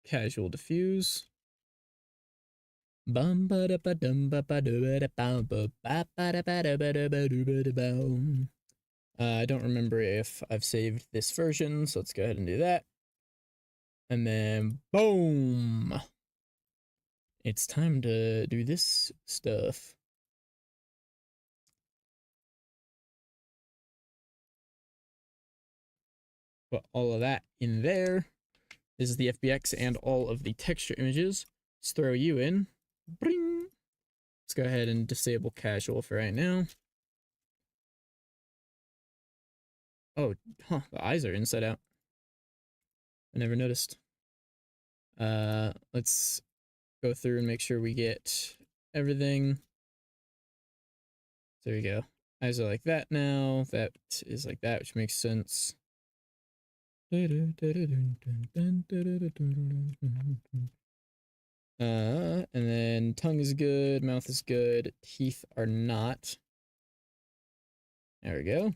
casual diffuse. I don't remember if I've saved this version, so let's go ahead and do that. And then boom. It's time to do this stuff. Put all of that in there. This is the FBX and all of the texture images. Let's throw you in. Bring. Let's go ahead and disable casual for right now. Oh, huh, the eyes are inside out. I never noticed. Let's go through and make sure we get everything. There we go. Eyes are like that now. That is like that, which makes sense. And then tongue is good, mouth is good, teeth are not. There we go.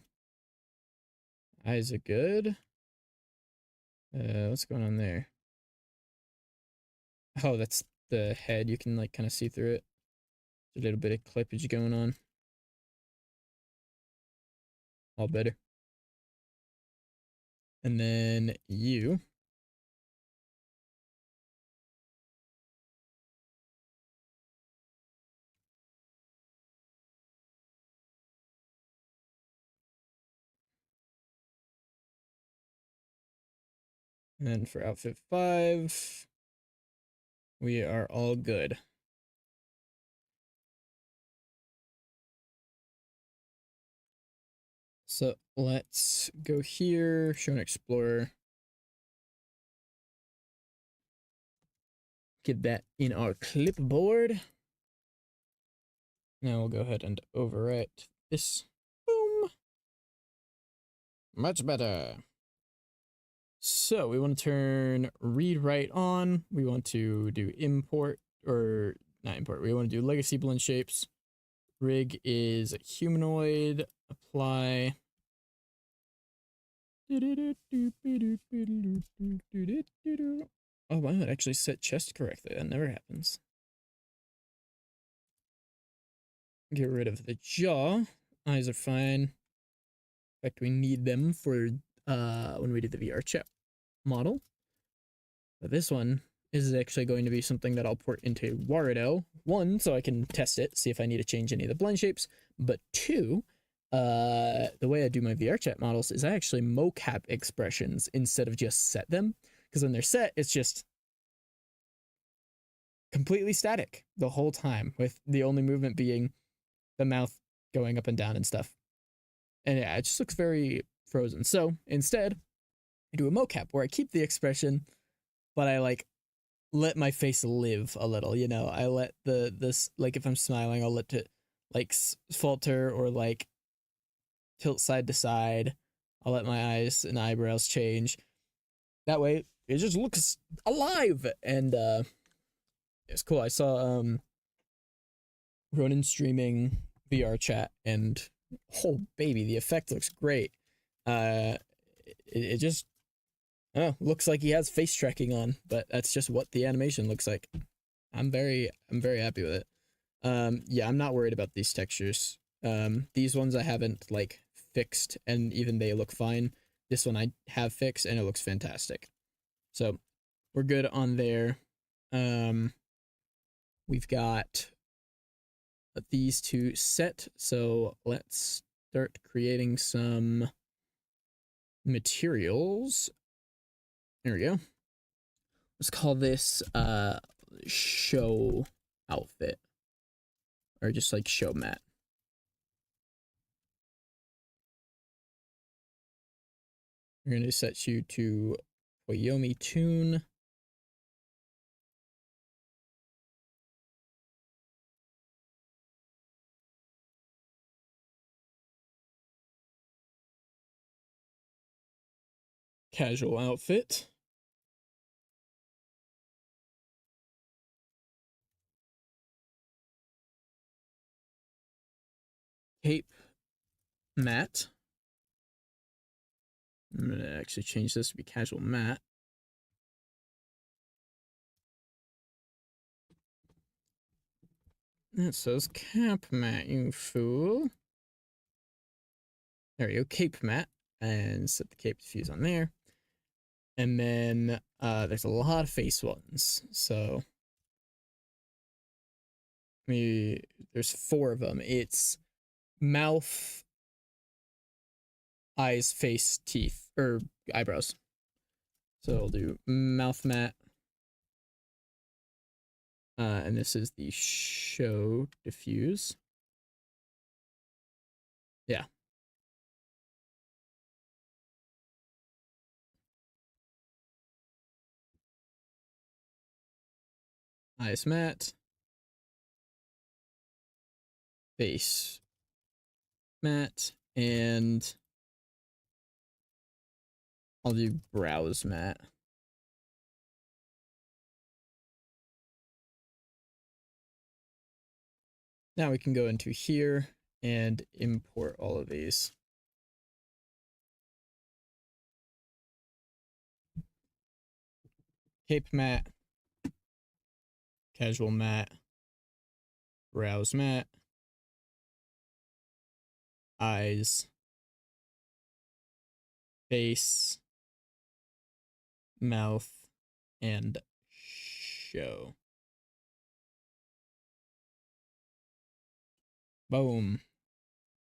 Eyes are good. What's going on there? Oh, that's the head. You can like kind of see through it. There's a little bit of clippage going on. All better. And then you. And then for outfit 5, we are all good. So let's go here, show an explorer. Get that in our clipboard. Now we'll go ahead and overwrite this. Boom. Much better. So we want to turn read write on. We want to do import, or not import. We want to do legacy blend shapes. Rig is humanoid. Apply. Oh, wow, it actually set chest correctly. That never happens. Get rid of the jaw. Eyes are fine. In fact, we need them for when we do the VR chat model. But this one is actually going to be something that I'll port into Warudo. One, so I can test it, see if I need to change any of the blend shapes. But two, the way I do my VR chat models is I actually mocap expressions instead of just set them. Because when they're set, it's just completely static the whole time, with the only movement being the mouth going up and down and stuff. And yeah, it just looks very frozen. So instead, I do a mocap where I keep the expression, but I like let my face live a little, you know. I let this, like, if I'm smiling, I'll let it like falter or like tilt side to side. I'll let my eyes and eyebrows change. That way it just looks alive. And it's cool. I saw Ronan streaming VR chat, and oh baby, the effect looks great. It just, oh, looks like he has face tracking on, but that's just what the animation looks like. I'm very happy with it. Yeah, I'm not worried about these textures. These ones I haven't like fixed, and even they look fine. This one I have fixed, and it looks fantastic. So we're good on there. We've got these two set. So let's start creating some materials. There we go. Let's call this show outfit, or just like show mat. We're going to set you to Wyoming tune. Casual outfit. Cape mat. I'm going to actually change this to be casual mat. That says cap mat, you fool. There we go, cape mat. And set the cape diffuse on there. And then there's a lot of face ones. So maybe there's 4 of them. It's mouth, eyes, face, teeth, or eyebrows. So I'll do mouth mat. And this is the show diffuse. Yeah. Eyes mat. Face mat. And I'll do brows mat. Now we can go into here and import all of these. Cape mat, casual mat, brows mat, eyes, face, mouth, and show. Boom.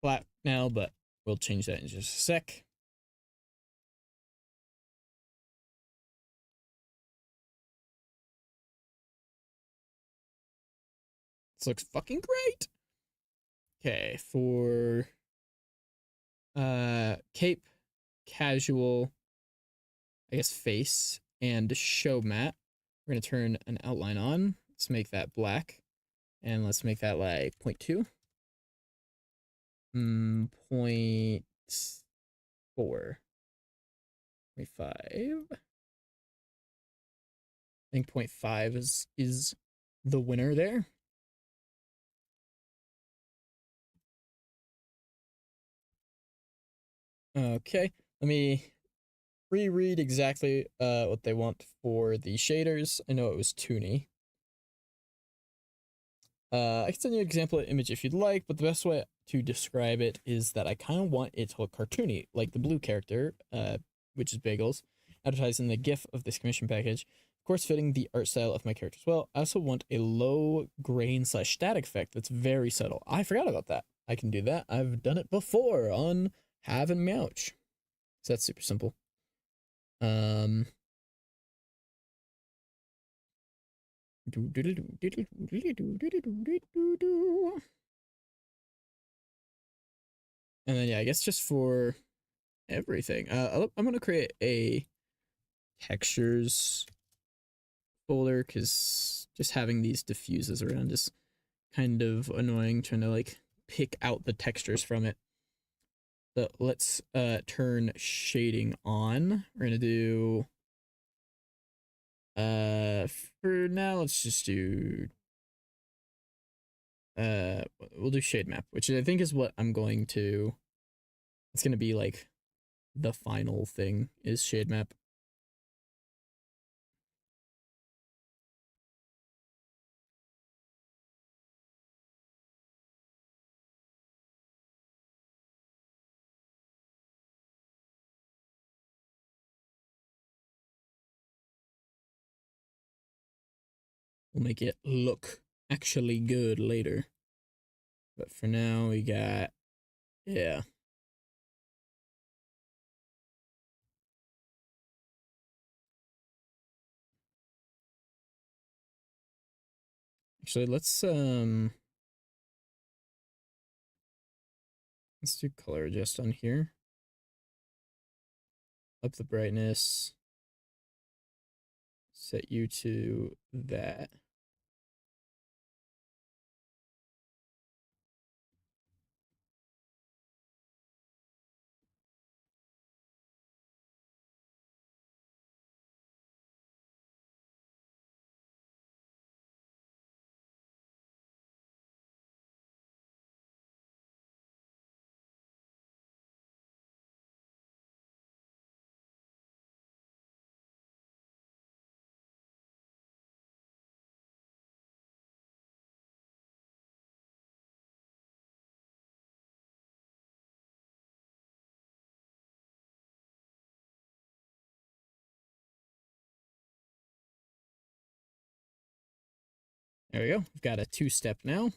Flat now, but we'll change that in just a sec. This looks fucking great. Okay, for cape, casual, I guess face, and show mat, we're gonna turn an outline on. Let's make that black, and let's make that like 0.2. 0.4. 0.5. I think 0.5 is the winner there. Okay, let me reread exactly what they want for the shaders. I know it was toony. I can send you an example image if you'd like, but the best way to describe it is that I kind of want it to look cartoony, like the blue character, which is Bagels, advertising the GIF of this commission package. Of course, fitting the art style of my character as well. I also want a low grain / static effect that's very subtle. I forgot about that. I can do that. I've done it before on Have and Meowch. So that's super simple. Um, and then yeah, I guess just for everything, I'm gonna create a textures folder because just having these diffuses around is kind of annoying. Trying to like pick out the textures from it. So let's turn shading on. We're gonna do for now let's just do we'll do shade map, which I think is what I'm going to, it's gonna be like the final thing is shade map. We'll make it look actually good later. But for now we got, yeah. Actually, let's do color adjust on here. Up the brightness. Set you to that. There we go. We've got a 2-step now.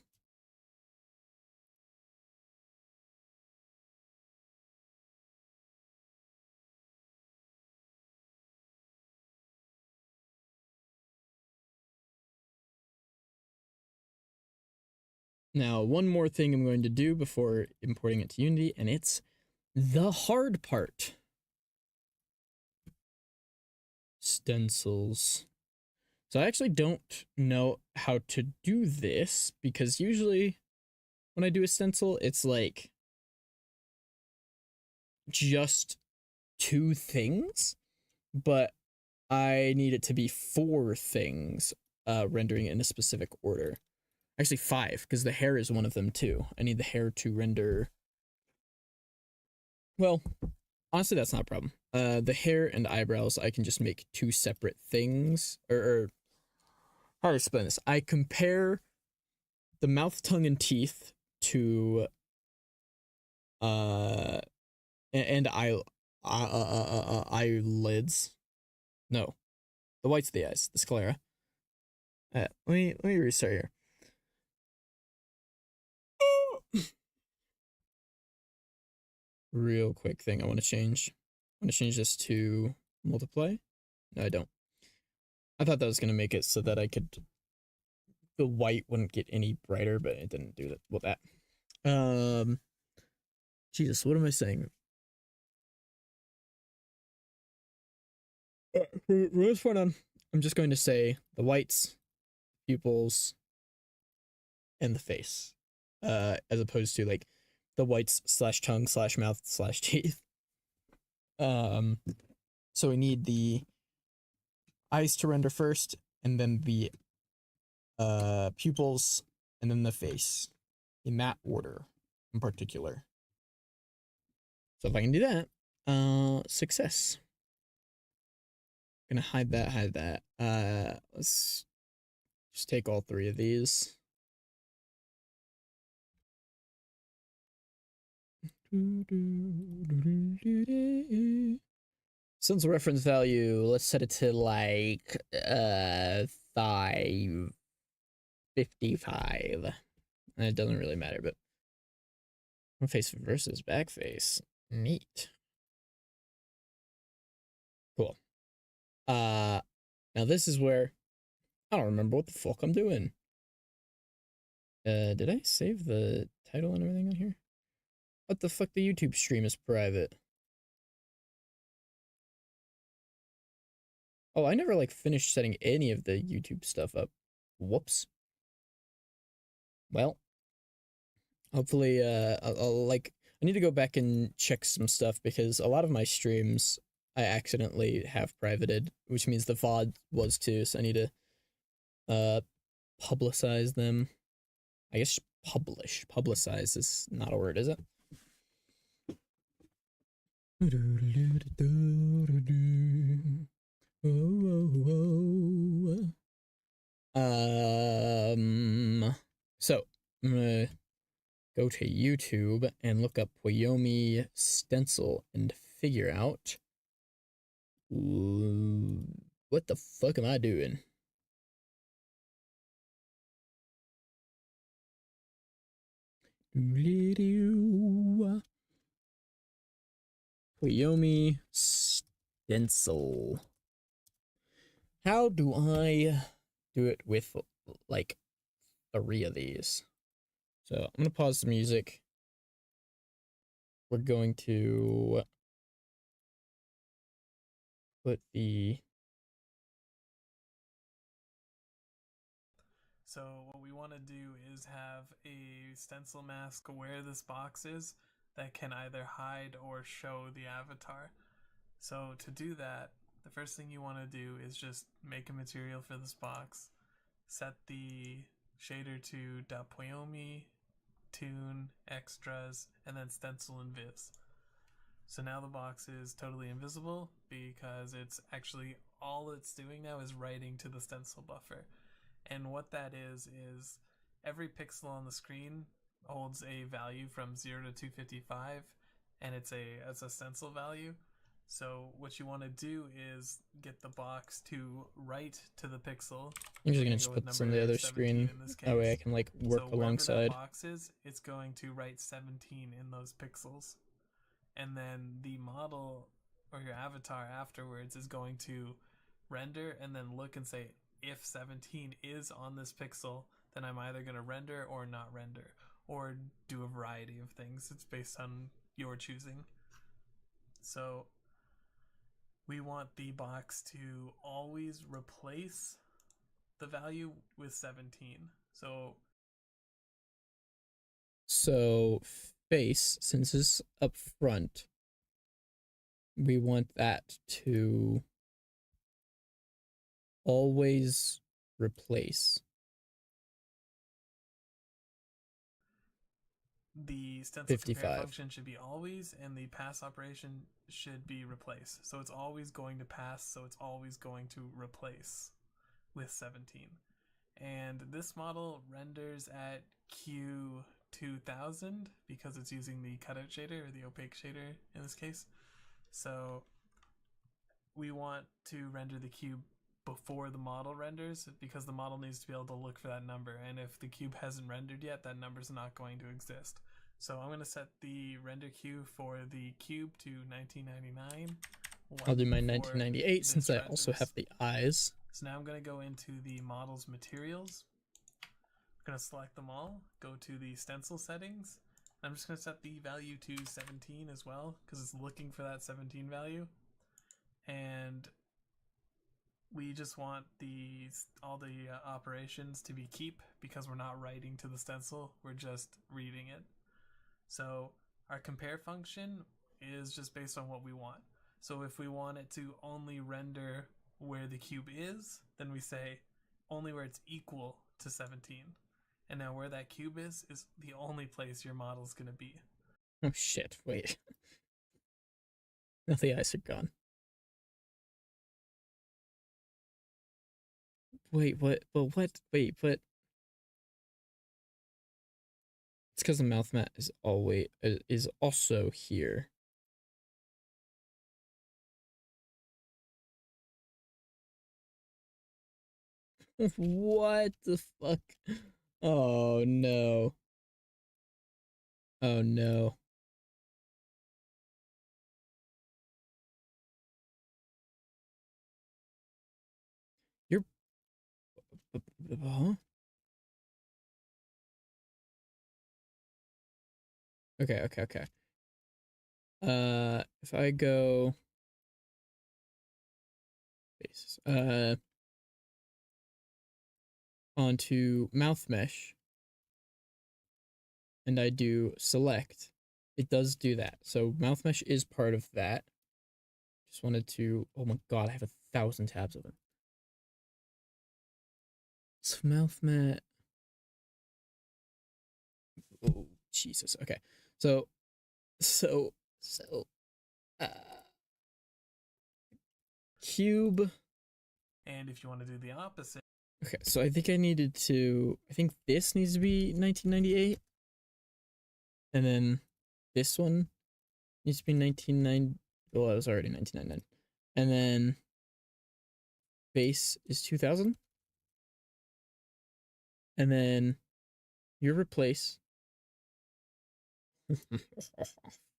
Now, one more thing I'm going to do before importing it to Unity, and it's the hard part. Stencils. So I actually don't know how to do this because usually when I do a stencil, it's like just 2 things, but I need it to be 4 things, rendering it in a specific order. Actually 5, because the hair is one of them too. I need the hair to render. Well, honestly, that's not a problem. The hair and eyebrows, I can just make 2 separate things, or how to explain this? I compare the mouth, tongue, and teeth to and eyelids. No, the whites of the eyes, the sclera. Let me restart here. Real quick thing I want to change. I want to change this to multiply. No, I don't. I thought that was gonna make it so that I could, the white wouldn't get any brighter, but it didn't do that. Well, that. Jesus, what am I saying? For this point on, I'm just going to say the whites, pupils, and the face, as opposed to like the whites / tongue / mouth / teeth. So we need the eyes to render first, and then the pupils, and then the face, in that order, in particular. So if I can do that, success. Gonna hide that, hide that. Let's just take all three of these. Since reference value, let's set it to like 555. And it doesn't really matter, but front face versus back face. Neat. Cool. Now this is where I don't remember what the fuck I'm doing. Did I save the title and everything on here? What the fuck? The YouTube stream is private. Oh, I never like finished setting any of the YouTube stuff up. Whoops. Well, hopefully, I'll like I need to go back and check some stuff because a lot of my streams I accidentally have privated, which means the VOD was too. So I need to publicize them. I guess publicize is not a word, is it? So I'm gonna go to YouTube and look up Poyomi stencil and figure out what the fuck am I doing? Poyomi stencil. How do I do it with like 3 of these? So I'm gonna pause the music. We're going to put the So what we want to do is have a stencil mask where this box is that can either hide or show the avatar. So to do that, the first thing you want to do is just make a material for this box, set the shader to .poyomi, tune, extras, and then stencil and viz. So now the box is totally invisible because it's actually all it's doing now is writing to the stencil buffer. And what that is every pixel on the screen holds a value from 0 to 255, and it's a stencil value. So what you want to do is get the box to write to the pixel. I'm just gonna put this on the other screen. That way I can like work so alongside. That box is, it's going to write 17 in those pixels, and then the model or your avatar afterwards is going to render and then look and say, if 17 is on this pixel, then I'm either going to render or not render, or do a variety of things. It's based on your choosing. So we want the box to always replace the value with 17. So face, since it's up front, we want that to always replace. The stencil 55. compare function should be always, and the pass operation should be replace. So it's always going to pass, so it's always going to replace with 17. And this model renders at Q2000 because it's using the cutout shader, or the opaque shader in this case. So we want to render the cube before the model renders because the model needs to be able to look for that number, and if the cube hasn't rendered yet, that number's not going to exist. So I'm going to set the render queue for the cube to 1999. I'll do my 1998 since I also have the eyes. So now I'm going to go into the model's materials. I'm going to select them all, go to the stencil settings. I'm just going to set the value to 17 as well because it's looking for that 17 value. And we just want all the operations to be keep because we're not writing to the stencil, we're just reading it. So our compare function is just based on what we want. So if we want it to only render where the cube is, then we say only where it's equal to 17. And now where that cube is the only place your model is going to be. Oh shit, wait. Now the eyes are gone. Wait, what? But what? Wait, but it's because the mouth mat is always is also here. What the fuck? Oh no. Oh no. You're huh? Okay, okay, okay. If I go basis, onto mouth mesh and I do select, it does do that. So mouth mesh is part of that. Just wanted to, oh my god, I have 1,000 tabs open. So mouth mat. Oh, Jesus. Okay. So, so, uh, cube. And if you want to do the opposite, Okay, so I think I think this needs to be 1998. And then this one needs to be 1990. Well, it was already 1999. And then base is 2000. And then your replace.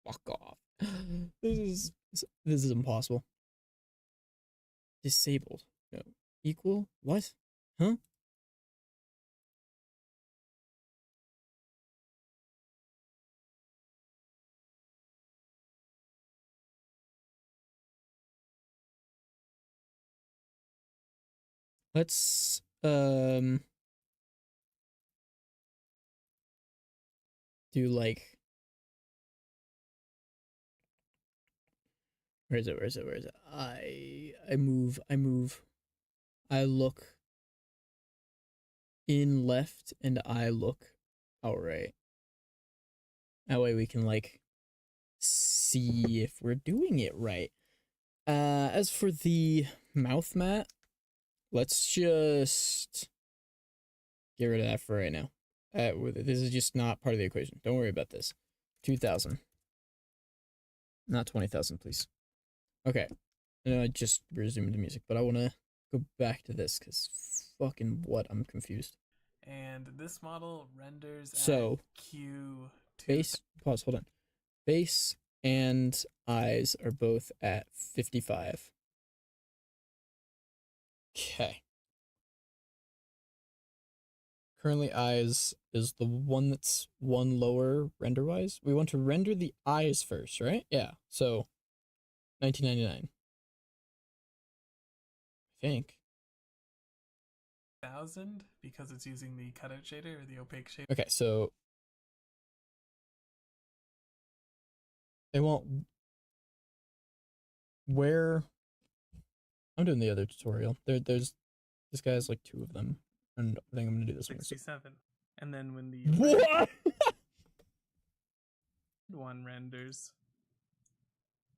Fuck off. This is impossible. Disabled. No. Equal? What? Huh? Let's do like where is it? I move. I look in left and I look out right. That way we can like see if we're doing it right. As for the mouth mat, let's just get rid of that for right now. This is just not part of the equation. Don't worry about this. 2,000. Not 20,000, please. Okay. I know I just resumed the music, but I want to go back to this because fucking what? I'm confused. and this model renders So, at Q2. base, pause, hold on. Base and eyes are both at 55. Okay. Currently, eyes is the one that's one lower render wise. We want to render the eyes first, right? Yeah. So, 1999. I think. 1000 because it's using the cutout shader or the opaque shader. Okay, so they want where I'm doing the other tutorial. There's this guy has like 2 of them, and I think I'm gonna do this one. 67. And then when the What? one renders,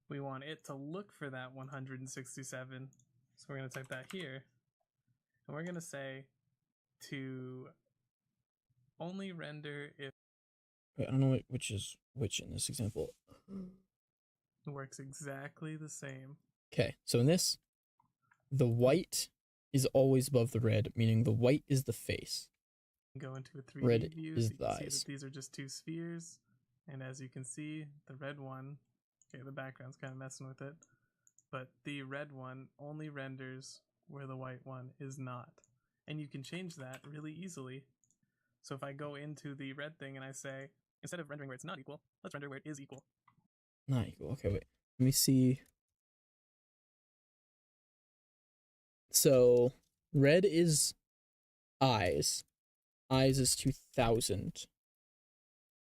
we want it to look for that 167. So we're going to type that here. And we're going to say to only render if Wait, I don't know which is which in this example. it works exactly the same. Okay, so in this, the white is always above the red, meaning the white is the face. Go into a 3D Red view, is so you the can see eyes. that these are just 2 spheres. And as you can see, the red one, okay, the background's kind of messing with it, but the red one only renders where the white one is not. And you can change that really easily. So if I go into the red thing and I say, instead of rendering where it's not equal, let's render where it is equal. Not equal. Okay, wait. Let me see. So red is eyes. Eyes is 2000.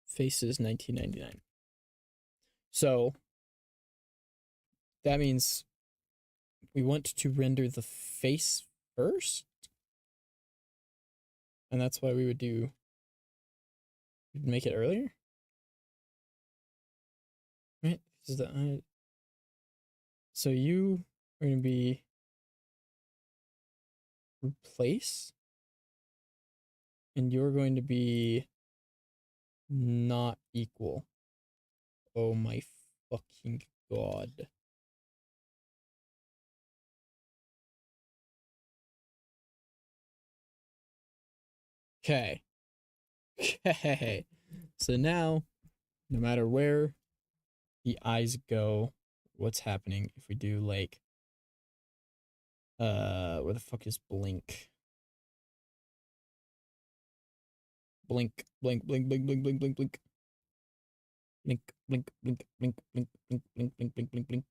Face is 1999. So that means we want to render the face first. And that's why we would make it earlier. Right? This is the so you are going to be replace, and you're going to be not equal. Oh my fucking god. Okay. Okay. So now, no matter where the eyes go, what's happening if we do like where the fuck is blink? Blink, blink, blink, blink, blink, blink, blink, blink. Blink, blink, blink, blink, blink, blink, blink, blink, blink, blink, blink.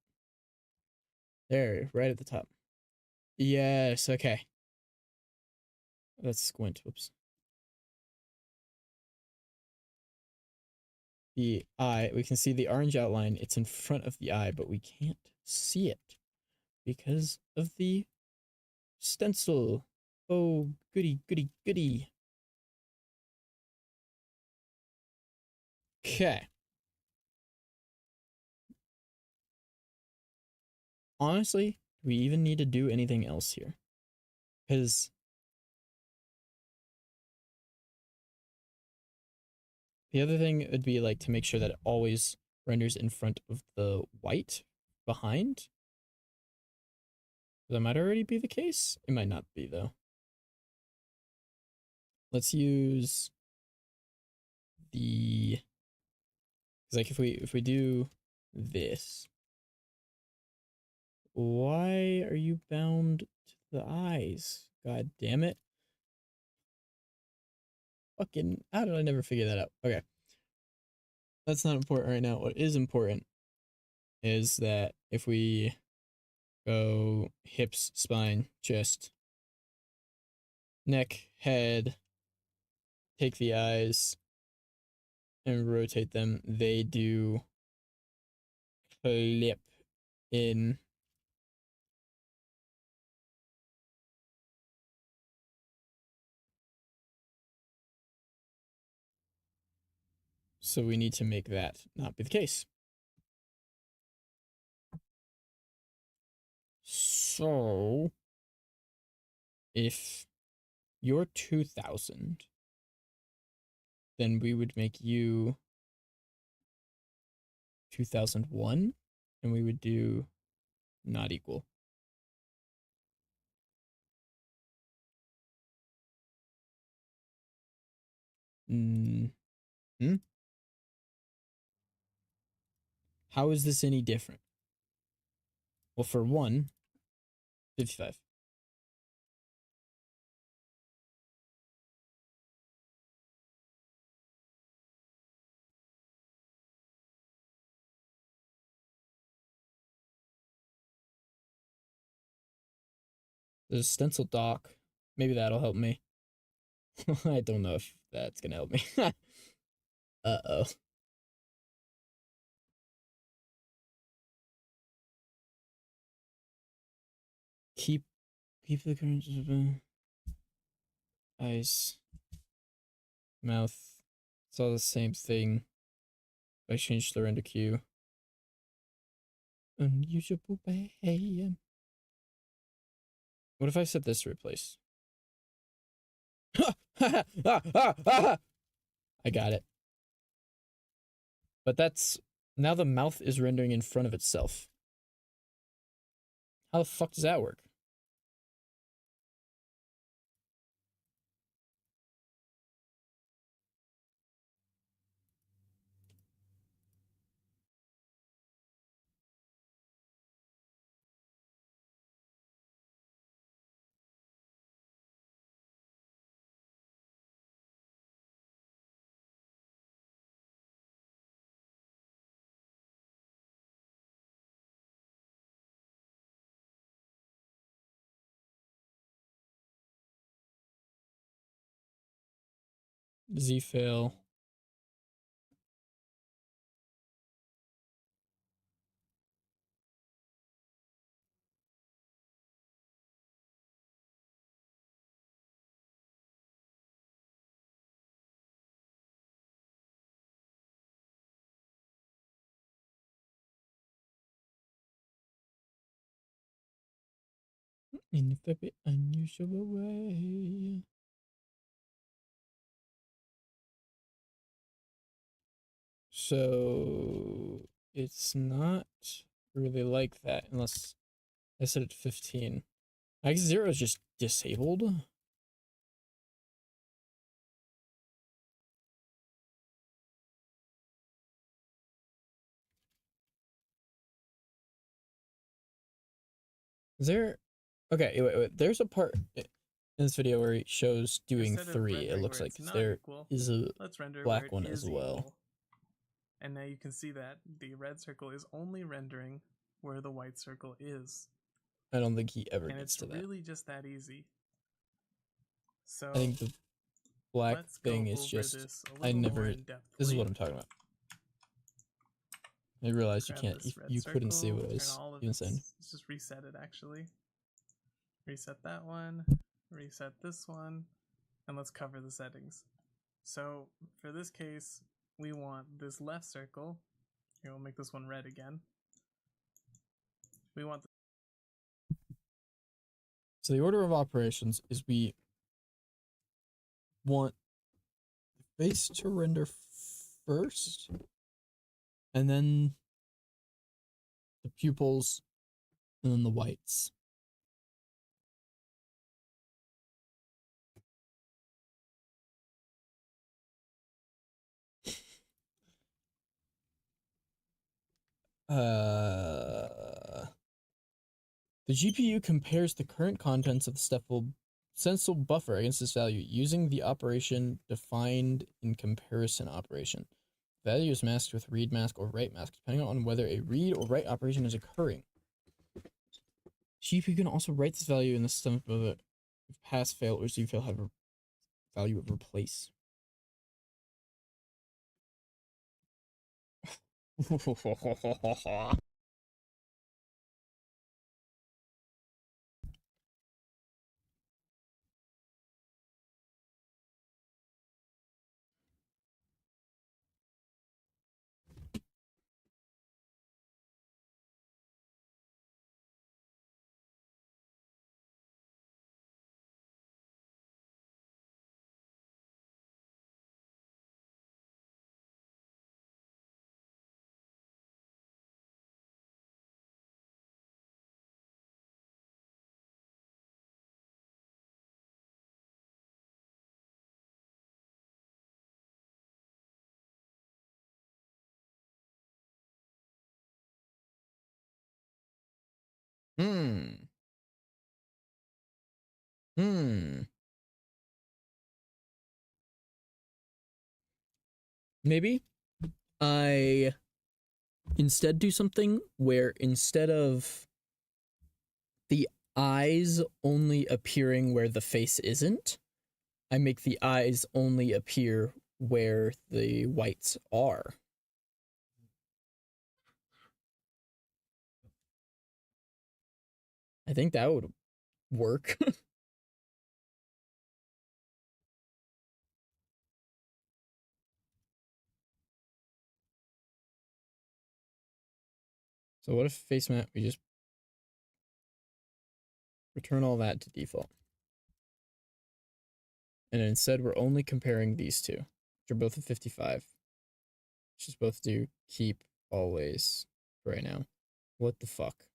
There, right at the top. Yes, okay. Let's squint. Whoops. The eye, we can see the orange outline. It's in front of the eye, but we can't see it because of the stencil. Oh, goody, goody, goody. Okay. Honestly, do we even need to do anything else here? Because the other thing would be like to make sure that it always renders in front of the white behind. That might already be the case. It might not be though. Let's use the, because like if we do this, why are you bound to the eyes? God damn it. Fucking, how did I never figure that out? Okay. That's not important right now. What is important is that if we go hips, spine, chest, neck, head, take the eyes and rotate them, they do clip in. So we need to make that not be the case. So if you're 2000, then we would make you 2001 and we would do not equal. Hmm? How is this any different? Well, for one, 55. There's a stencil dock. Maybe that'll help me. I don't know if that's gonna help me. Uh-oh. Keep the current eyes, mouth. It's all the same thing. I changed the render queue. Unusual behavior. What if I set this to replace? I got it. But that's now the mouth is rendering in front of itself. How the fuck does that work? Z fail. In a very unusual way. So it's not really like that unless I set it to 15. X0 is just disabled. Is there? Okay, wait. There's a part in this video where it shows doing Instead of 3. It rendering looks where like it's not there equal, is a let's render where black it one as is well. equal. And now you can see that the red circle is only rendering where the white circle is. I don't think he ever And gets it's to that. really just that easy. So I think the black let's thing go is over just this a I little never. more in depth. This is what I'm talking about. I realized you Grab can't. this red You couldn't see what I circle, turn was all of even its, saying. let's just reset it actually. Reset that one, reset this one, and let's cover the settings. So for this case, we want this left circle. Here, we'll make this one red again. We want So the order of operations is we want the face to render first, and then the pupils, and then the whites. The GPU compares the current contents of the stencil buffer against this value using the operation defined in comparison operation. Value is masked with read mask or write mask, depending on whether a read or write operation is occurring. GPU can also write this value in the system of if pass, fail, or Z fail have a value of replace. Hmm. Hmm. Maybe I instead do something where instead of the eyes only appearing where the face isn't, I make the eyes only appear where the whites are. I think that would work. So what if face map, we just return all that to default. And instead we're only comparing these two, which are both at 55. Which is both do keep always right now. What the fuck?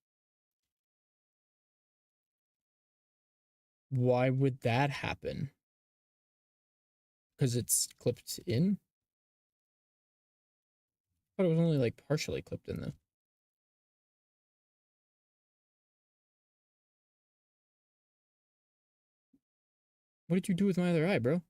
Why would that happen? Because it's clipped in? I thought it was only like partially clipped in though. What did you do with my other eye, bro?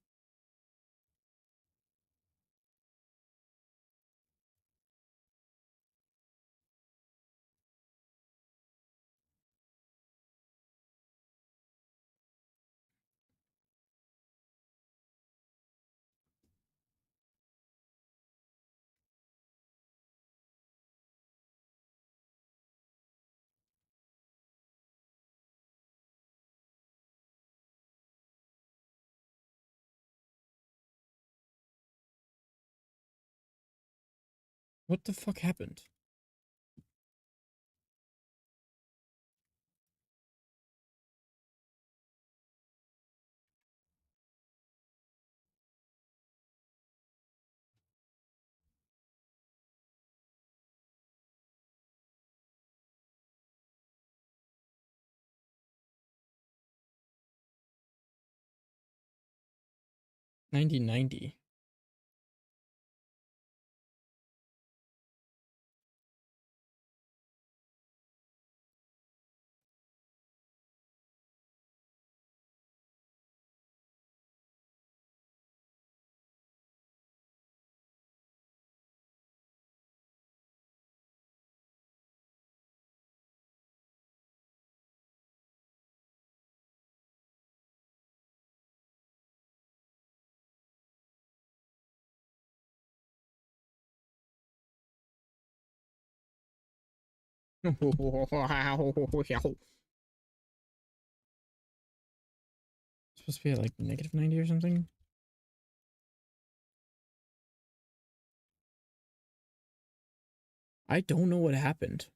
What the fuck happened? 9090. Supposed to be at like -90 or something. I don't know what happened.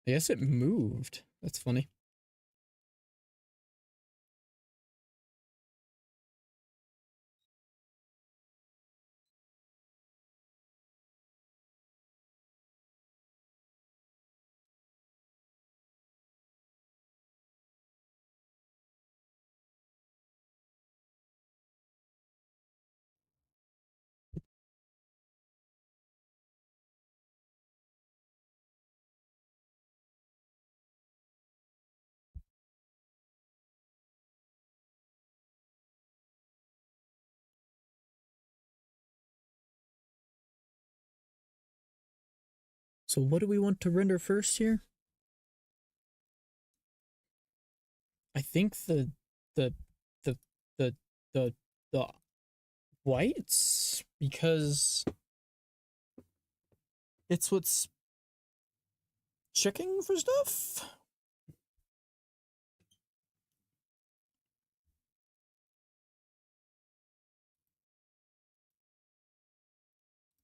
I guess it moved. That's funny. So what do we want to render first here? I think the the the the the whites, because it's what's checking for stuff.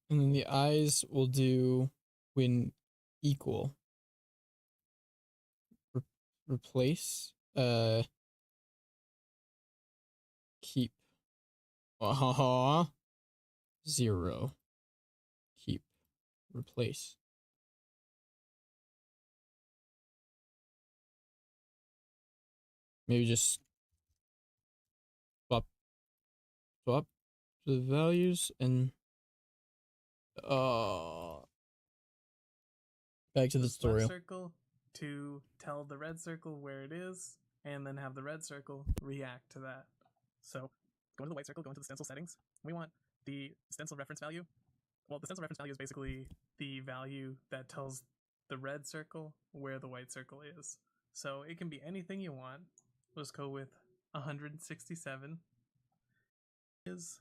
And then the eyes will do when equal. Replace keep 0 keep replace. Maybe just swap the values and back to the tutorial. Circle to tell the red circle where it is, and then have the red circle react to that. So go to the white circle, go into the stencil settings. We want the stencil reference value. Well, the stencil reference value is basically the value that tells the red circle where the white circle is. So it can be anything you want. Let's go with 167 is.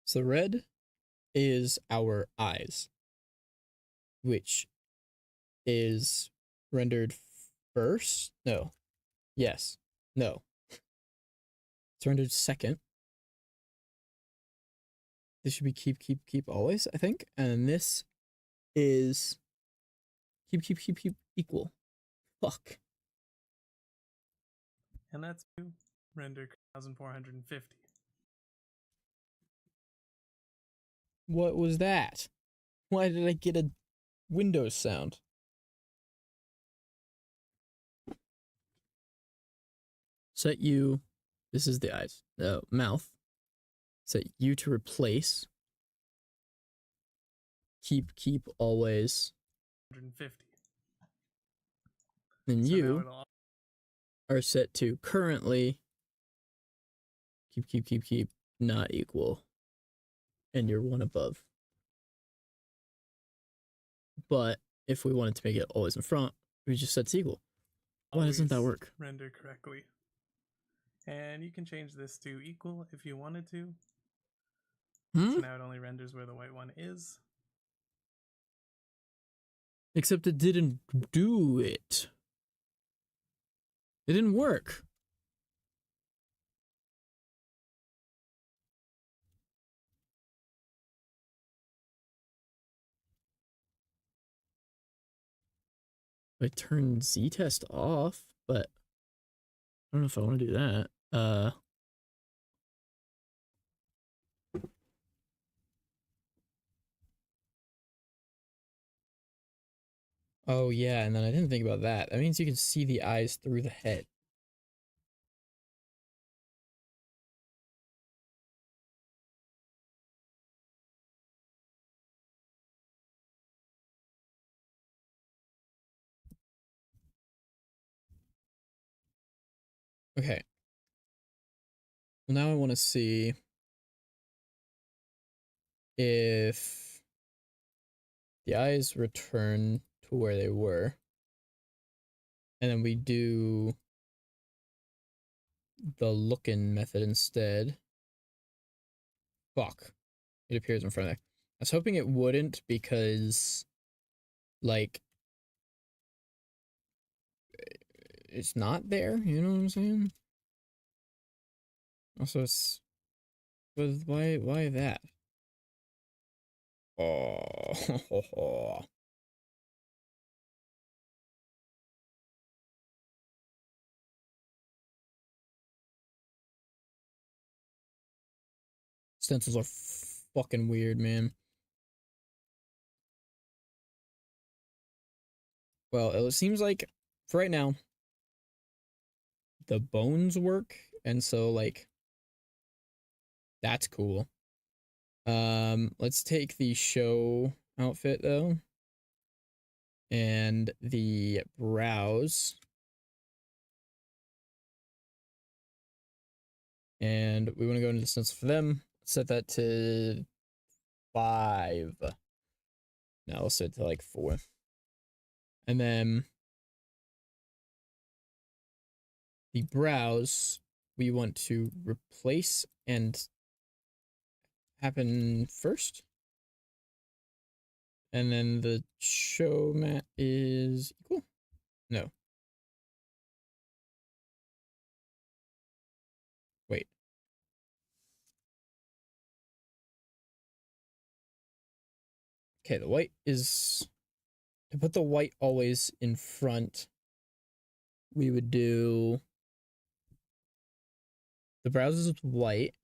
So red is our eyes, which is rendered first. No. Yes. No. It's rendered second. This should be keep always, I think. And this is keep equal. Fuck. And that's render 1450. What was that? Why did I get a Windows sound? Set you. This is the eyes. Mouth. Set you to replace. Keep always. 150. Then So you are set to currently. Keep not equal. And you're one above. But if we wanted to make it always in front, we just set to equal. Why doesn't that work? Render correctly. And you can change this to equal if you wanted to. So now it only renders where the white one is. Except it didn't do it. It didn't work. I turn Z test off, but I don't know if I want to do that. Oh yeah, and then I didn't think about that. That means you can see the eyes through the head. Okay. Well, now I want to see if the eyes return to where they were. And then we do the looking method instead. Fuck. It appears in front of there. I was hoping it wouldn't because, like, it's not there. You know what I'm saying? Also, it's... But why that? Oh. Stencils are fucking weird, man. Well, it seems like, for right now, the bones work, and so, like, that's cool. Let's take the show outfit, though. And the brows. And we want to go into the stencil for them. Set that to 5. No, let's set it to like 4. And then the brows we want to replace and happen first. And then the show mat is equal. No. Wait. Okay, the white is... To put the white always in front, we would do... The brows is white.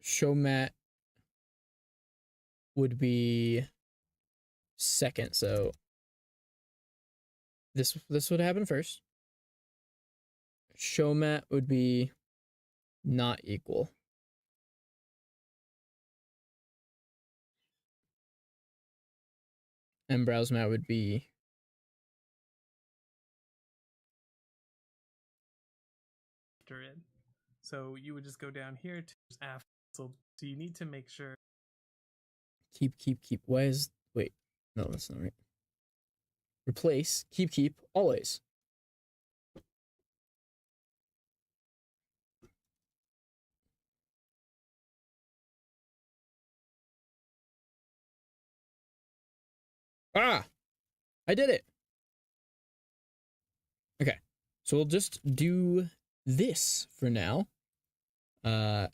Show mat would be second, so this would happen first. Show mat would be not equal. And browse mat would be After it. So you would just go down here to after. So you need to make sure. keep. Why is... Wait. No, that's not right. Replace. Keep. Always. Ah! I did it! Okay. So we'll just do this for now. Why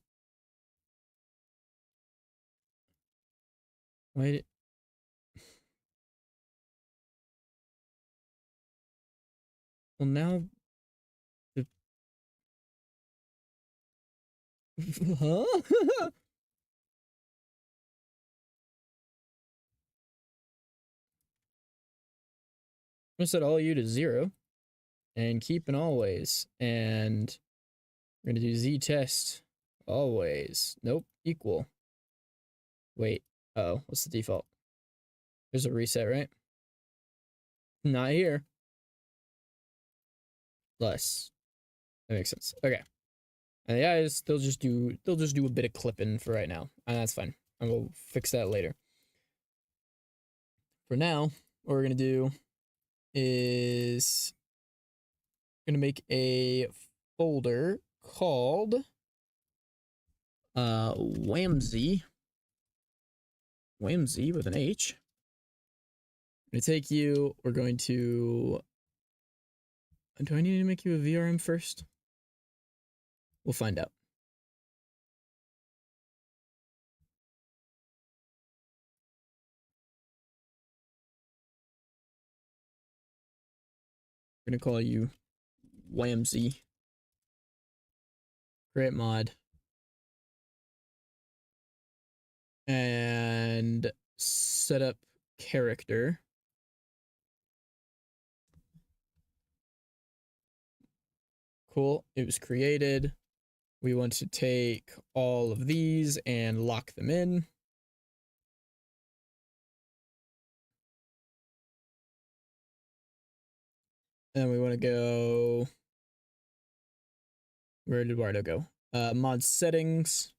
did... Well, now... The... Huh? I'm gonna set all you to 0. And keep and always. And we're gonna do Z test. Always. Nope. Equal. Wait. Uh-oh. What's the default? There's a reset, right? Not here. Less. That makes sense. Okay. And the eyes, they'll just do a bit of clipping for right now. And that's fine. And we'll fix that later. For now, what we're gonna do is gonna make a folder called Whamsy with an H. I'm gonna take you, we're going to... Do I need to make you a VRM first? We'll find out. We're gonna call you Whamsy. Create mod. And set up character. Cool. It was created. We want to take all of these and lock them in. And we want to go. Where did Eduardo go? Mod settings.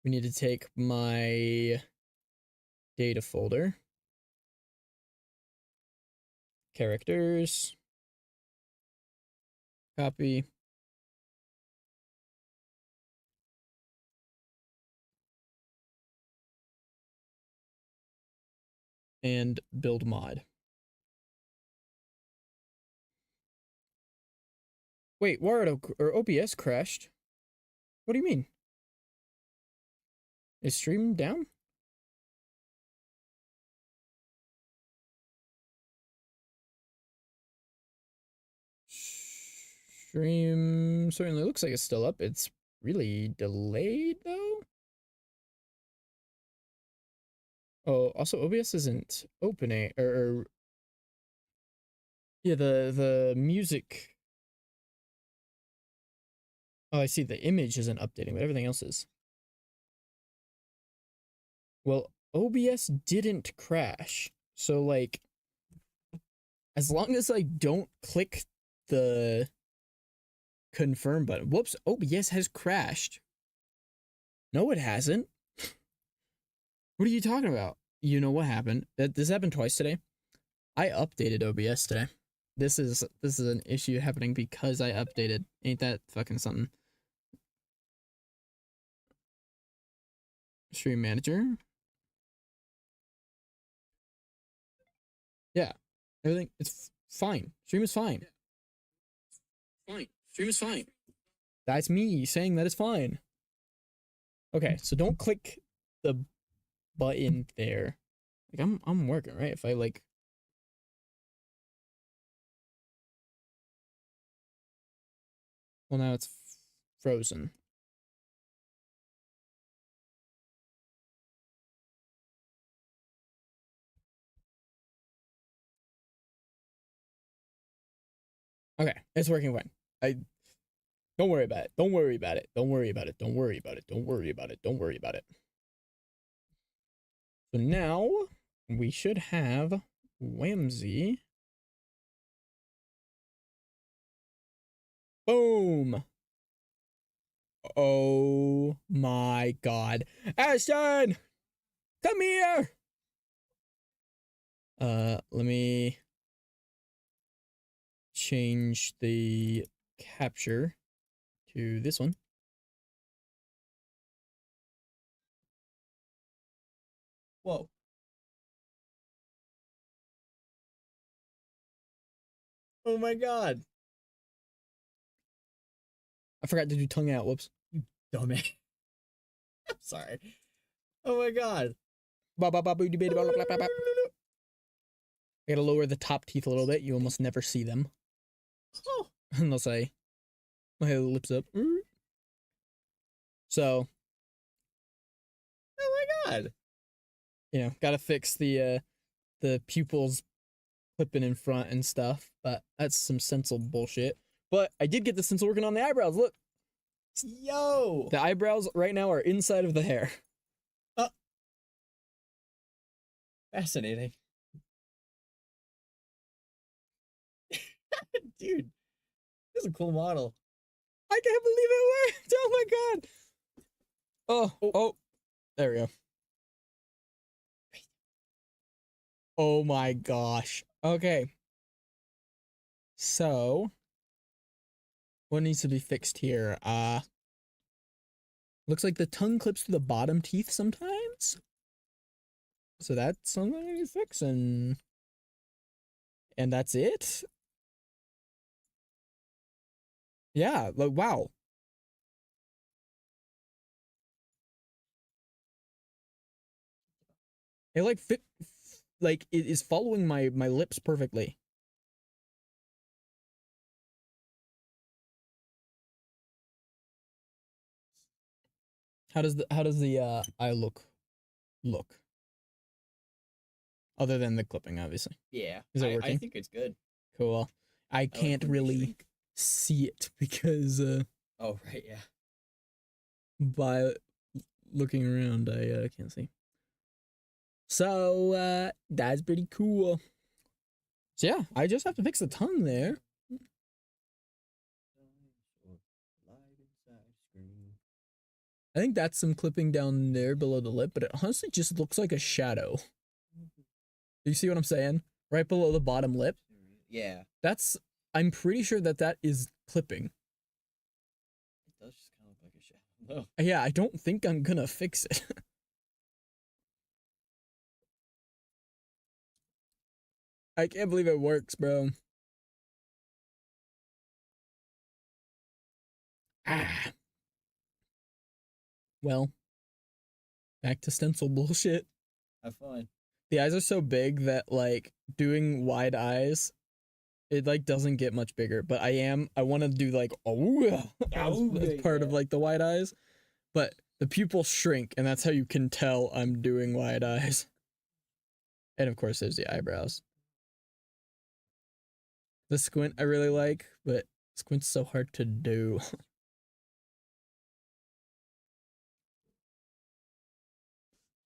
We need to take my data folder. Characters. Copy. And build mod. Wait, Wardo or OBS crashed. What do you mean? Is stream down? Stream certainly looks like it's still up. It's really delayed though. Oh, also OBS isn't opening or yeah, the music. Oh, I see. The image isn't updating, but everything else is. Well, OBS didn't crash. So like as long as I don't click the confirm button. Whoops, OBS has crashed. No, it hasn't. What are you talking about? You know what happened? This happened twice today. I updated OBS today. This is an issue happening because I updated. Ain't that fucking something? Stream manager. Yeah. Everything it's fine. Stream is fine. Fine. Stream is fine. That's me saying that it's fine. Okay, so don't click the button there. Like I'm working, right? If I like well now it's frozen. Okay, it's working fine. I don't worry about it. Don't worry about it. Don't worry about it. Don't worry about it. Don't worry about it. Don't worry about it. So now we should have Whamsy. Boom. Oh my god. Ashton! Come here! Let me change the capture to this one. Whoa. Oh my god. I forgot to do tongue out. Whoops. You dumbass. I'm sorry. Oh my god. I gotta lower the top teeth a little bit. You almost never see them. Oh. Unless I my lips up. So. Oh my god. You know, gotta fix the pupils clipping in front and stuff, but that's some stencil bullshit. But I did get the stencil working on the eyebrows. Look. Yo! The eyebrows right now are inside of the hair. Fascinating. Dude, this is a cool model. I can't believe it worked! Oh my god! Oh, there we go. Oh my gosh. Okay. So, what needs to be fixed here? Looks like the tongue clips to the bottom teeth sometimes. So that's something to fix, and that's it. Yeah, like wow. It like fit, like it is following my lips perfectly. How does the eye look? Other than the clipping, obviously. Yeah. Is it I working? think it's good. Cool. I like can't when they really shrink. see it because Oh right, yeah. by looking around I can't see. So that's pretty cool. So yeah, I just have to fix the tongue there. I think that's some clipping down there below the lip, but it honestly just looks like a shadow. Do you see what I'm saying? Right below the bottom lip. Yeah. I'm pretty sure that is clipping. It does just kind of look like a shadow. Yeah, I don't think I'm gonna fix it. I can't believe it works, bro. Ah. Well, back to stencil bullshit. Have fun. The eyes are so big that like doing wide eyes, it like doesn't get much bigger. But I want to do like as part of like the wide eyes, but the pupils shrink, and that's how you can tell I'm doing wide eyes. And of course, there's the eyebrows. The squint I really like, but squint's so hard to do.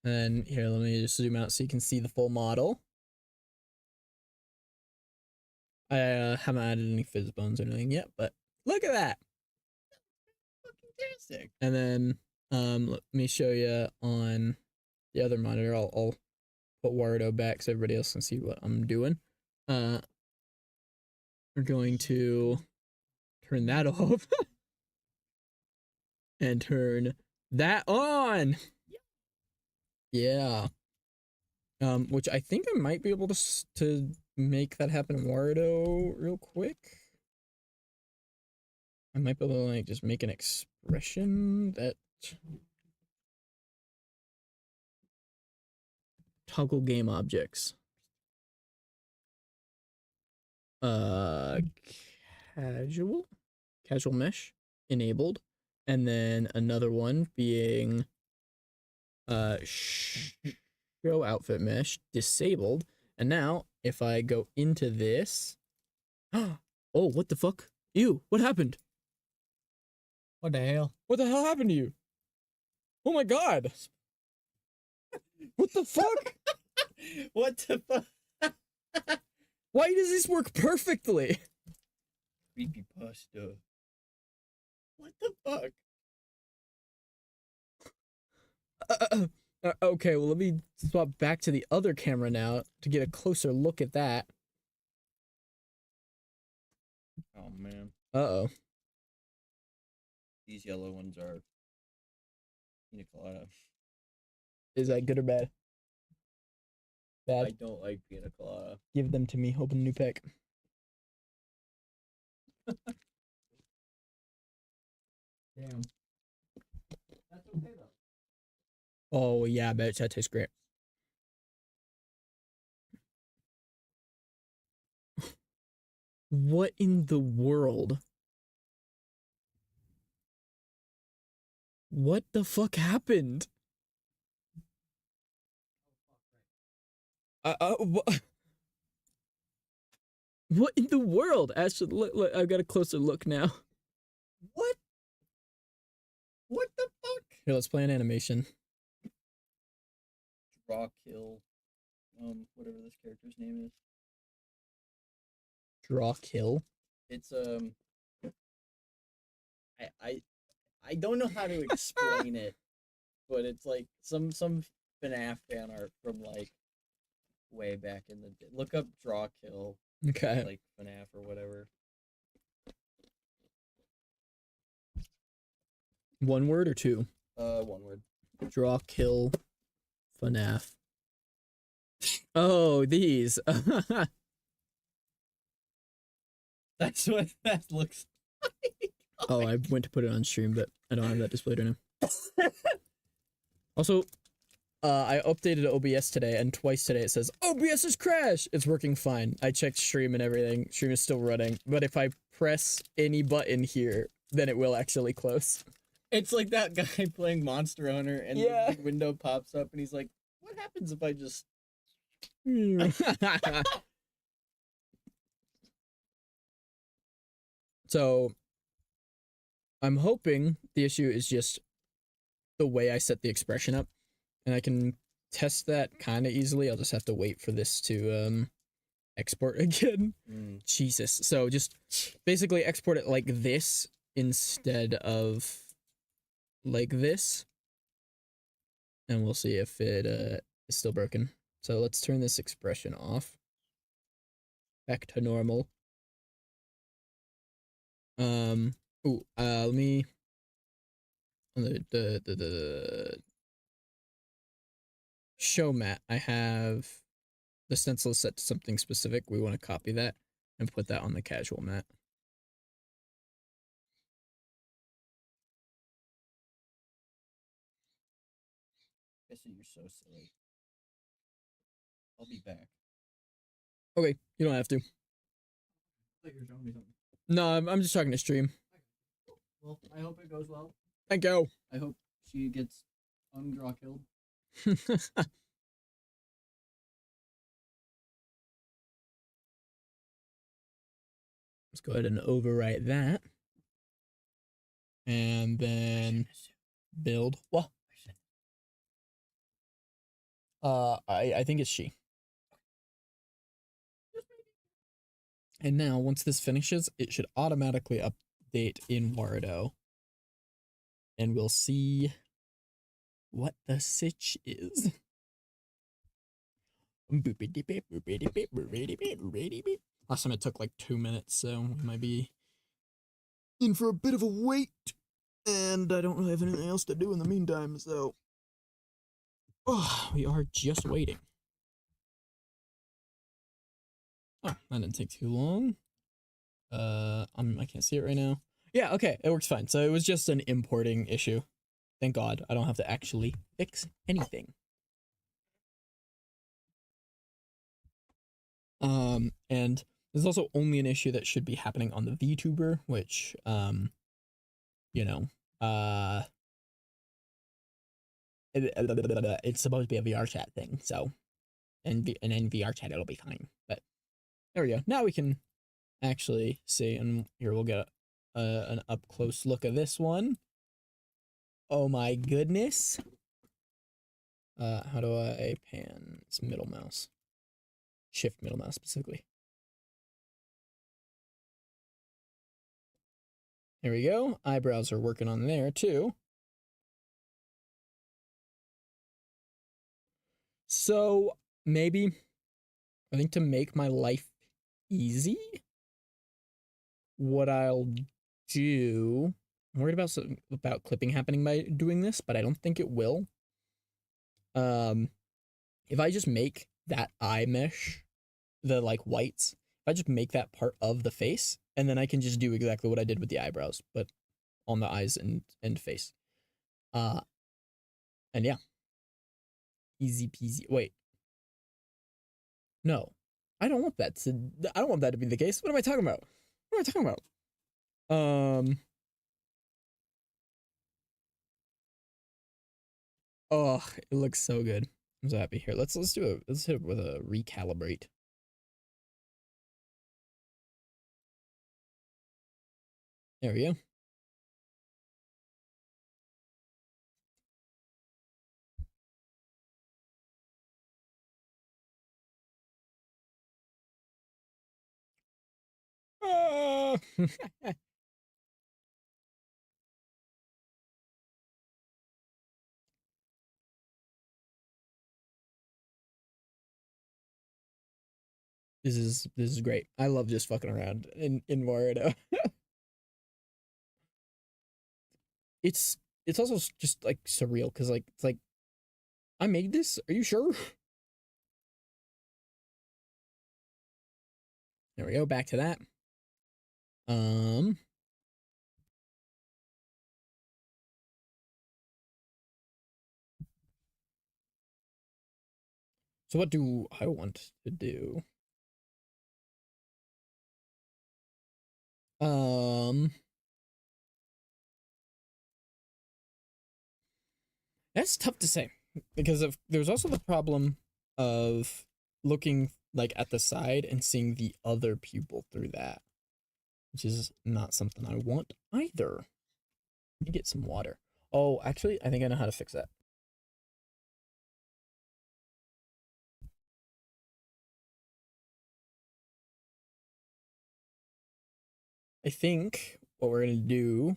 And here, let me just zoom out so you can see the full model. I haven't added any fizz bones or anything yet, but look at that. Fantastic. And then let me show you on the other monitor. I'll put Warudo back so everybody else can see what I'm doing. We're going to turn that off and turn that on. Yeah. Which I think I might be able to make that happen in Warudo real quick. I might be able to like just make an expression that toggle game objects. Casual mesh enabled, and then another one being show outfit mesh disabled. And now if I go into this, oh, what the fuck? Ew, what happened? What the hell? What the hell happened to you? Oh my god. What the fuck? What the fuck? Why does this work perfectly? Creepypasta. What the fuck? Okay, well, let me swap back to the other camera now to get a closer look at that. Oh man. Uh-oh. These yellow ones are pina colada. Is that good or bad? Bad. I don't like pina colada. Give them to me. Open a new pack. Damn. That's okay though. Oh, yeah, I bet that tastes great. What in the world? What the fuck happened? What in the world? Actually, look, I've got a closer look now. What? What the fuck? Here, let's play an animation. Draw kill. Whatever this character's name is. Draw kill. It's I don't know how to explain it, but it's like some FNAF fan art from like way back in the day. Look up draw kill. Okay. Like FNAF or whatever. One word or two? One word. Draw kill FNAF. Oh, these. That's what that looks like. Oh, I went to put it on stream, but I don't have that displayed right now. Also, I updated OBS today, and twice today it says, OBS has crashed! It's working fine. I checked stream and everything. Stream is still running. But if I press any button here, then it will actually close. It's like that guy playing Monster Hunter, and Yeah. the window pops up, and he's like, "What happens if I just?" So I'm hoping the issue is just the way I set the expression up, and I can test that kind of easily. I'll just have to wait for this to export again. Jesus. So just basically export it like this instead of like this, and we'll see if it is still broken. So let's turn this expression off. Back to normal. Let me on the show mat. I have the stencil is set to something specific. We want to copy that and put that on the casual mat. Jesse, you're so silly. I'll be back. Okay, you don't have to. I thought you were showing me something. No, I'm just talking to stream. Well, I hope it goes well. Thank you. I hope she gets undraw killed. Let's go ahead and overwrite that. And then build. What? I think it's she. And now once this finishes, it should automatically update in Wardo. And we'll see what the sitch is. Last time it took like 2 minutes, so we might be in for a bit of a wait. And I don't really have anything else to do in the meantime, so we are just waiting. Oh, that didn't take too long. I can't see it right now. Yeah, okay, it works fine. So it was just an importing issue. Thank God, I don't have to actually fix anything. And there's also only an issue that should be happening on the VTuber, which, you know, it's supposed to be a VR chat thing, so, and in VR chat it'll be fine. But there we go. Now we can actually see, and here we'll get an up close look of this one. Oh my goodness. How do I pan? It's middle mouse. Shift middle mouse specifically. There we go. Eyebrows are working on there too. So maybe I think to make my life easy, what I'll do, I'm worried about clipping happening by doing this, but I don't think it will. If I just make that eye mesh, the like whites, if I just make that part of the face, and then I can just do exactly what I did with the eyebrows, but on the eyes and face. And yeah. Easy peasy. Wait. No. I don't want that to be the case. What am I talking about? What am I talking about? Oh, it looks so good. I'm so happy. Here, let's do it. Let's hit it with a recalibrate. There we go. Ah! This is great. I love just fucking around in Wario. it's also just like surreal because like it's like I made this. Are you sure? There we go. Back to that. So what do I want to do? Um, That's tough to say because there's also the problem of looking like at the side and seeing the other pupil through that, which is not something I want either. Let me get some water. Oh, actually, I think I know how to fix that. I think what we're gonna do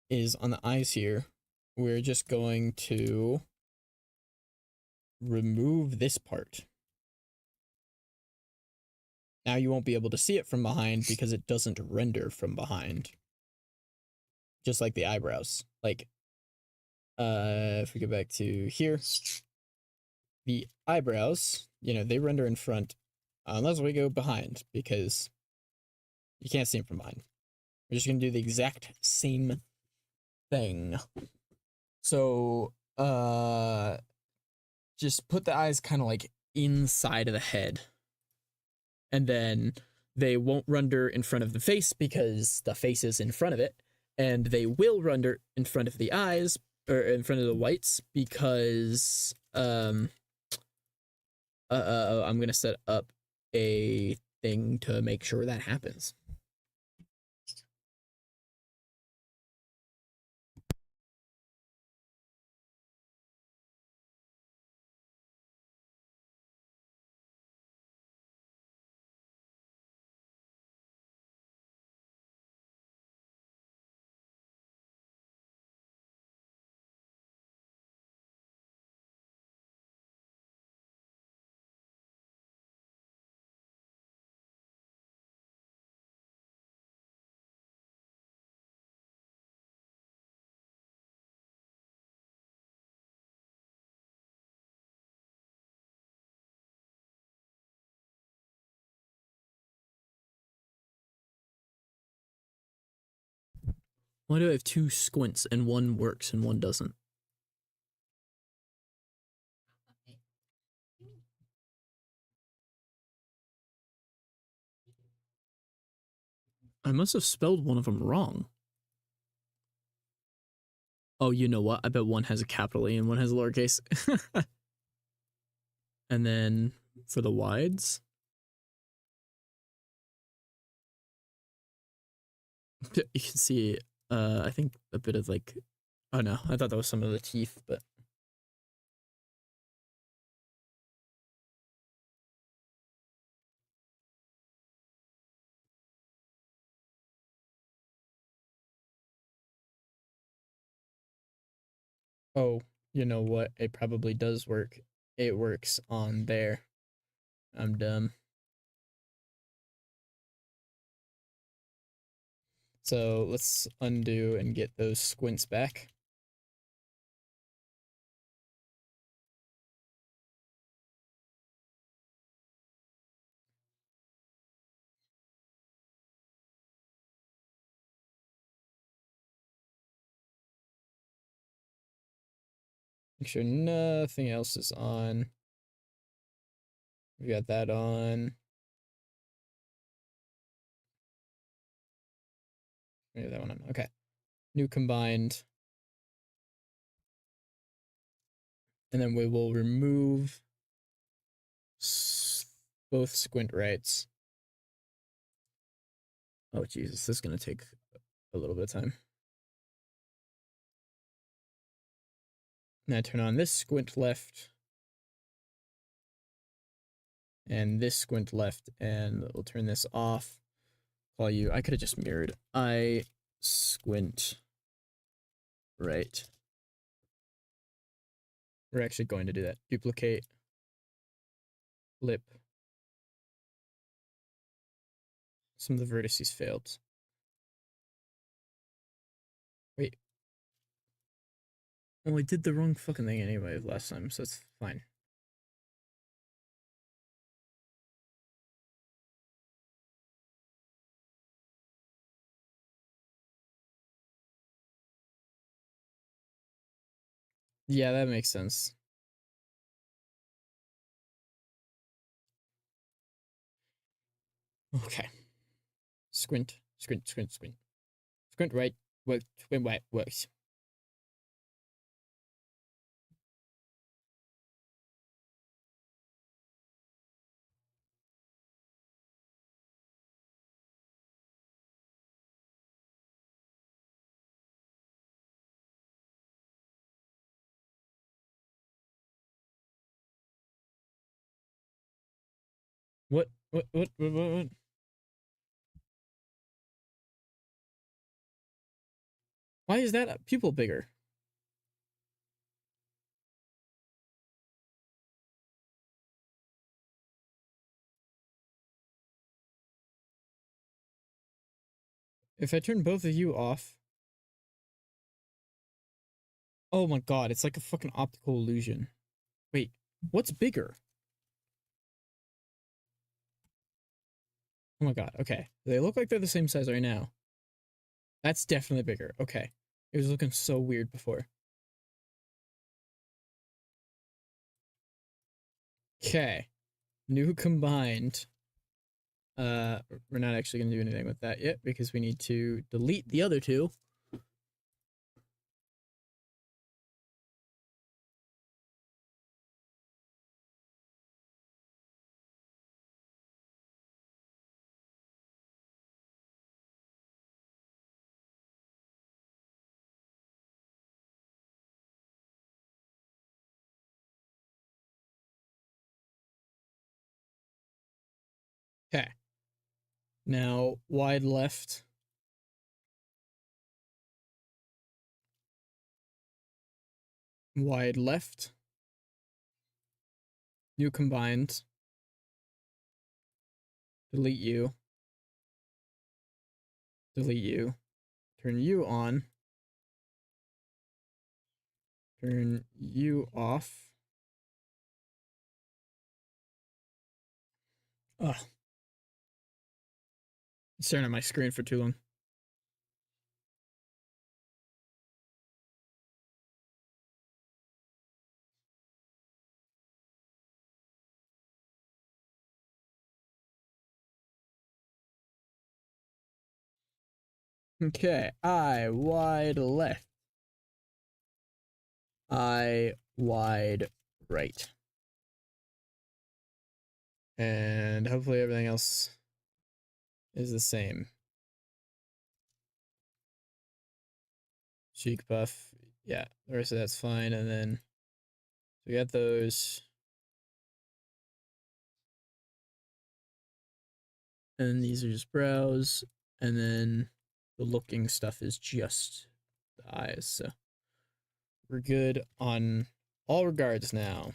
is on the eyes here, we're just going to remove this part. Now you won't be able to see it from behind because it doesn't render from behind. Just like the eyebrows. Like, if we go back to here, the eyebrows, you know, they render in front unless we go behind because you can't see them from behind. We're just gonna do the exact same thing. So, just put the eyes kind of like inside of the head. And then they won't render in front of the face because the face is in front of it. And they will render in front of the eyes or in front of the whites because I'm gonna set up a thing to make sure that happens. Why do I have two squints and one works and one doesn't? I must have spelled one of them wrong. Oh, you know what? I bet one has a capital E and one has a lowercase. And then for the wides, you can see, I think a bit of like, oh no, I thought that was some of the teeth, but. Oh, you know what? It probably does work. It works on there. I'm dumb. So let's undo and get those squints back. Make sure nothing else is on. We got that on. Maybe that one on. Okay. New combined. And then we will remove both squint rights. Oh, Jesus. This is going to take a little bit of time. Now turn on this squint left. And this squint left. And we'll turn this off. Call you. I could have just mirrored. I squint right. We're actually going to do that. Duplicate. Flip. Some of the vertices failed. Wait. Well, I did the wrong fucking thing anyway last time, so it's fine. Yeah, that makes sense. Okay. Squint, squint, squint, squint. Squint right, work, squint right, works. What? Why is that pupil bigger? If I turn both of you off. Oh my god, it's like a fucking optical illusion. Wait, what's bigger? Oh my god, okay. They look like they're the same size right now. That's definitely bigger. Okay. It was looking so weird before. Okay. New combined. We're not actually going to do anything with that yet because we need to delete the other two. Okay. Now, wide left. Wide left. New combined. Delete you. Delete you. Turn you on. Turn you off. Ugh. Staring at my screen for too long. Okay, I wide left. I wide right. And hopefully everything else is the same. Cheek buff. Yeah, the rest of that's fine. And then we got those. And these are just brows. And then the looking stuff is just the eyes. So we're good on all regards now.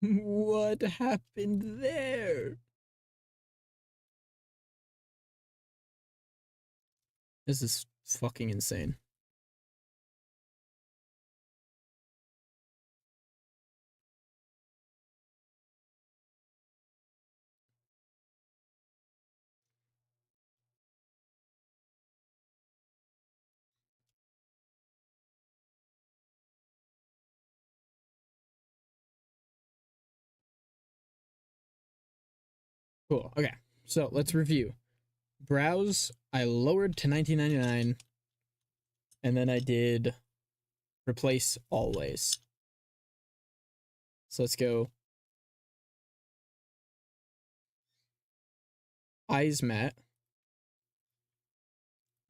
What happened there? This is fucking insane. Cool. Okay. So let's review. Brows, I lowered to 1999. And then I did replace always. So let's go. Eyes matte.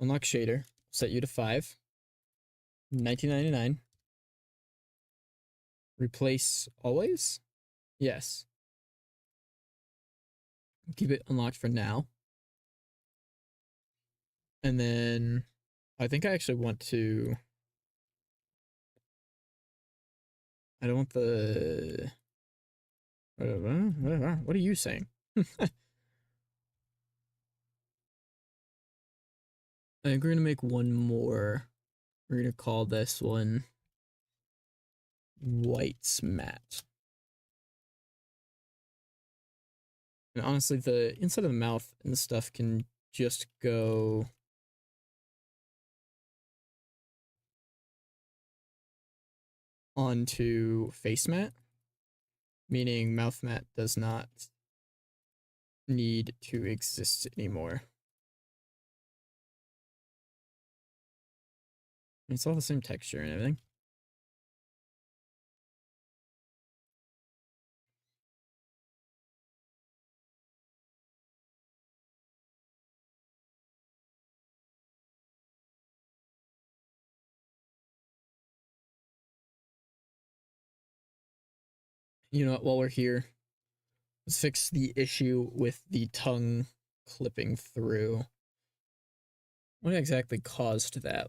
Unlock shader. Set you to 5. 1999. Replace always? Yes. Keep it unlocked for now. And then I think I actually want to. I don't want the. What are you saying? I think we're gonna make one more. We're gonna call this one White's Matte. And honestly, the inside of the mouth and stuff can just go onto face matte, meaning mouth matte does not need to exist anymore. It's all the same texture and everything. You know what, while we're here, let's fix the issue with the tongue clipping through. What exactly caused that?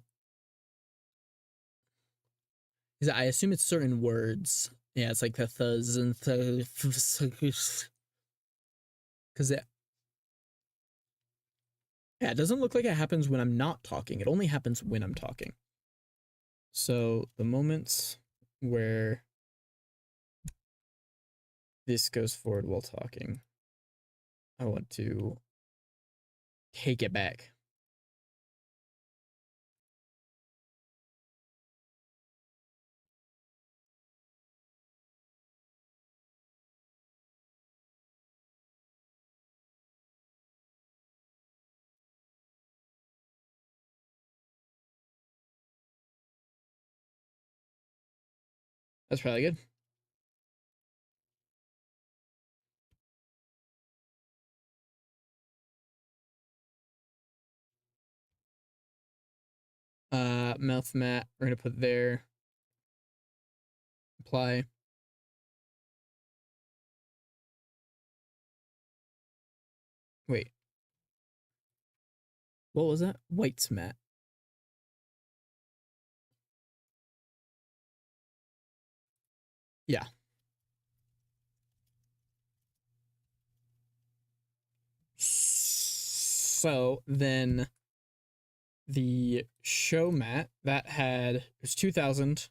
Because I assume it's certain words. Yeah, it's like the thuzz and thuzz. Because it doesn't look like it happens when I'm not talking. It only happens when I'm talking. So the moments where this goes forward while talking, I want to take it back. That's probably good. Mouth mat, we're gonna put there. Apply. Wait. What was that? White's mat. Yeah. So then the show mat that had, it was 2000,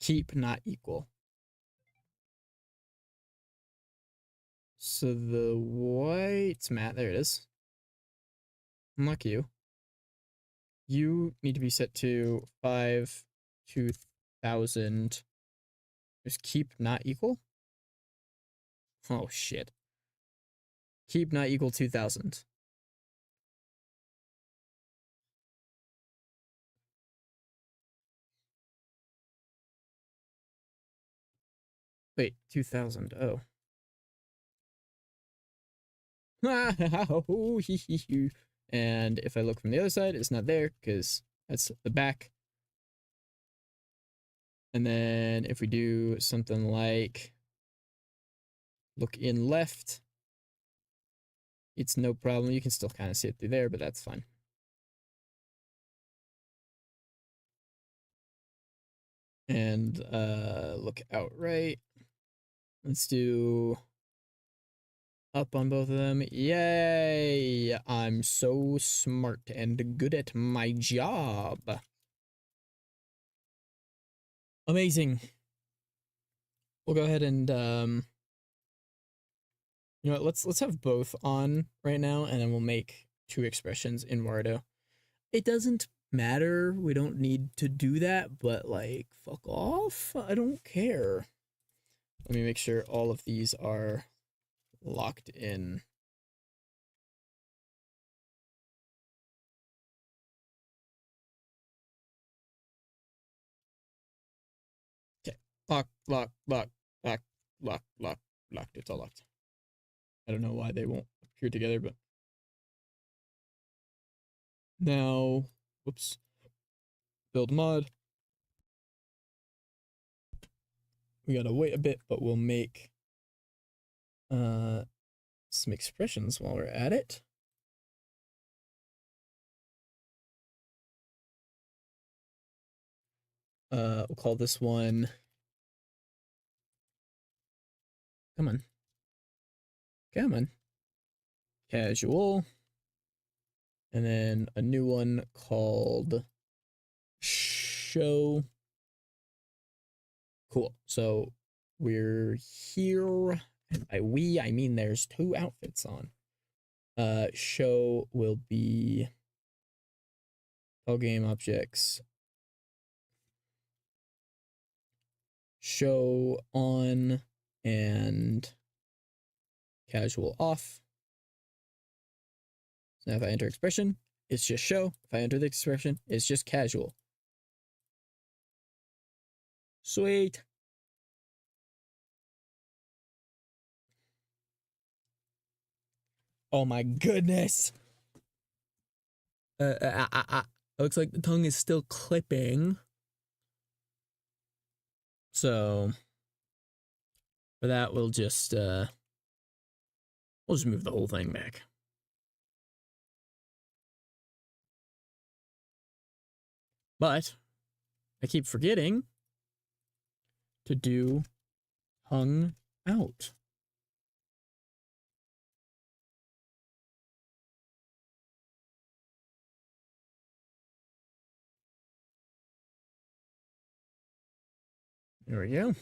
keep not equal. So the white's mat, there it is. Unlock you. You need to be set to 2000. Just keep not equal? Oh shit. Keep not equal 2000. Wait, 2000. Oh. And if I look from the other side, it's not there because that's the back. And then if we do something like look in left, it's no problem. You can still kind of see it through there, but that's fine. And look outright. Let's do up on both of them. Yay! I'm so smart and good at my job. Amazing. We'll go ahead and you know what, let's have both on right now, and then we'll make two expressions in Wardo. It doesn't matter. We don't need to do that, but like, fuck off. I don't care. Let me make sure all of these are locked in. Okay. Lock, lock, lock, lock, lock, lock, locked. It's all locked. I don't know why they won't appear together, but now, whoops, build mod. We gotta wait a bit, but we'll make some expressions while we're at it. We'll call this one, come on, come on, casual. And then a new one called show. Cool. So we're here, and by we I mean there's two outfits on. Show will be all game objects. Show on and casual off. So now if I enter expression, it's just show. If I enter the expression, it's just casual. Sweet. Oh my goodness. Looks like the tongue is still clipping. So for that, we'll just move the whole thing back. But I keep forgetting to do hung out. There we go.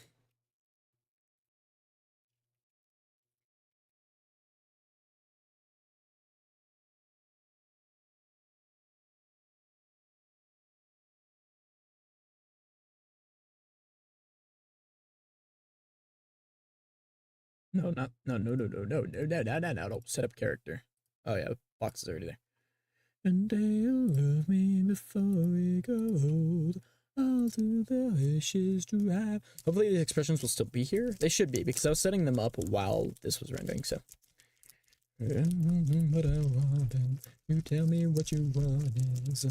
No, not no. Set up character. Oh yeah, the box is already there. And they'll love me before we go old. All through the wishes to have. Hopefully these expressions will still be here. They should be because I was setting them up while this was rendering. So. What I want, and you tell me what you want is.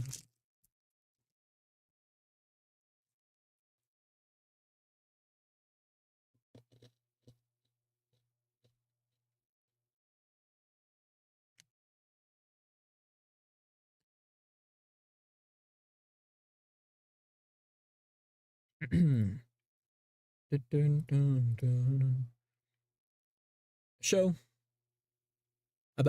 Show. I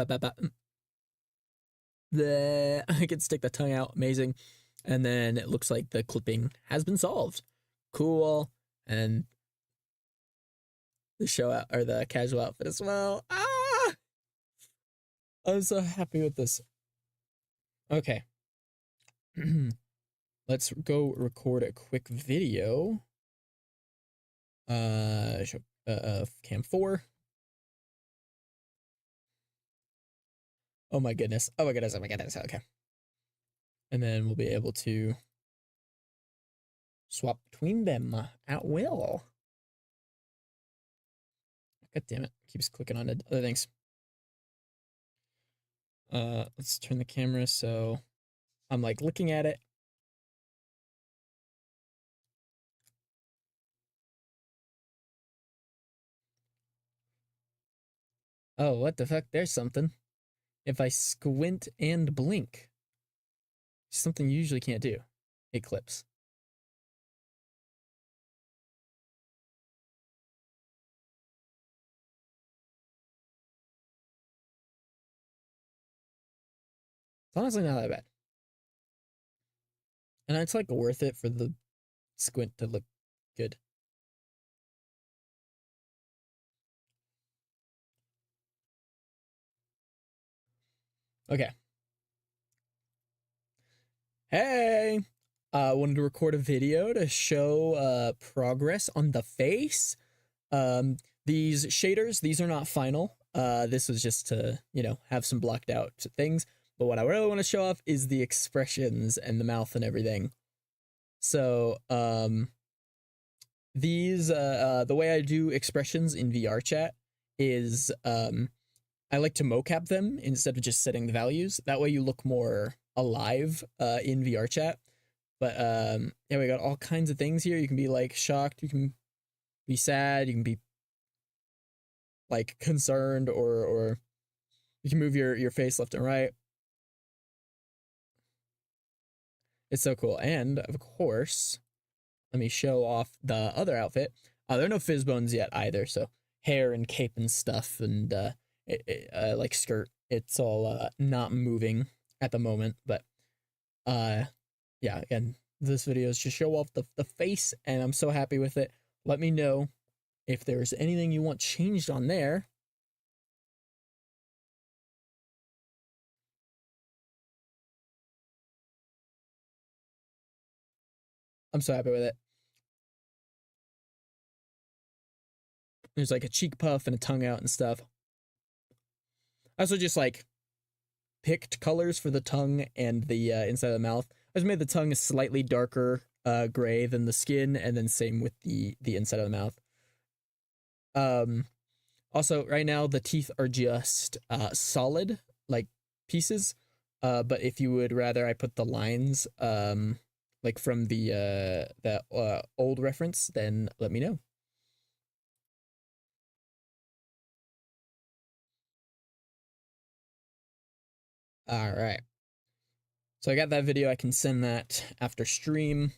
can stick the tongue out. Amazing. And then it looks like the clipping has been solved. Cool. And the show out or the casual outfit as well. Ah! I'm so happy with this. Okay. Let's go record a quick video. Cam 4. Oh my goodness. Oh my goodness. Oh my goodness. Okay. And then we'll be able to swap between them at will. God damn it. Keeps clicking on other things. Let's turn the camera so I'm like looking at it. Oh, what the fuck? There's something. If I squint and blink, something you usually can't do. It clips. It's honestly not that bad. And it's like worth it for the squint to look good. Okay. Hey! Wanted to record a video to show progress on the face. These shaders, these are not final. This was just to, have some blocked out things. But what I really want to show off is the expressions and the mouth and everything. So, these, the way I do expressions in VR chat is, I like to mocap them instead of just setting the values. That way you look more alive, in VR chat. But, yeah, we got all kinds of things here. You can be, like, shocked. You can be sad. You can be, like, concerned, or you can move your face left and right. It's so cool. And, of course, let me show off the other outfit. There are no fizz bones yet either, so hair and cape and stuff, and like skirt. It's all not moving at the moment, but yeah, again, this video is to show off the face, and I'm so happy with it. Let me know if there's anything you want changed on there. I'm so happy with it. There's like a cheek puff and a tongue out and stuff. I also just like picked colors for the tongue and the inside of the mouth. I just made the tongue slightly darker gray than the skin, and then same with the inside of the mouth. Also, right now the teeth are just solid, like pieces. But if you would rather I put the lines like from the old reference, then let me know. All right. So I got that video. I can send that after stream.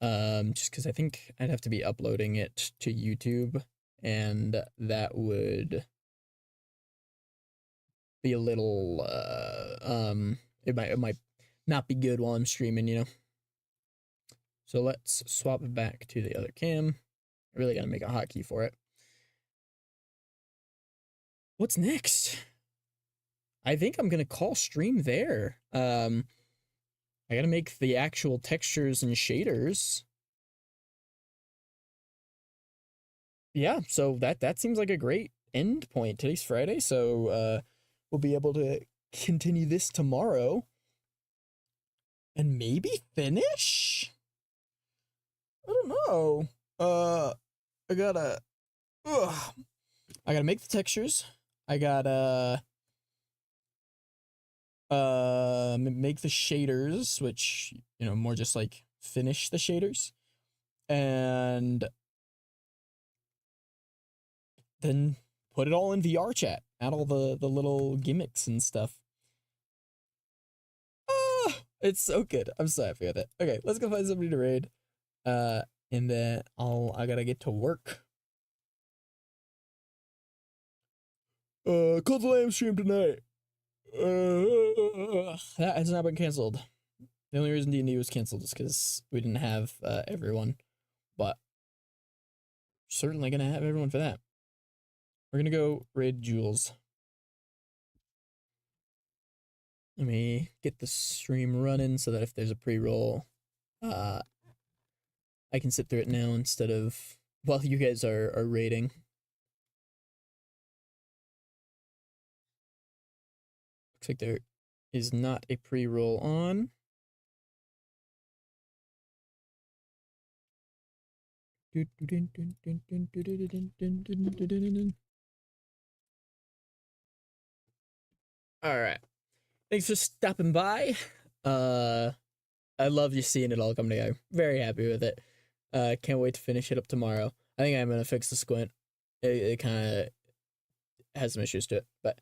Just because I think I'd have to be uploading it to YouTube, and that would be a little it might not be good while I'm streaming, you know. So let's swap it back to the other cam. I really gotta make a hotkey for it. What's next? I think I'm gonna call stream there. I gotta make the actual textures and shaders. Yeah, so that seems like a great end point. Today's Friday, so we'll be able to continue this tomorrow and maybe finish. I don't know. I gotta make the textures. I gotta make the shaders, which, you know, more just like finish the shaders, and then put it all in VR chat, add all the little gimmicks and stuff. It's so good. I'm so happy with it. Okay, let's go find somebody to raid. And then I gotta get to work. Cult of the Lamb stream tonight. That has not been canceled. The only reason D&D was canceled is because we didn't have everyone, but certainly gonna have everyone for that. We're gonna go raid Jules. Let me get the stream running so that if there's a pre-roll, I can sit through it now instead of while you guys are raiding. Looks like there is not a pre-roll on. All right. Thanks for stopping by. I love you seeing it all come together. Very happy with it. Can't wait to finish it up tomorrow. I think I'm gonna fix the squint. It kind of has some issues to it, but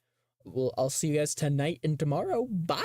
I'll see you guys tonight and tomorrow. Bye.